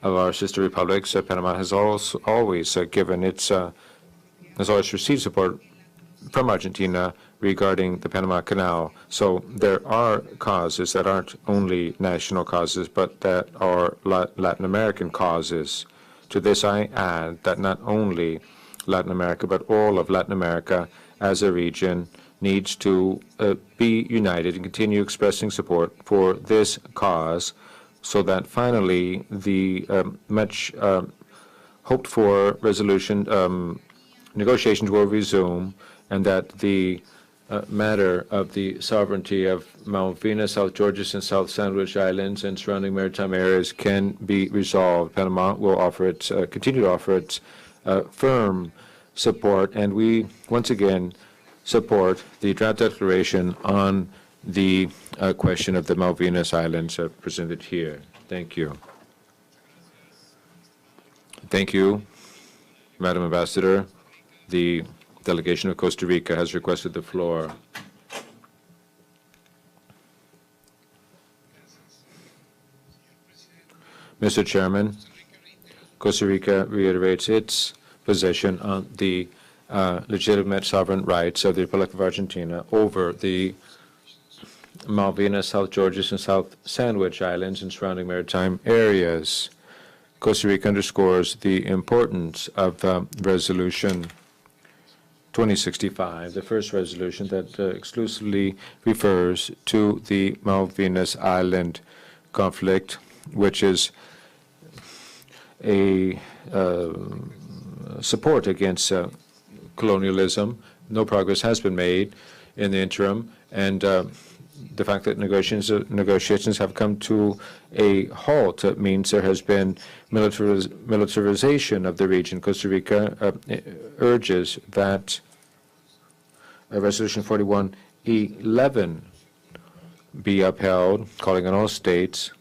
of our sister republics. Panama has always given its has always received support from Argentina regarding the Panama Canal. So there are causes that aren't only national causes, but that are Latin American causes. To this I add that not only Latin America, but all of Latin America as a region needs to be united and continue expressing support for this cause so that finally the much hoped for resolution negotiations will resume, and that the matter of the sovereignty of Malvinas, South Georges, and South Sandwich Islands and surrounding maritime areas can be resolved. Panama will offer its, continue to offer its firm support, and we once again support the draft declaration on the question of the Malvinas Islands presented here. Thank you. Thank you, Madam Ambassador. The delegation of Costa Rica has requested the floor. Mr. Chairman, Costa Rica reiterates its position on the legitimate sovereign rights of the Republic of Argentina over the Malvinas, South Georges, and South Sandwich Islands and surrounding maritime areas. Costa Rica underscores the importance of Resolution 2065, the first resolution that exclusively refers to the Malvinas Island conflict, which is a support against colonialism. No progress has been made in the interim, and the fact that negotiations have come to a halt means there has been militarization of the region. Costa Rica urges that Resolution 4111 be upheld, calling on all states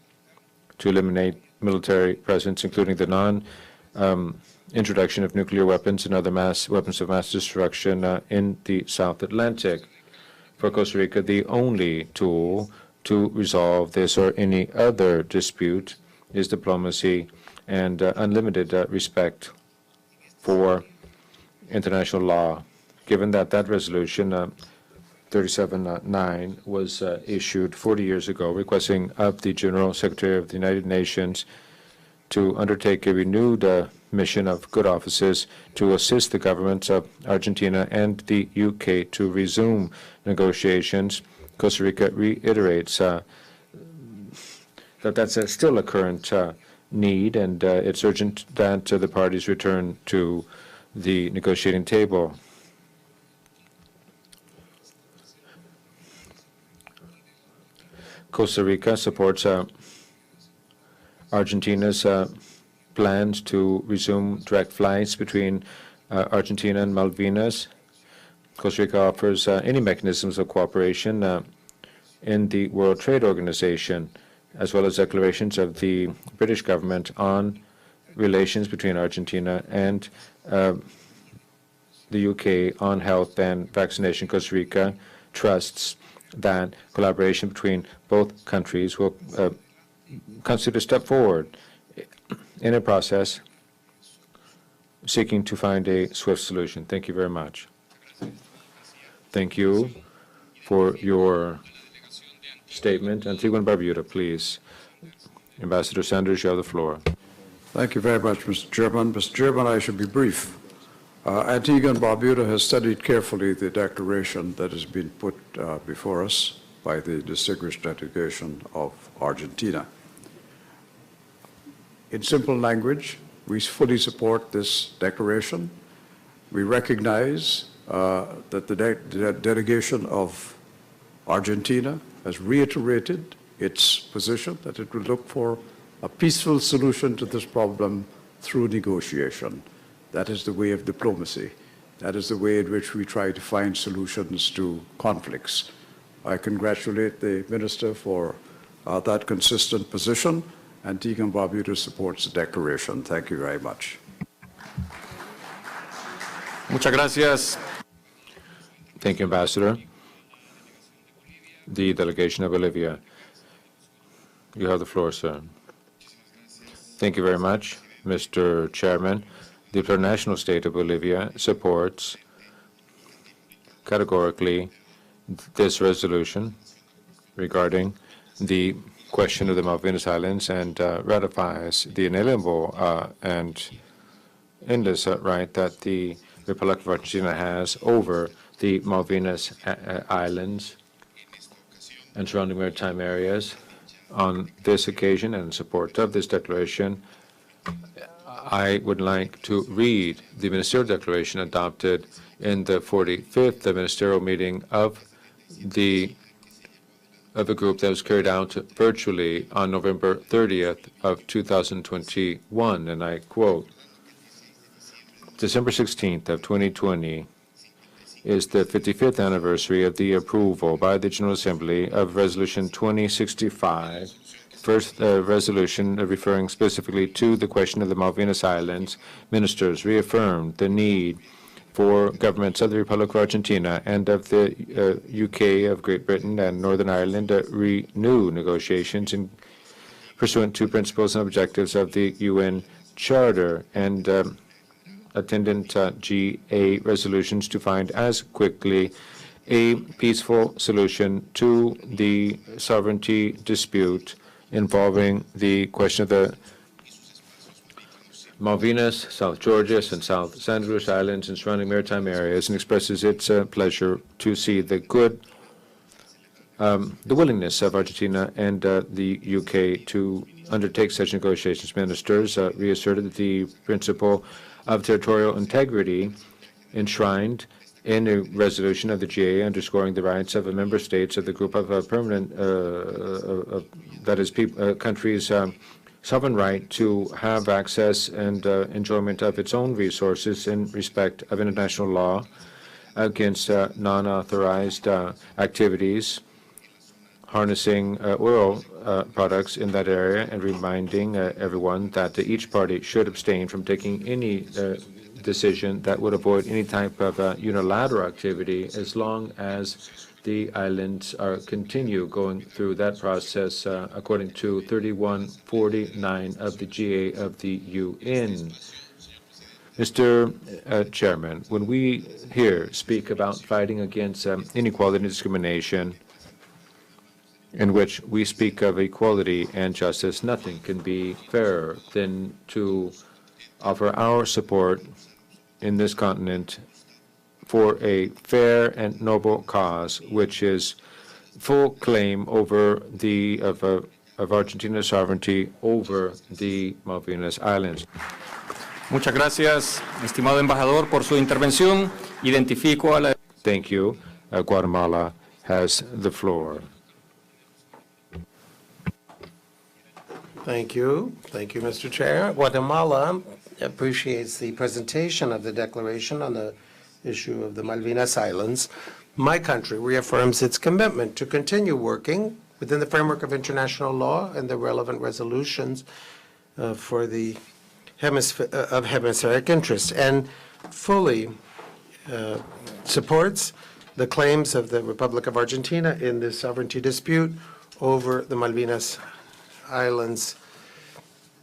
to eliminate military presence, including the non-introduction of nuclear weapons and other weapons of mass destruction in the South Atlantic. For Costa Rica, the only tool to resolve this or any other dispute is diplomacy and unlimited respect for international law. Given that that resolution 37-9 was issued 40 years ago, requesting of the General Secretary of the United Nations to undertake a renewed mission of good offices to assist the governments of Argentina and the UK to resume negotiations. Costa Rica reiterates that that's still a current need, and it's urgent that the parties return to the negotiating table. Costa Rica supports Argentina's plans to resume direct flights between Argentina and Malvinas. Costa Rica offers any mechanisms of cooperation in the World Trade Organization, as well as declarations of the British government on relations between Argentina and the UK on health and vaccination. Costa Rica trusts that collaboration between both countries will constitute a step forward in a process seeking to find a swift solution. Thank you very much. Thank you for your statement. Antigua and Barbuda, please. Ambassador Sanders, you have the floor. Thank you very much, Mr. Chairman. Mr. Chairman, I should be brief. Antigua and Barbuda has studied carefully the declaration that has been put before us by the distinguished delegation of Argentina. In simple language, we fully support this declaration. We recognize that the delegation of Argentina has reiterated its position that it will look for a peaceful solution to this problem through negotiation. That is the way of diplomacy. That is the way in which we try to find solutions to conflicts. I congratulate the Minister for that consistent position. Antigua and Barbuda supports the declaration. Thank you very much. Muchas gracias. Thank you, Ambassador. The delegation of Bolivia. You have the floor, sir. Thank you very much, Mr. Chairman. The plurinational state of Bolivia supports categorically this resolution regarding the question of the Malvinas Islands and ratifies the inalienable and endless right that the Republic of Argentina has over the Malvinas Islands and surrounding maritime areas. On this occasion and in support of this declaration, I would like to read the ministerial declaration adopted in the 45th ministerial meeting of a group that was carried out virtually on November 30th of 2021, and I quote, December 16th of 2020 is the 55th anniversary of the approval by the General Assembly of Resolution 2065, first resolution referring specifically to the question of the Malvinas Islands. Ministers reaffirmed the need for governments of the Republic of Argentina and of the UK, of Great Britain, and Northern Ireland to renew negotiations pursuant to principles and objectives of the UN Charter and attendant GA resolutions to find as quickly a peaceful solution to the sovereignty dispute involving the question of the Malvinas, South Georgias, and South Sandwich Islands and surrounding maritime areas, and expresses its pleasure to see the willingness of Argentina and the UK to undertake such negotiations. Ministers reasserted the principle of territorial integrity enshrined in a resolution of the GA, underscoring the rights of the member states of the group of permanent, that is, countries' sovereign right to have access and enjoyment of its own resources in respect of international law against non-authorized activities harnessing oil products in that area, and reminding everyone that each party should abstain from taking any decision that would avoid any type of unilateral activity as long as the islands continue going through that process according to 3149 of the GA of the UN. Mr. Chairman, when we here speak about fighting against inequality and discrimination, in which we speak of equality and justice, nothing can be fairer than to offer our support in this continent for a fair and noble cause, which is full claim over of Argentina's sovereignty over the Malvinas Islands. Muchas gracias, estimado embajador, por su intervención. Identifico a la... Thank you. Guatemala has the floor. Thank you. Thank you, Mr. Chair. Guatemala appreciates the presentation of the declaration on the issue of the Malvinas Islands. My country reaffirms its commitment to continue working within the framework of international law and the relevant resolutions for the hemispheric interest, and fully supports the claims of the Republic of Argentina in the sovereignty dispute over the Malvinas Islands,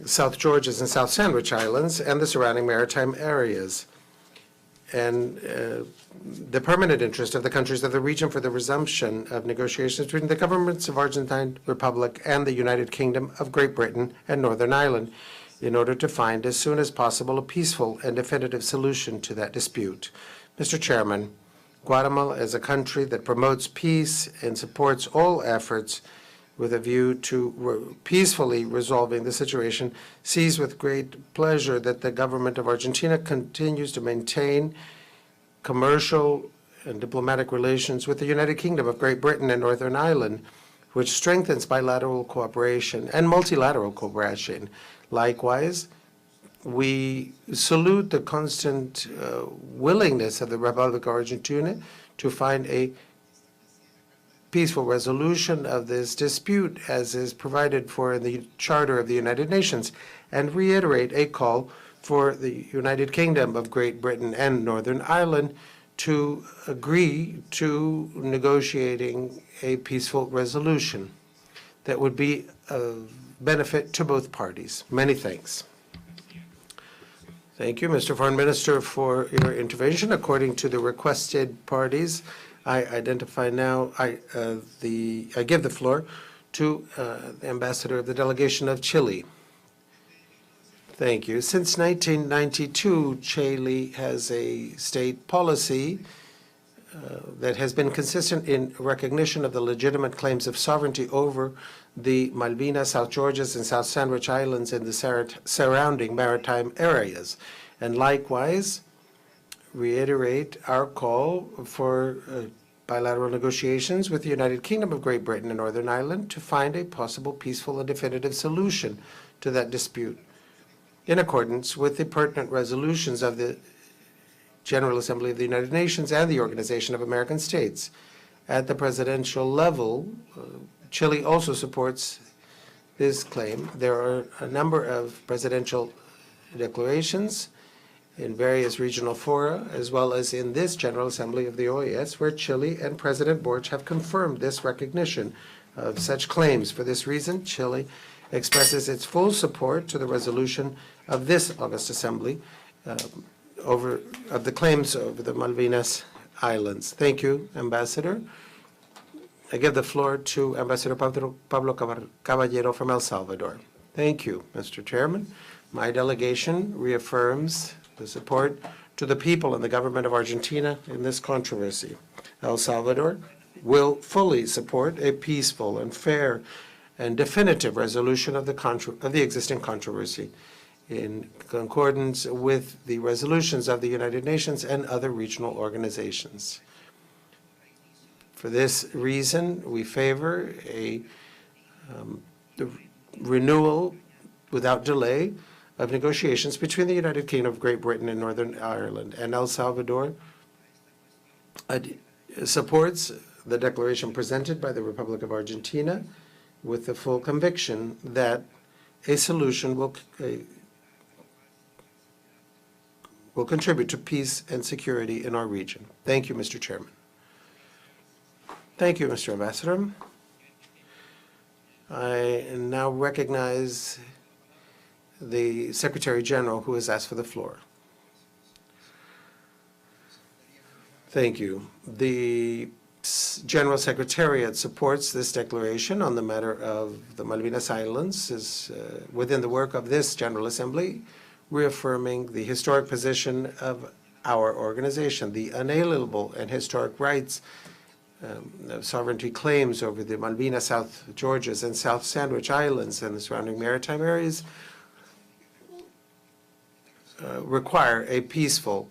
South Georgias and South Sandwich Islands, and the surrounding maritime areas, and the permanent interest of the countries of the region for the resumption of negotiations between the governments of Argentine Republic and the United Kingdom of Great Britain and Northern Ireland in order to find as soon as possible a peaceful and definitive solution to that dispute. Mr. Chairman, Guatemala is a country that promotes peace and supports all efforts with a view to peacefully resolving the situation, sees with great pleasure that the government of Argentina continues to maintain commercial and diplomatic relations with the United Kingdom of Great Britain and Northern Ireland, which strengthens bilateral cooperation and multilateral cooperation. Likewise, we salute the constant willingness of the Republic of Argentina to find a peaceful resolution of this dispute, as is provided for in the Charter of the United Nations, and reiterate a call for the United Kingdom of Great Britain and Northern Ireland to agree to negotiating a peaceful resolution that would be of benefit to both parties. Many thanks. Thank you, Mr. Foreign Minister, for your intervention. According to the requested parties, I identify now, I give the floor to the Ambassador of the Delegation of Chile. Thank you. Since 1992, Chile has a state policy that has been consistent in recognition of the legitimate claims of sovereignty over the Malvinas, South Georgias, and South Sandwich Islands and the surrounding maritime areas. And likewise, reiterate our call for bilateral negotiations with the United Kingdom of Great Britain and Northern Ireland to find a possible peaceful and definitive solution to that dispute, in accordance with the pertinent resolutions of the General Assembly of the United Nations and the Organization of American States. At the presidential level, Chile also supports this claim. There are a number of presidential declarations in various regional fora, as well as in this General Assembly of the OAS, where Chile and President Boric have confirmed this recognition of such claims. For this reason, Chile expresses its full support to the resolution of this August Assembly of the claims over the Malvinas Islands. Thank you, Ambassador. I give the floor to Ambassador Pablo Caballero from El Salvador. Thank you, Mr. Chairman. My delegation reaffirms the support to the people and the government of Argentina in this controversy. El Salvador will fully support a peaceful and fair and definitive resolution of the existing controversy in concordance with the resolutions of the United Nations and other regional organizations. For this reason, we favor the renewal without delay of negotiations between the United Kingdom of Great Britain and Northern Ireland, and El Salvador supports the declaration presented by the Republic of Argentina with the full conviction that a solution will contribute to peace and security in our region. Thank you, Mr. Chairman. Thank you, Mr. Ambassador. I now recognize the Secretary General who has asked for the floor. Thank you. The General Secretariat supports this declaration on the matter of the Malvinas Islands is within the work of this General Assembly, reaffirming the historic position of our organization, the unalienable and historic rights of sovereignty claims over the Malvinas, South Georgias, and South Sandwich Islands and the surrounding maritime areas require a peaceful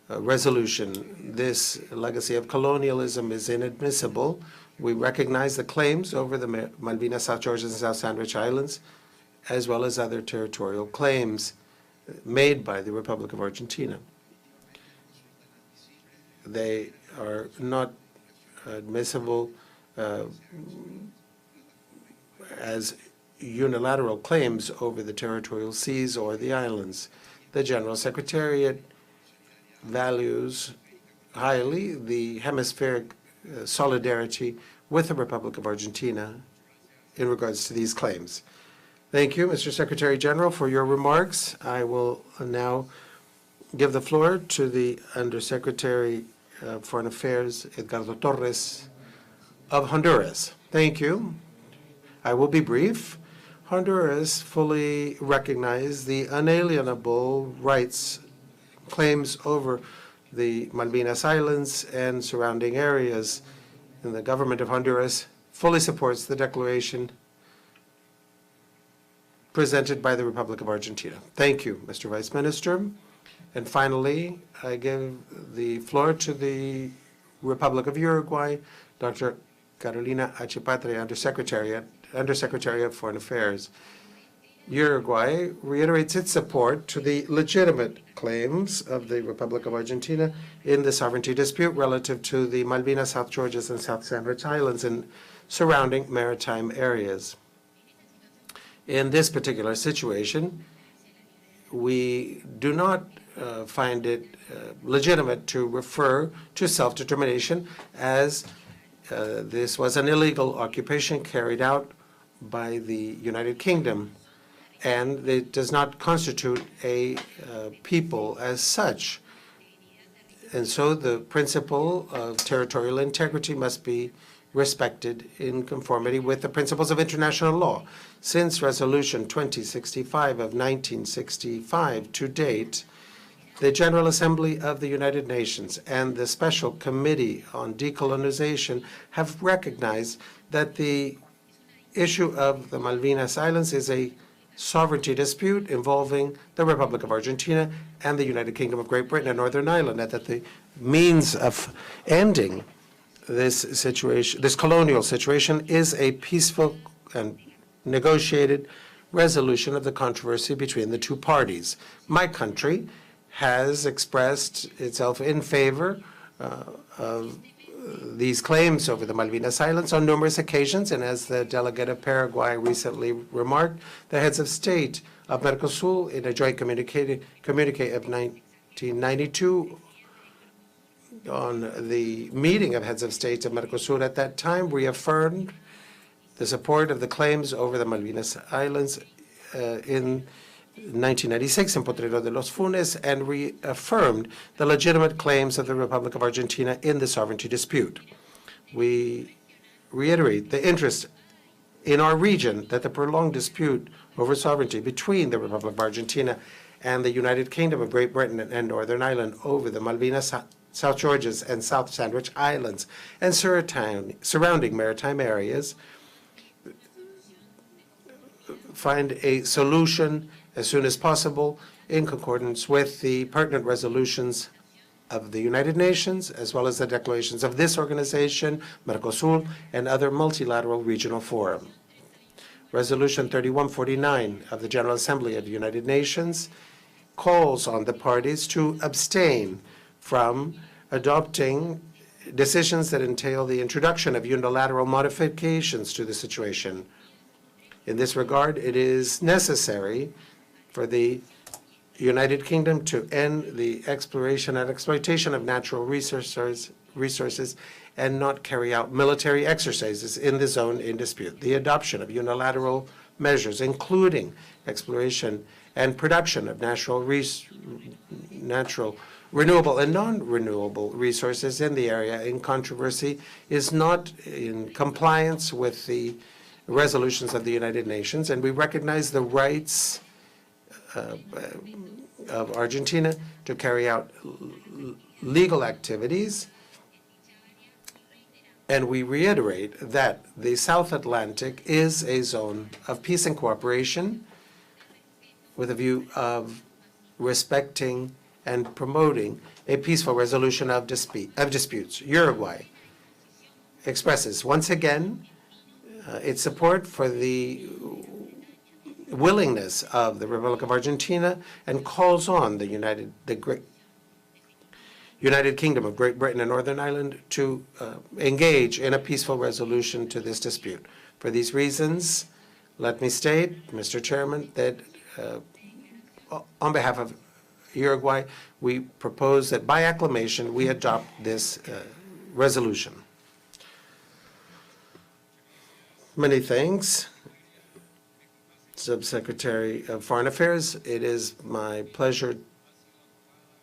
resolution. This legacy of colonialism is inadmissible. We recognize the claims over the Malvinas, South Georgias, and South Sandwich Islands, as well as other territorial claims made by the Republic of Argentina. They are not admissible as unilateral claims over the territorial seas or the islands. The General Secretariat values highly the hemispheric solidarity with the Republic of Argentina in regards to these claims. Thank you, Mr. Secretary General, for your remarks. I will now give the floor to the Undersecretary of Foreign Affairs, Edgardo Torres of Honduras. Thank you. I will be brief. Honduras fully recognizes the unalienable rights claims over the Malvinas Islands and surrounding areas. And the government of Honduras fully supports the declaration presented by the Republic of Argentina. Thank you, Mr. Vice Minister. And finally, I give the floor to the Republic of Uruguay, Dr. Carolina Achipatre, Undersecretary of Foreign Affairs. Uruguay reiterates its support to the legitimate claims of the Republic of Argentina in the sovereignty dispute relative to the Malvinas, South Georgias, and South Sandwich Islands and surrounding maritime areas. In this particular situation, we do not find it legitimate to refer to self-determination as this was an illegal occupation carried out by the United Kingdom, and it does not constitute a people as such. And so the principle of territorial integrity must be respected in conformity with the principles of international law. Since Resolution 2065 of 1965 to date, the General Assembly of the United Nations and the Special Committee on Decolonization have recognized that the issue of the Malvinas Islands is a sovereignty dispute involving the Republic of Argentina and the United Kingdom of Great Britain and Northern Ireland, and that the means of ending this situation, this colonial situation, is a peaceful and negotiated resolution of the controversy between the two parties. My country has expressed itself in favor of these claims over the Malvinas Islands on numerous occasions, and as the delegate of Paraguay recently remarked, the heads of state of Mercosur, in a joint communique of 1992, on the meeting of heads of state of Mercosur at that time, reaffirmed the support of the claims over the Malvinas Islands in 1996 in Potrero de los Funes and reaffirmed the legitimate claims of the Republic of Argentina in the sovereignty dispute. We reiterate the interest in our region that the prolonged dispute over sovereignty between the Republic of Argentina and the United Kingdom of Great Britain and Northern Ireland over the Malvinas, South Georges, and South Sandwich Islands and surrounding maritime areas find a solution as soon as possible in concordance with the pertinent resolutions of the United Nations, as well as the declarations of this organization, Mercosur, and other multilateral regional forums. Resolution 3149 of the General Assembly of the United Nations calls on the parties to abstain from adopting decisions that entail the introduction of unilateral modifications to the situation. In this regard, it is necessary for the United Kingdom to end the exploration and exploitation of natural resources and not carry out military exercises in the zone in dispute. The adoption of unilateral measures, including exploration and production of natural renewable and non-renewable resources in the area in controversy, is not in compliance with the resolutions of the United Nations, and we recognize the rights of Argentina to carry out legal activities, and we reiterate that the South Atlantic is a zone of peace and cooperation with a view of respecting and promoting a peaceful resolution of disputes. Uruguay expresses once again its support for the willingness of the Republic of Argentina and calls on the United Kingdom of Great Britain and Northern Ireland to engage in a peaceful resolution to this dispute. For these reasons, let me state, Mr. Chairman, that on behalf of Uruguay, we propose that by acclamation we adopt this resolution. Many thanks, Subsecretary of Foreign Affairs. It is my pleasure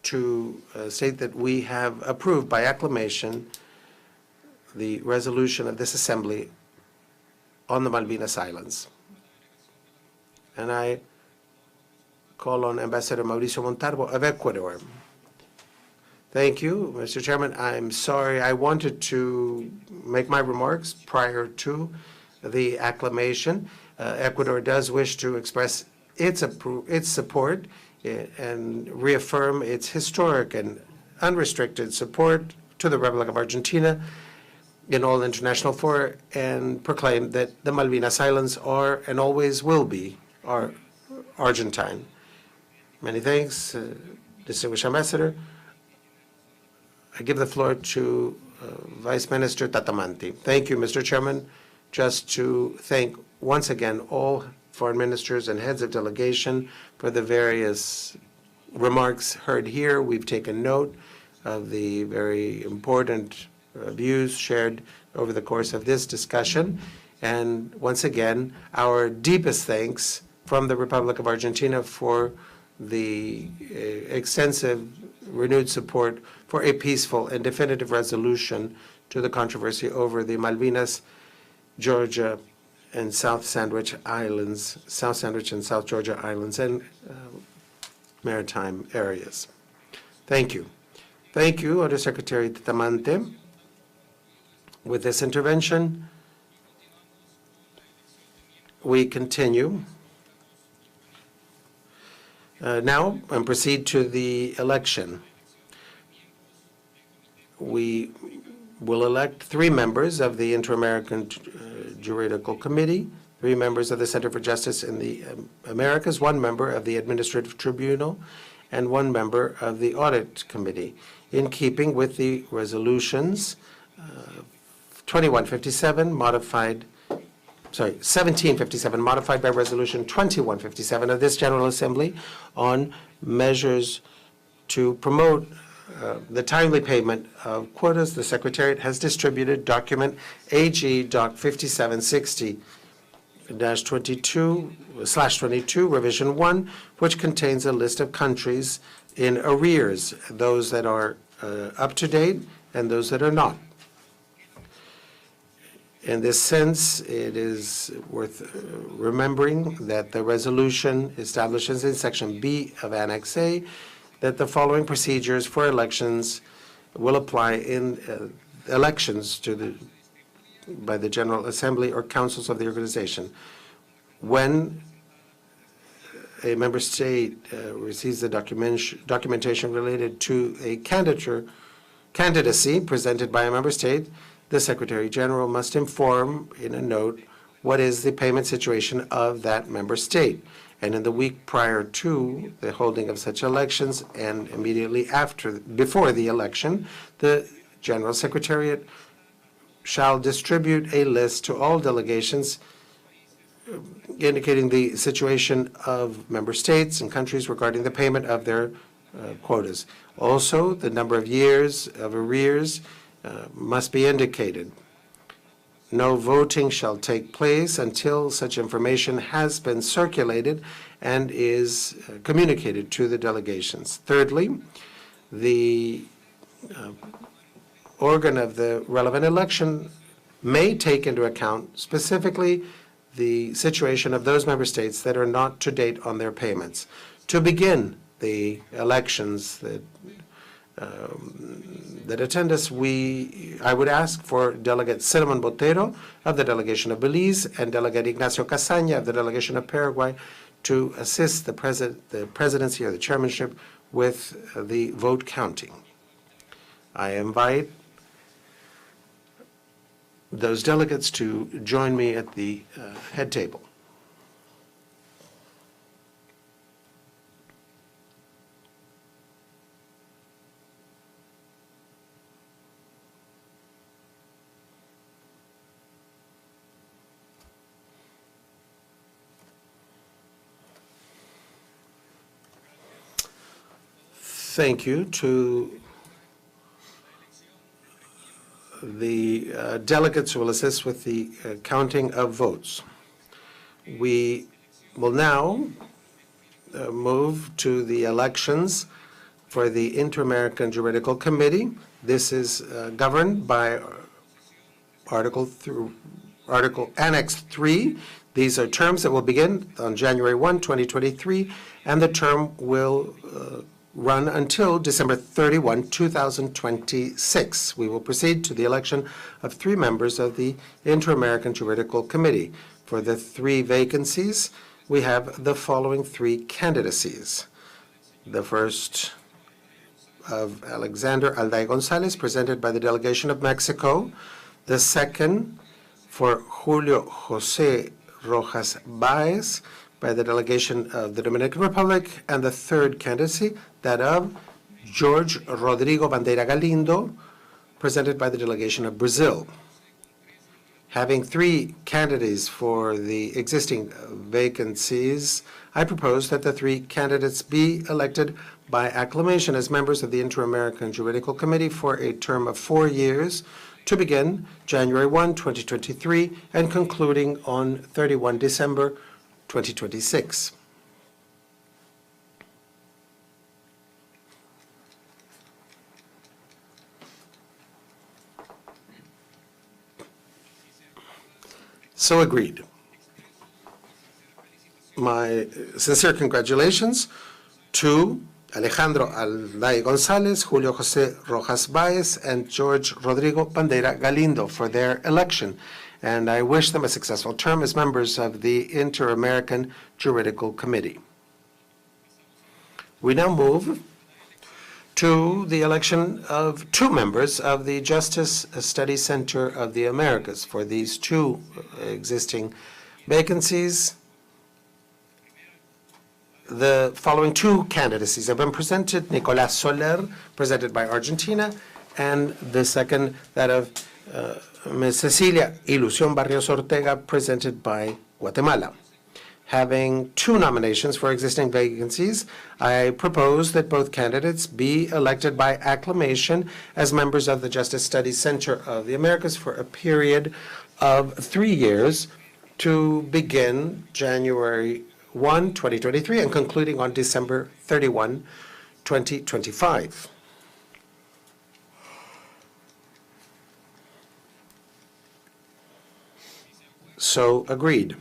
to state that we have approved by acclamation the resolution of this Assembly on the Malvinas Islands. And I call on Ambassador Mauricio Montalvo of Ecuador. Thank you, Mr. Chairman. I'm sorry, I wanted to make my remarks prior to the acclamation. Ecuador does wish to express its support and reaffirm its historic and unrestricted support to the Republic of Argentina in all international fora, and proclaim that the Malvinas Islands are and always will be Argentine. Many thanks, distinguished ambassador. I give the floor to Vice Minister Tatamanti. Thank you, Mr. Chairman. Just to thank once again all foreign ministers and heads of delegation for the various remarks heard here. We've taken note of the very important views shared over the course of this discussion. And once again, our deepest thanks from the Republic of Argentina for the extensive, renewed support for a peaceful and definitive resolution to the controversy over the Malvinas, Georgia, and South Sandwich Islands, South Sandwich and South Georgia Islands, and maritime areas. Thank you. Thank you, Undersecretary Tatamante. With this intervention, we continue now and proceed to the election. We will elect 3 members of the Inter-American Juridical Committee, 3 members of the Center for Justice in the Americas, 1 member of the Administrative Tribunal, and 1 member of the Audit Committee, in keeping with the resolutions 1757 modified by Resolution 2157 of this General Assembly on measures to promote the timely payment of quotas. The Secretariat has distributed document AG Doc 5760 2022/22, Revision 1, which contains a list of countries in arrears, those that are up to date and those that are not. In this sense, it is worth remembering that the resolution establishes in Section B of Annex A that the following procedures for elections will apply in elections by the General Assembly or councils of the organization. When a member state receives the documentation related to a candidacy presented by a member state, the Secretary General must inform in a note what is the payment situation of that member state. And in the week prior to the holding of such elections and immediately before the election, the General Secretariat shall distribute a list to all delegations indicating the situation of member states and countries regarding the payment of their quotas. Also, the number of years of arrears must be indicated. No voting shall take place until such information has been circulated and is communicated to the delegations. Thirdly, the organ of the relevant election may take into account specifically the situation of those member states that are not to date on their payments. To begin the elections that attend us, I would ask for Delegate Cinnamon Botero of the delegation of Belize and Delegate Ignacio Casaña of the delegation of Paraguay to assist the presidency or the chairmanship with the vote counting. I invite those delegates to join me at the head table. Thank you to the delegates who will assist with the counting of votes. We will now move to the elections for the Inter-American Juridical Committee. This is governed by Article Annex 3. These are terms that will begin on January 1, 2023, and the term will run until December 31, 2026. We will proceed to the election of 3 members of the Inter-American Juridical Committee. For the 3 vacancies, we have the following 3 candidacies. The first of Alexander Alday Gonzalez, presented by the delegation of Mexico. The second for Julio José Rojas Baez, by the delegation of the Dominican Republic, and the third candidacy, that of George Rodrigo Bandeira Galindo, presented by the delegation of Brazil. Having 3 candidates for the existing vacancies, I propose that the 3 candidates be elected by acclamation as members of the Inter-American Juridical Committee for a term of 4 years to begin January 1, 2023, and concluding on 31 December 2026. So agreed. My sincere congratulations to Alejandro Alday Gonzalez, Julio José Rojas Baez, and George Rodrigo Bandeira Galindo for their election. And I wish them a successful term as members of the Inter-American Juridical Committee. We now move to the election of 2 members of the Justice Study Center of the Americas. For these 2 existing vacancies, the following 2 candidacies have been presented. Nicolás Soler, presented by Argentina, and the second, that of Ms. Cecilia Ilusión Barrios Ortega, presented by Guatemala. Having 2 nominations for existing vacancies, I propose that both candidates be elected by acclamation as members of the Justice Studies Center of the Americas for a period of 3 years to begin January 1, 2023, and concluding on December 31, 2025. So agreed.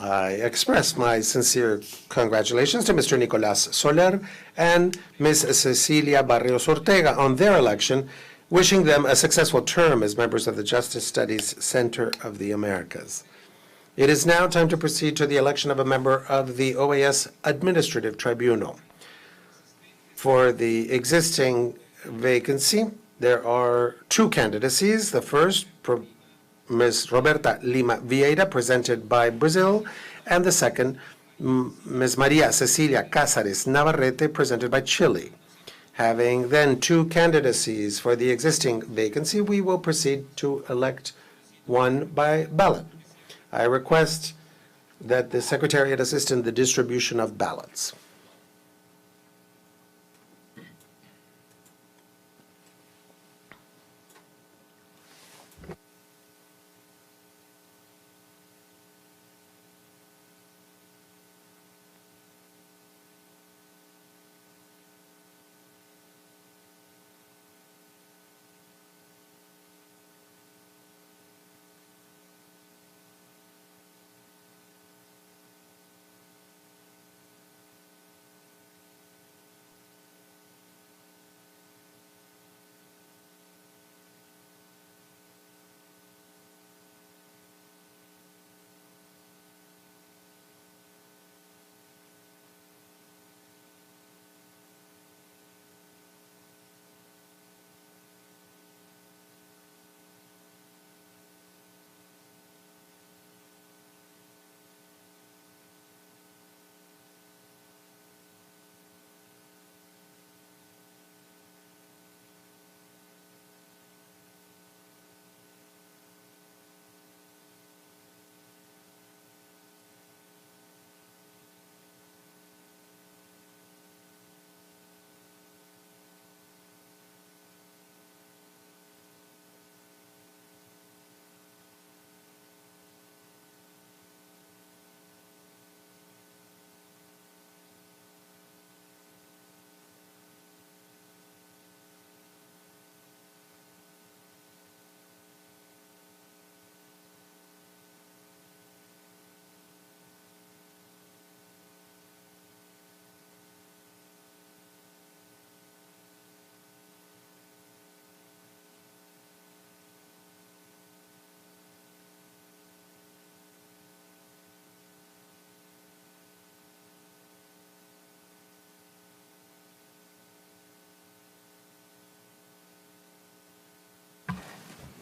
I express my sincere congratulations to Mr. Nicolás Soler and Ms. Cecilia Barrios Ortega on their election, wishing them a successful term as members of the Justice Studies Center of the Americas. It is now time to proceed to the election of a member of the OAS Administrative Tribunal. For the existing vacancy, there are two candidacies. The first, Ms. Roberta Lima Vieira, presented by Brazil, and the second, Ms. Maria Cecilia Cázares Navarrete, presented by Chile. Having then two candidacies for the existing vacancy, we will proceed to elect one by ballot. I request that the Secretariat assist in the distribution of ballots.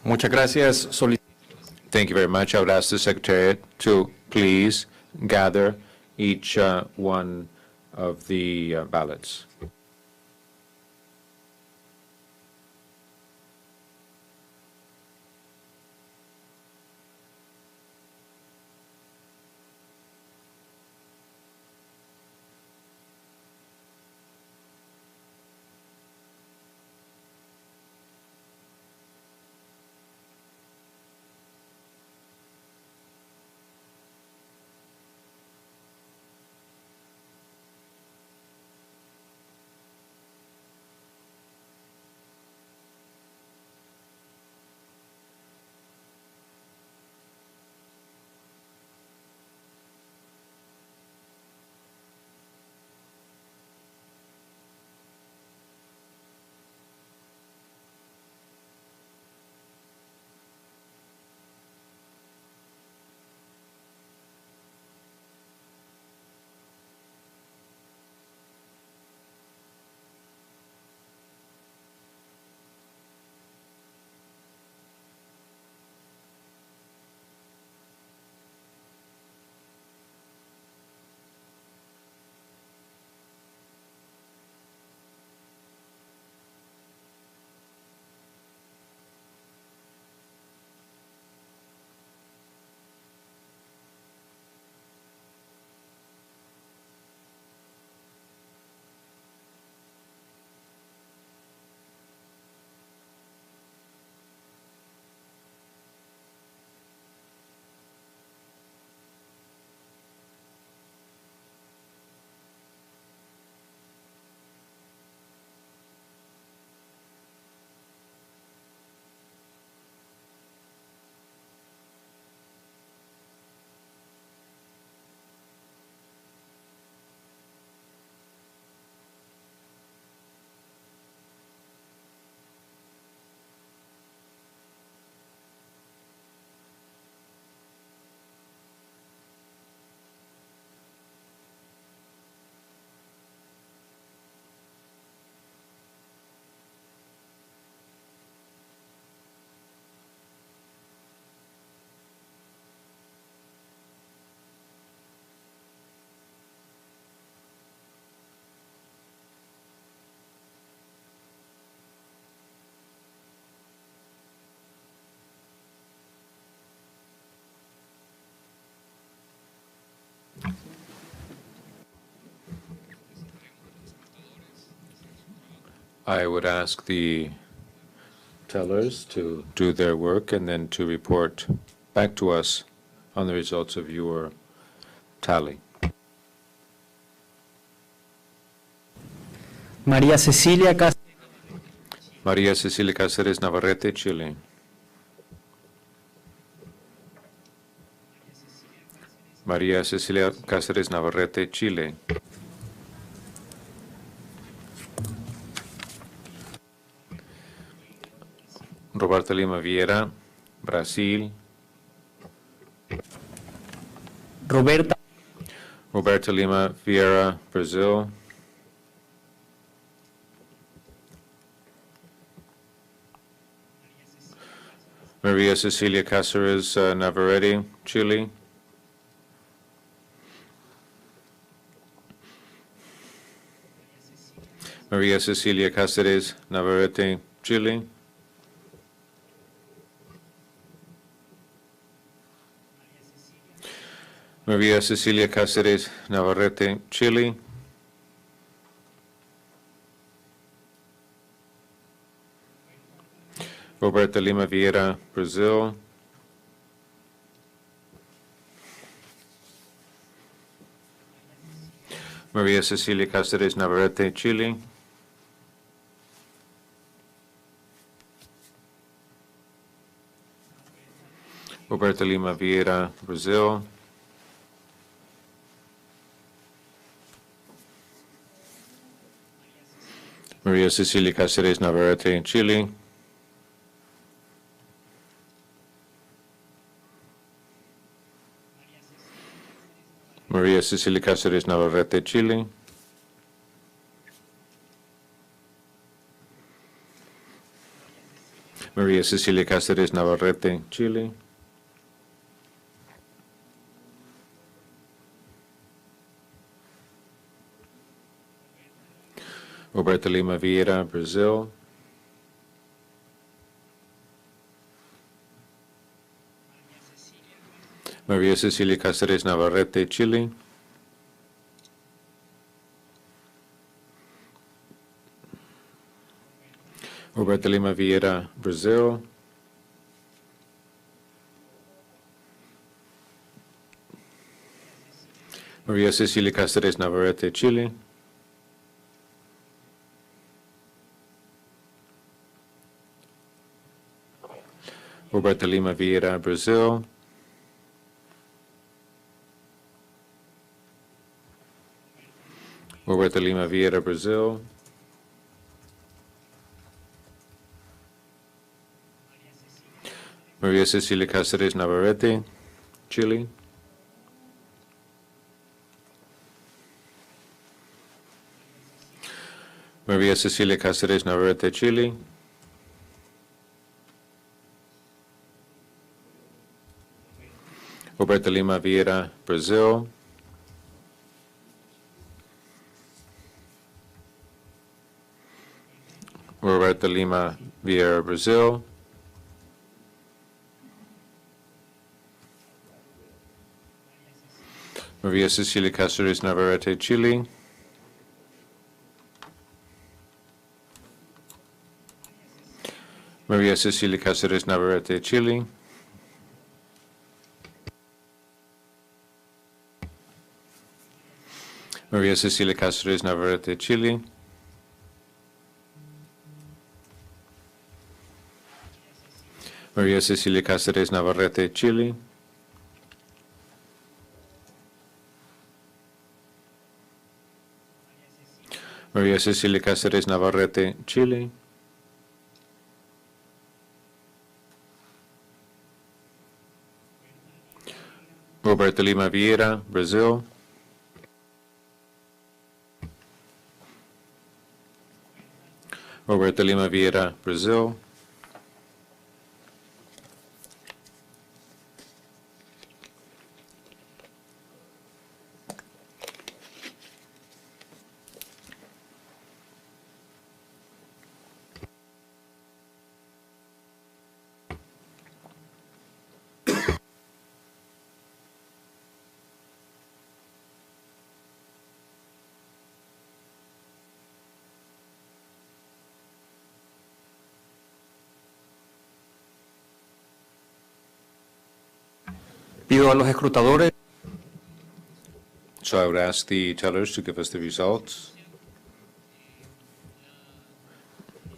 Muchas gracias. Thank you very much. I would ask the Secretariat to please gather each one of the ballots. I would ask the tellers to do their work and then to report back to us on the results of your tally. María Cecilia Cáceres Navarrete, Chile. María Cecilia Cáceres Navarrete, Chile. Roberta Lima Vieira, Brasil. Roberta Lima Vieira, Brazil. Maria Cecilia Cáceres Navarrete, Chile. Maria Cecilia Cáceres Navarrete, Chile. Maria Cecilia Cáceres Navarrete, Chile. Roberta Lima Vieira, Brazil. Maria Cecilia Cáceres Navarrete, Chile. Roberta Lima Vieira, Brazil. Maria Cecilia Cáceres Navarrete, Chile. Maria Cecilia Cáceres Navarrete, Chile. Maria Cecilia Cáceres Navarrete, Chile. Roberta Lima Vieira, Brazil. Maria Cecilia Cáceres Navarrete, Chile. Roberta Lima Vieira, Brazil. Maria Cecilia Cáceres Navarrete, Chile. Roberta Lima Vieira, Brazil. Roberta Lima Vieira, Brazil. Maria Cecilia Cáceres Navarrete, Chile. Maria Cecilia Cáceres Navarrete, Chile. Roberta Lima Vieira, Brazil. Roberta Lima Vieira, Brazil. Maria Cecilia Cáceres Navarrete, Chile. Maria Cecilia Cáceres Navarrete, Chile. Maria Cecilia Cáceres Navarrete, Chile. Maria Cecilia Cáceres Navarrete, Chile. Maria Cecilia Cáceres Navarrete, Chile. Roberta Lima Vieira, Brazil. Roberta Lima Vieira, Brazil. Pido a los escrutadores. So I would ask the tellers to give us the results.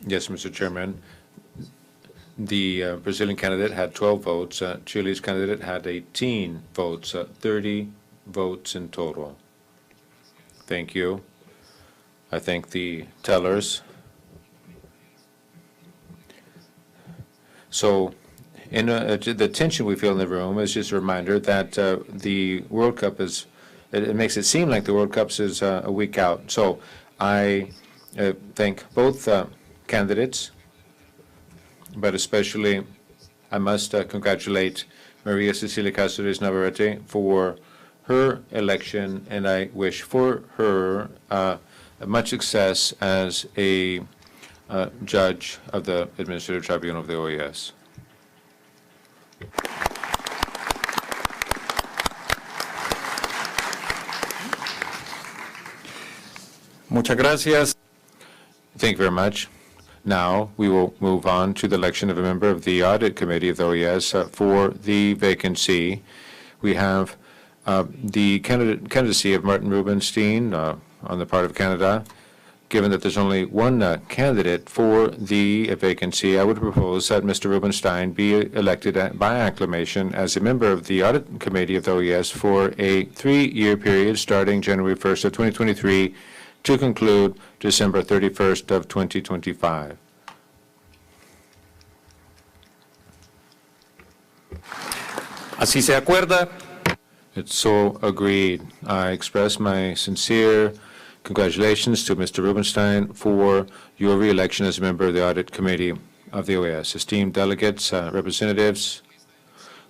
Yes, Mr. Chairman. The Brazilian candidate had 12 votes. Chile's candidate had 18 votes, 30 votes in total. Thank you. I thank the tellers. So in the tension we feel in the room is just a reminder that the World Cup is, it makes it seem like the World Cup is a week out. So I thank both candidates, but especially I must congratulate Maria Cecilia Cáceres Navarrete for her election, and I wish for her much success as a judge of the Administrative Tribunal of the OAS. Muchas gracias. Thank you very much. Now we will move on to the election of a member of the Audit Committee of the OAS for the vacancy. We have the candidacy of Martin Rubenstein on the part of Canada. Given that there's only one candidate for the vacancy, I would propose that Mr. Rubenstein be elected by acclamation as a member of the Audit Committee of the OAS for a 3-year period starting January 1st of 2023 to conclude December 31st of 2025. Así se acuerda. It's so agreed. I express my sincere congratulations to Mr. Rubenstein for your re-election as a member of the Audit Committee of the OAS. Esteemed delegates, representatives,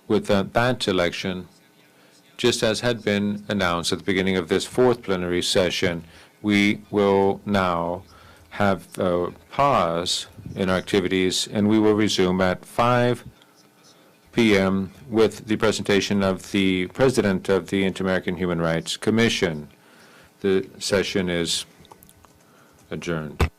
with that election, just as had been announced at the beginning of this 4th plenary session, we will now have a pause in our activities, and we will resume at 5 p.m. with the presentation of the President of the Inter-American Human Rights Commission. The session is adjourned.